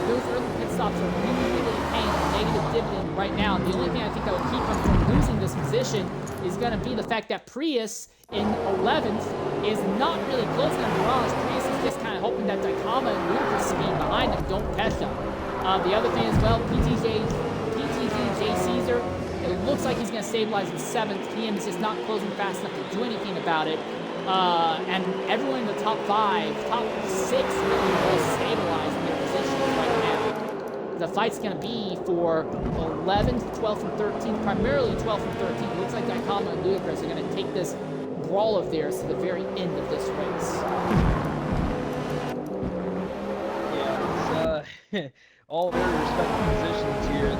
those early pit stops are really paying a negative dividend right now. And the only thing I think that will keep him from losing this position is going to be the fact that Prius in 11th is not really closing on Virage. Prius is just kind of hoping that Daikama and Ludacris speed behind him don't catch him. The other thing as well, PTG J Caesar, it looks like he's going to stabilize in 7th. PM is just not closing fast enough to do anything about it. And everyone in the top 5, top 6 really will stabilize in their positions right now. The fight's going to be for 11th, 12th, and 13th, primarily 12th and 13th. It looks like Daikama and Ludacris are going to take this brawl of theirs to the very end of this race. Yeah, it's all very respectful positions here.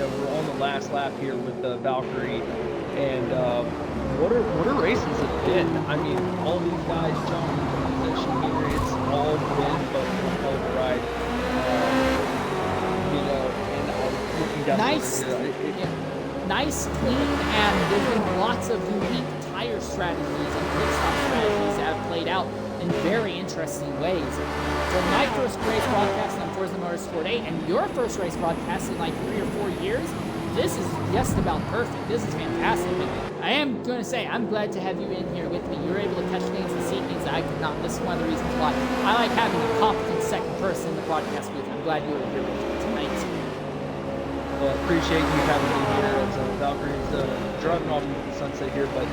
We're on the last lap here with Valkyrie, and what a race has it been? I mean, all these guys jumping into position here. It's all been but a hell of a ride. And looking down nice, nice, clean, and there's been lots of unique tire strategies and pit stop strategies that have played out in very interesting ways. For my first race broadcasting on Forza Motorsport 8 and your first race broadcast in like 3 or 4 years, this is just about perfect. This is fantastic. And I am going to say, I'm glad to have you in here with me. You're able to catch things and see things that I could not. This is one of the reasons why I like having a competent second person in the broadcast booth. I'm glad you were here with me tonight. Well, I appreciate you having me here as Valkyrie's driving off into the sunset here, but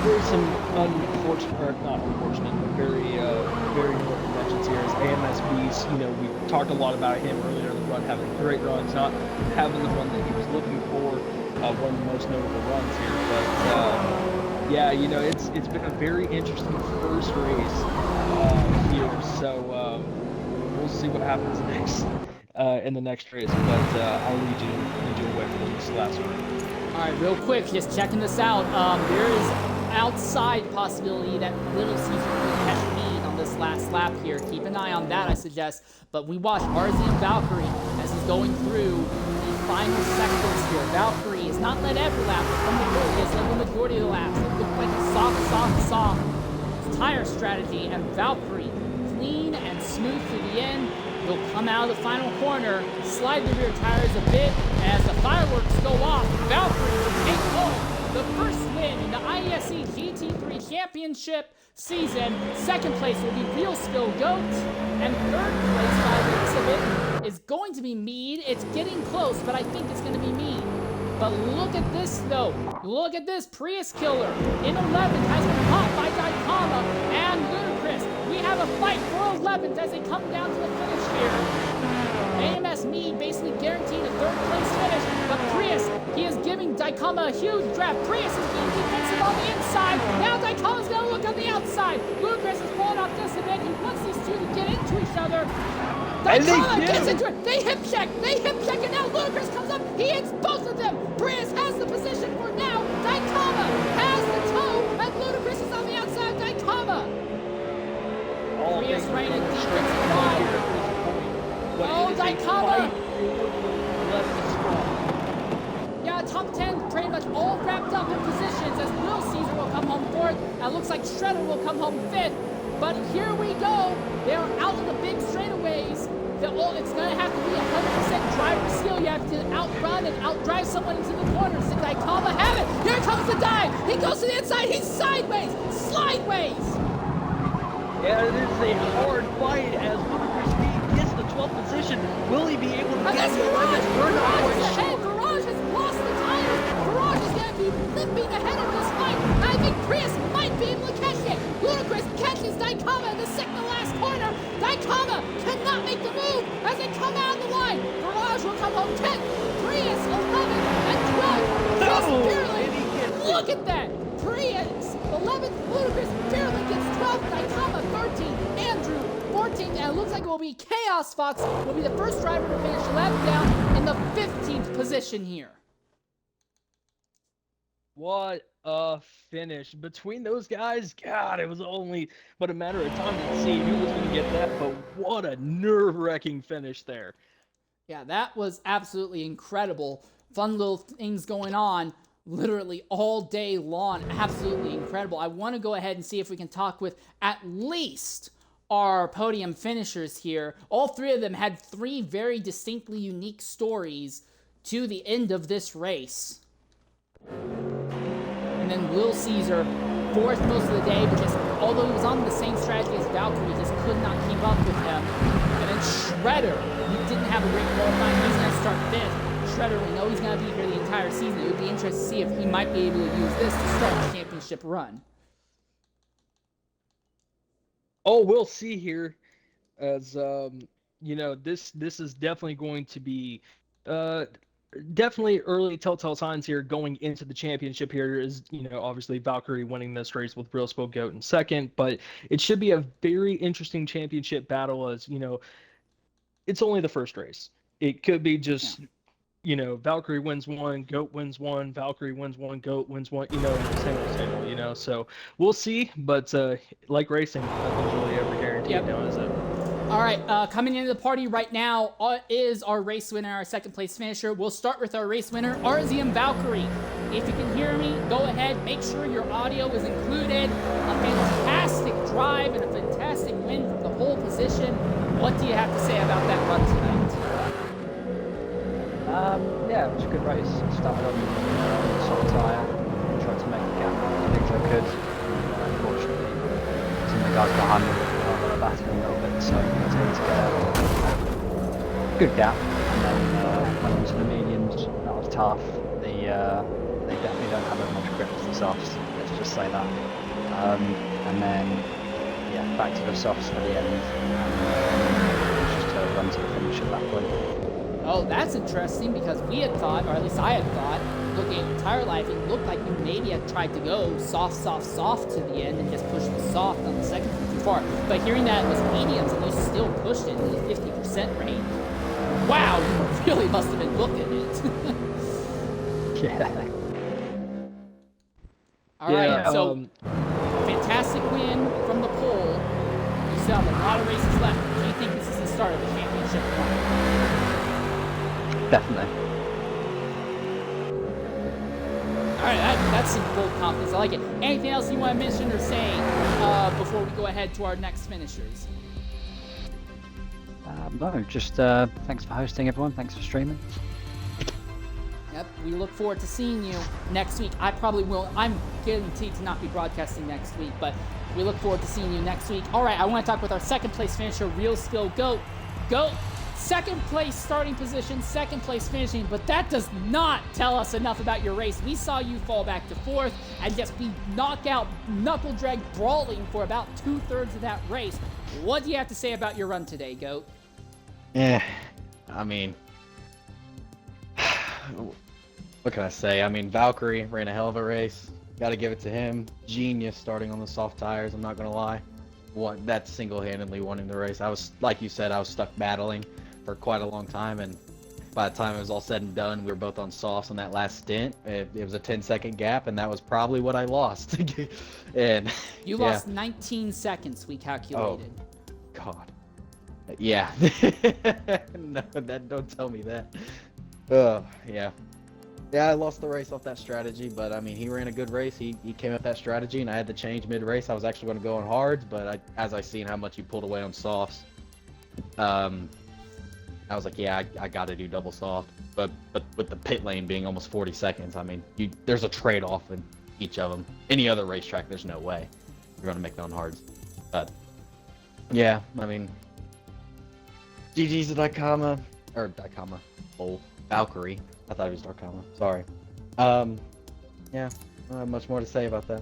there's some unfortunate, or not unfortunate, but very important mentions here as AMSB's, we talked a lot about him earlier in the run, having great runs, not having the run that he was looking for, one of the most notable runs here, but yeah, it's been a very interesting first race here, so we'll see what happens next. In the next race, but I'll lead you away from this last one. All right, real quick, just checking this out. There is outside possibility that Little Caesar will catch lead on this last lap here. Keep an eye on that, I suggest. But we watch RZ and Valkyrie as he's going through the final sectors here. Valkyrie has not led every lap, but from the road, he has led the majority of the laps. It looked like a soft tire strategy, and Valkyrie clean and smooth to the end. He'll come out of the final corner, slide the rear tires a bit, and as the fireworks go off, Valkyrie will take home the first win in the IESC GT3 Championship season. Second place will be Real Spill Goat, and third place, by the looks of it, is going to be Mead. It's getting close, but I think it's going to be Mead. But look at this, though. Look at this. Prius Killer in 11th has been caught by Daikama and Ludacris. We have a fight for 11th as they come down to the finish here. AMS Mead basically guaranteed a third place finish, but Prius, he is giving Daikama a huge draft. Prius is being defensive on the inside. Now Daikama's going to look on the outside. Ludacris is pulling off just a bit. He wants these two to get into each other. Daikama gets into it. They hip check, and now Ludacris comes up. He hits both of them. Prius has the position for now. Daikama has the toe, and Ludacris is on the outside. Daikama. Prius right in defensive line. Oh, Daikama! Yeah, top 10 pretty much all wrapped up in positions as Little Caesar will come home fourth. It looks like Shredder will come home fifth. But here we go. They're out of the big straightaways. It's going to have to be 100% driver skill. You have to outrun and outdrive someone into the corners. Did Daikama have it? Here comes the dive. He goes to the inside. He's sideways. Slideways. Yeah, it is a hard fight as Ludacris gets the 12th position. Will he be able to get the Garage? Garage is ahead. Garage has lost the tires. Garage is going to be limping ahead of this fight. I think Prius might be able to catch it. Ludacris catches Daikama in the second to last corner. Daikama cannot make the move as they come out of the line. Garage will come home 10th. Prius 11th and 12th. Just barely. Look at that. Prius 11th. Ludacris barely gets 12th. Daikama 13th. Andrew 14th. And it looks like it will be Chaos Fox will be the first driver to finish left down in the 15th position here. What a finish. Between those guys, God, it was only but a matter of time to see who was going to get that, but what a nerve-wracking finish there. Yeah, that was absolutely incredible. Fun little things going on literally all day long. Absolutely incredible. I want to go ahead and see if we can talk with at least our podium finishers here. All three of them had three very distinctly unique stories to the end of this race. And then Little Caesar, fourth most of the day, but just, although he was on the same strategy as Valkyrie, just could not keep up with him. And then Shredder, he didn't have a great qualifying. He's going to start fifth. Shredder, we know he's going to be here the entire season. It would be interesting to see if he might be able to use this to start the championship run. Oh, we'll see here as, this is definitely going to be, definitely early telltale signs here going into the championship here is, obviously Valkyrie winning this race with Real Spill Goat in second, but it should be a very interesting championship battle as, it's only the first race. It could be just, Valkyrie wins one, Goat wins one, Valkyrie wins one, Goat wins one, same old, so we'll see, but like racing, nothing's really ever guaranteed now, is it? All right, coming into the party right now is our race winner, our second place finisher. We'll start with our race winner, RZM Valkyrie. If you can hear me, go ahead, make sure your audio is included. A fantastic drive and a fantastic win from the pole position. What do you have to say about that run tonight? Yeah, it was a good race. Started on the soft tyre, tried to make a gap as big as I could. Unfortunately, some of the guys behind me were battling a little bit, so I need to get out good gap. And then when onto the mediums, that was tough. They definitely don't have as much grip as the softs. Let's just say that. And then yeah, back to the softs for the end. It's just a run to the finish at that point. Oh, that's interesting because we had thought, or at least I had thought, looking at your tire life, it looked like you maybe had tried to go soft to the end and just push the soft on the second one too far. But hearing that it was mediums and you still pushed it into the 50% range, wow, you really must have been booking it. Yeah. All right, so fantastic win from the pole. You still have a lot of races left. Do you think this is the start of the championship run? Definitely. All right, that's some bold confidence. I like it. Anything else you want to mention or say before we go ahead to our next finishers? No, just thanks for hosting, everyone. Thanks for streaming. Yep, we look forward to seeing you next week. I probably will. I'm guaranteed to not be broadcasting next week, but we look forward to seeing you next week. All right, I want to talk with our second place finisher, Real Spill Goat. Goat, second place starting position, second place finishing, but that does not tell us enough about your race. We saw you fall back to fourth and just be knockout, knuckle drag brawling for about 2/3 of that race. What do you have to say about your run today, Goat? Yeah, I mean, what can I say? I mean, Valkyrie ran a hell of a race. Got to give it to him. Genius starting on the soft tires, I'm not going to lie. That single-handedly winning the race. I was, like you said, I was stuck battling for quite a long time, and by the time it was all said and done, we were both on softs on that last stint. It was a 10-second gap, and that was probably what I lost. And you lost 19 seconds, we calculated. Oh, God. Yeah. No, don't tell me that. Yeah. Yeah, I lost the race off that strategy, but I mean, he ran a good race. He came up that strategy, and I had to change mid-race. I was actually going to go on hards, but as I seen how much he pulled away on softs, I was like, yeah, I got to do double soft. But with the pit lane being almost 40 seconds, I mean, there's a trade-off in each of them. Any other racetrack, there's no way you're going to make it on hards. But yeah, I mean, GG's to Valkyrie. I thought it was Darkama. Sorry. Yeah, I don't have much more to say about that.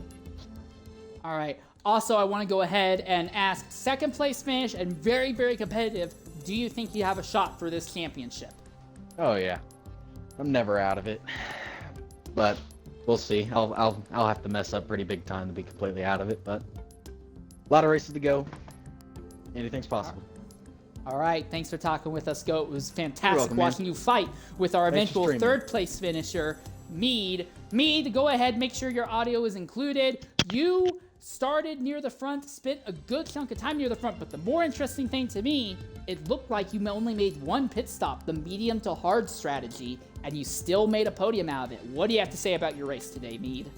All right. Also, I want to go ahead and ask, second place finish and very, very competitive. Do you think you have a shot for this championship? Oh yeah, I'm never out of it. But we'll see. I'll have to mess up pretty big time to be completely out of it. But a lot of races to go. Anything's possible. All right, thanks for talking with us, Goat. It was fantastic welcome, watching you fight with our Thanks for eventual streaming. third place finisher, Mead. Mead, go ahead, make sure your audio is included. You started near the front, spent a good chunk of time near the front, but the more interesting thing to me, it looked like you only made one pit stop, the medium to hard strategy, and you still made a podium out of it. What do you have to say about your race today, Mead?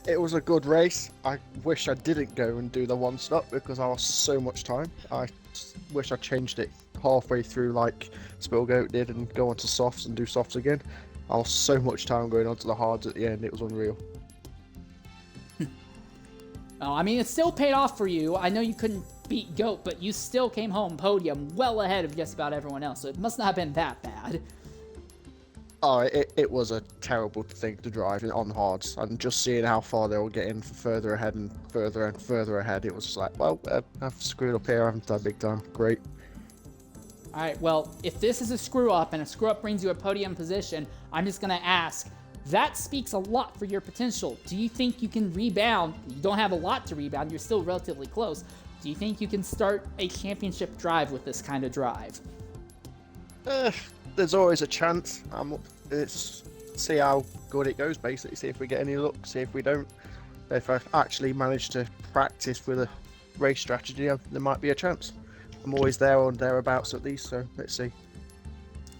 It was a good race. I wish I didn't go and do the one stop because I lost so much time. I wish I changed it halfway through like Spillgoat did and go onto softs and do softs again. I lost so much time going onto the hards at the end. It was unreal. Oh, I mean, it still paid off for you. I know you couldn't beat Goat, but you still came home podium well ahead of just about everyone else, so it must not have been that bad. Oh, it was a terrible thing to drive on hards, and just seeing how far they were getting further ahead and further ahead, it was just like, well, I've screwed up here, I haven't done big time. Great. All right, well, if this is a screw-up, and a screw-up brings you a podium position, I'm just going to ask, that speaks a lot for your potential. Do you think you can rebound? You don't have a lot to rebound, you're still relatively close. Do you think you can start a championship drive with this kind of drive? There's always a chance. It's see how good it goes, basically. See if we get any luck, see if we don't. If I actually manage to practice with a race strategy, there might be a chance. I'm always there or thereabouts at least, so let's see.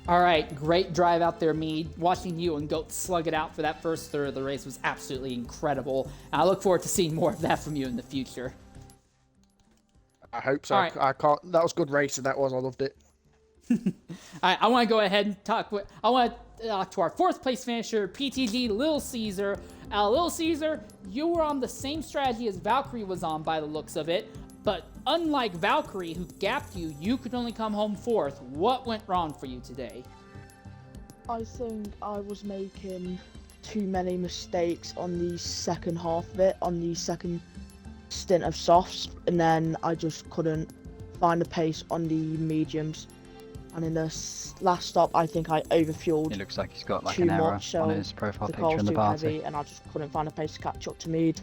All right, great drive out there, Mead. Watching you and Goat slug it out for that first third of the race was absolutely incredible. I look forward to seeing more of that from you in the future. I hope so. All right. I can't. That was good racing. That was. I loved it. All right, I want to go ahead and talk to our fourth place finisher, PTG Little Caesar. Little Caesar, you were on the same strategy as Valkyrie was on by the looks of it, But unlike Valkyrie, who gapped you, you could only come home 4th. What went wrong for you today? I think I was making too many mistakes on the second half of it, on the second stint of softs, and then I just couldn't find the pace on the mediums. And in the last stop, I think I overfueled It looks like he's got like too an error much, so on his profile the picture car was in the too party. heavy, and I just couldn't find a pace to catch up to Mead.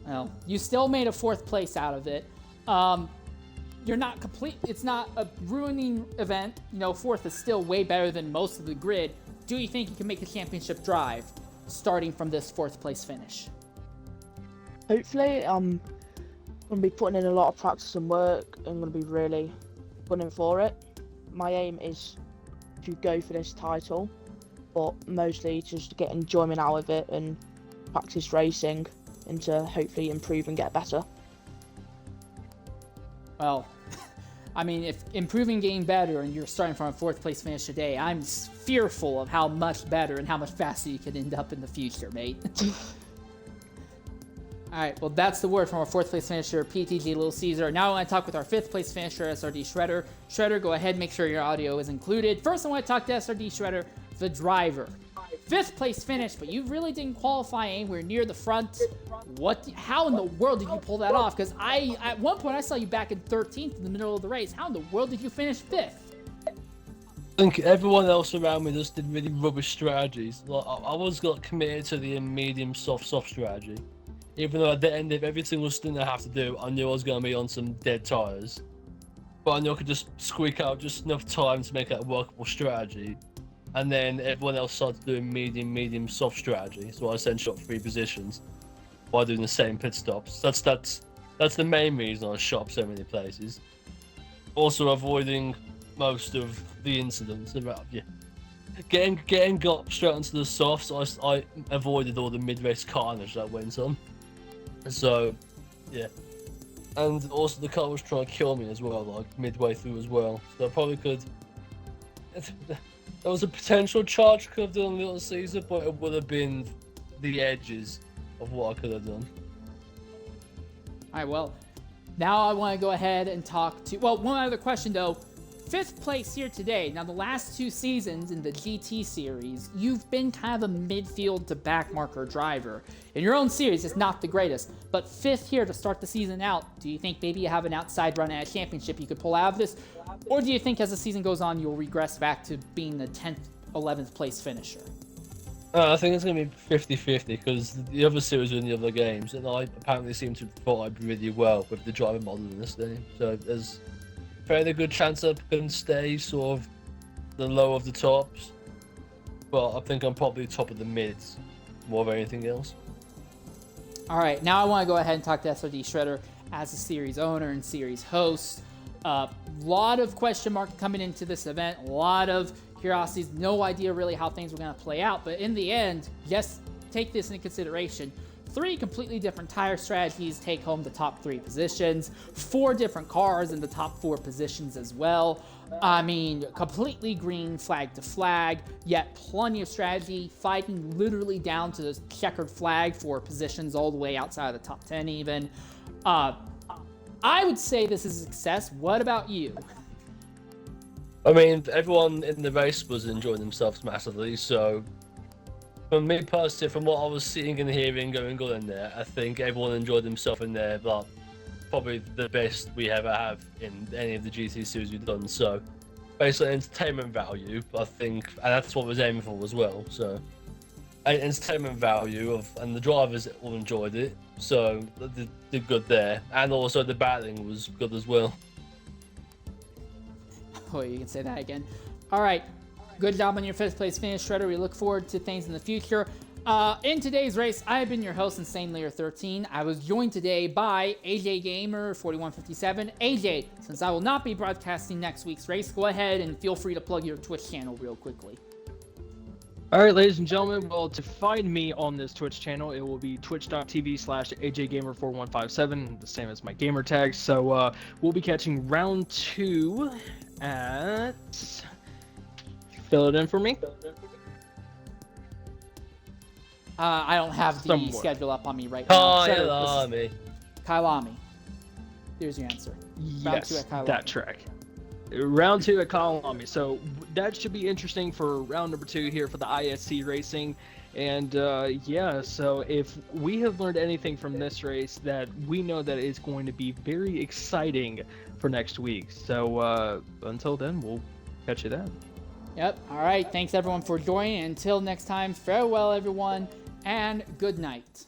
Well, you still made a 4th place out of it. You're not complete. It's not a ruining event. 4th is still way better than most of the grid. Do you think you can make a championship drive starting from this 4th place finish? Hopefully, I'm going to be putting in a lot of practice and work. I'm going to be really gunning for it. My aim is to go for this title, but mostly just to get enjoyment out of it and practice racing and to hopefully improve and get better. Well, I mean, if improving getting better and you're starting from a 4th place finish today, I'm fearful of how much better and how much faster you could end up in the future, mate. Alright, well, that's the word from our 4th place finisher, PTG Little Caesar. Now I want to talk with our 5th place finisher, SRD Shredder. Shredder, go ahead, make sure your audio is included. First, I want to talk to SRD Shredder, the driver. 5th place finish, but you really didn't qualify anywhere near the front. How in the world did you pull that off? Because at one point I saw you back in 13th in the middle of the race. How in the world did you finish 5th? I think everyone else around me just did really rubbish strategies. Like, I was committed to the medium soft strategy. Even though at the end of every single stint I have to do, I knew I was going to be on some dead tyres. But I knew I could just squeak out just enough time to make that a workable strategy. And then everyone else started doing medium soft strategy. So I essentially got 3 positions while doing the same pit stops. That's the main reason I shot up so many places. Also avoiding most of the incidents around getting got straight onto the softs. I avoided all the mid-race carnage that went on. So yeah, and also the car was trying to kill me as well, like midway through as well. So I probably could. There was a potential charge I could have done on Little Caesar, but it would have been the edges of what I could have done. Alright, well, now I want to go ahead and talk to... Well, one other question, though. 5th place here today. Now, the last 2 seasons in the GT series, you've been kind of a midfield to back marker driver. In your own series, it's not the greatest. But 5th here to start the season out, do you think maybe you have an outside run at a championship you could pull out of this? Or do you think as the season goes on, you'll regress back to being the 10th, 11th place finisher? I think it's going to be 50-50 because the other series are in the other games, and I apparently seem to vibe really well with the driving model in this game. So there's a fairly good chance I can stay sort of the low of the tops, but I think I'm probably top of the mids more than anything else. Alright, now I want to go ahead and talk to SRD Shredder as a series owner and series host. Lot of question mark coming into this event, a lot of curiosities, no idea really how things were going to play out, but in the end, just take this into consideration. 3 completely different tire strategies take home the top 3 positions, 4 different cars in the top 4 positions as well. I mean, completely green flag to flag, yet plenty of strategy, fighting literally down to the checkered flag for positions all the way outside of the top 10 even. I would say this is a success. What about you? I mean, everyone in the race was enjoying themselves massively, so for me personally, from what I was seeing and hearing going on in there, I think everyone enjoyed themselves in there, but probably the best we ever have in any of the GT series we've done. So basically entertainment value, I think, and that's what I was aiming for as well. So entertainment value and the drivers all enjoyed it, so they did good there, and also the battling was good as well. Oh, you can say that again. All right, good job on your 5th place finish, Shredder. We look forward to things in the future. In today's race, I have been your host, Insane Layer 13. I was joined today by AJ Gamer 4157. AJ, since I will not be broadcasting next week's race, go ahead and feel free to plug your Twitch channel real quickly. Alright, ladies and gentlemen, well, to find me on this Twitch channel, it will be twitch.tv/AJGamer4157, the same as my gamer tag. So, we'll be catching round 2 at... Fill it in for me. I don't have the Somewhere. schedule up on me right now. Hi, Army. Kailami. There's your answer. Round 2 Yes, at Kailami. that track. Round 2 at Kailami. So that should be interesting for round number 2 here for the IESC racing. And yeah, so if we have learned anything from this race, that we know that it's going to be very exciting for next week. So until then, we'll catch you then. Yep. All right. Thanks everyone for joining. Until next time, farewell everyone, and good night.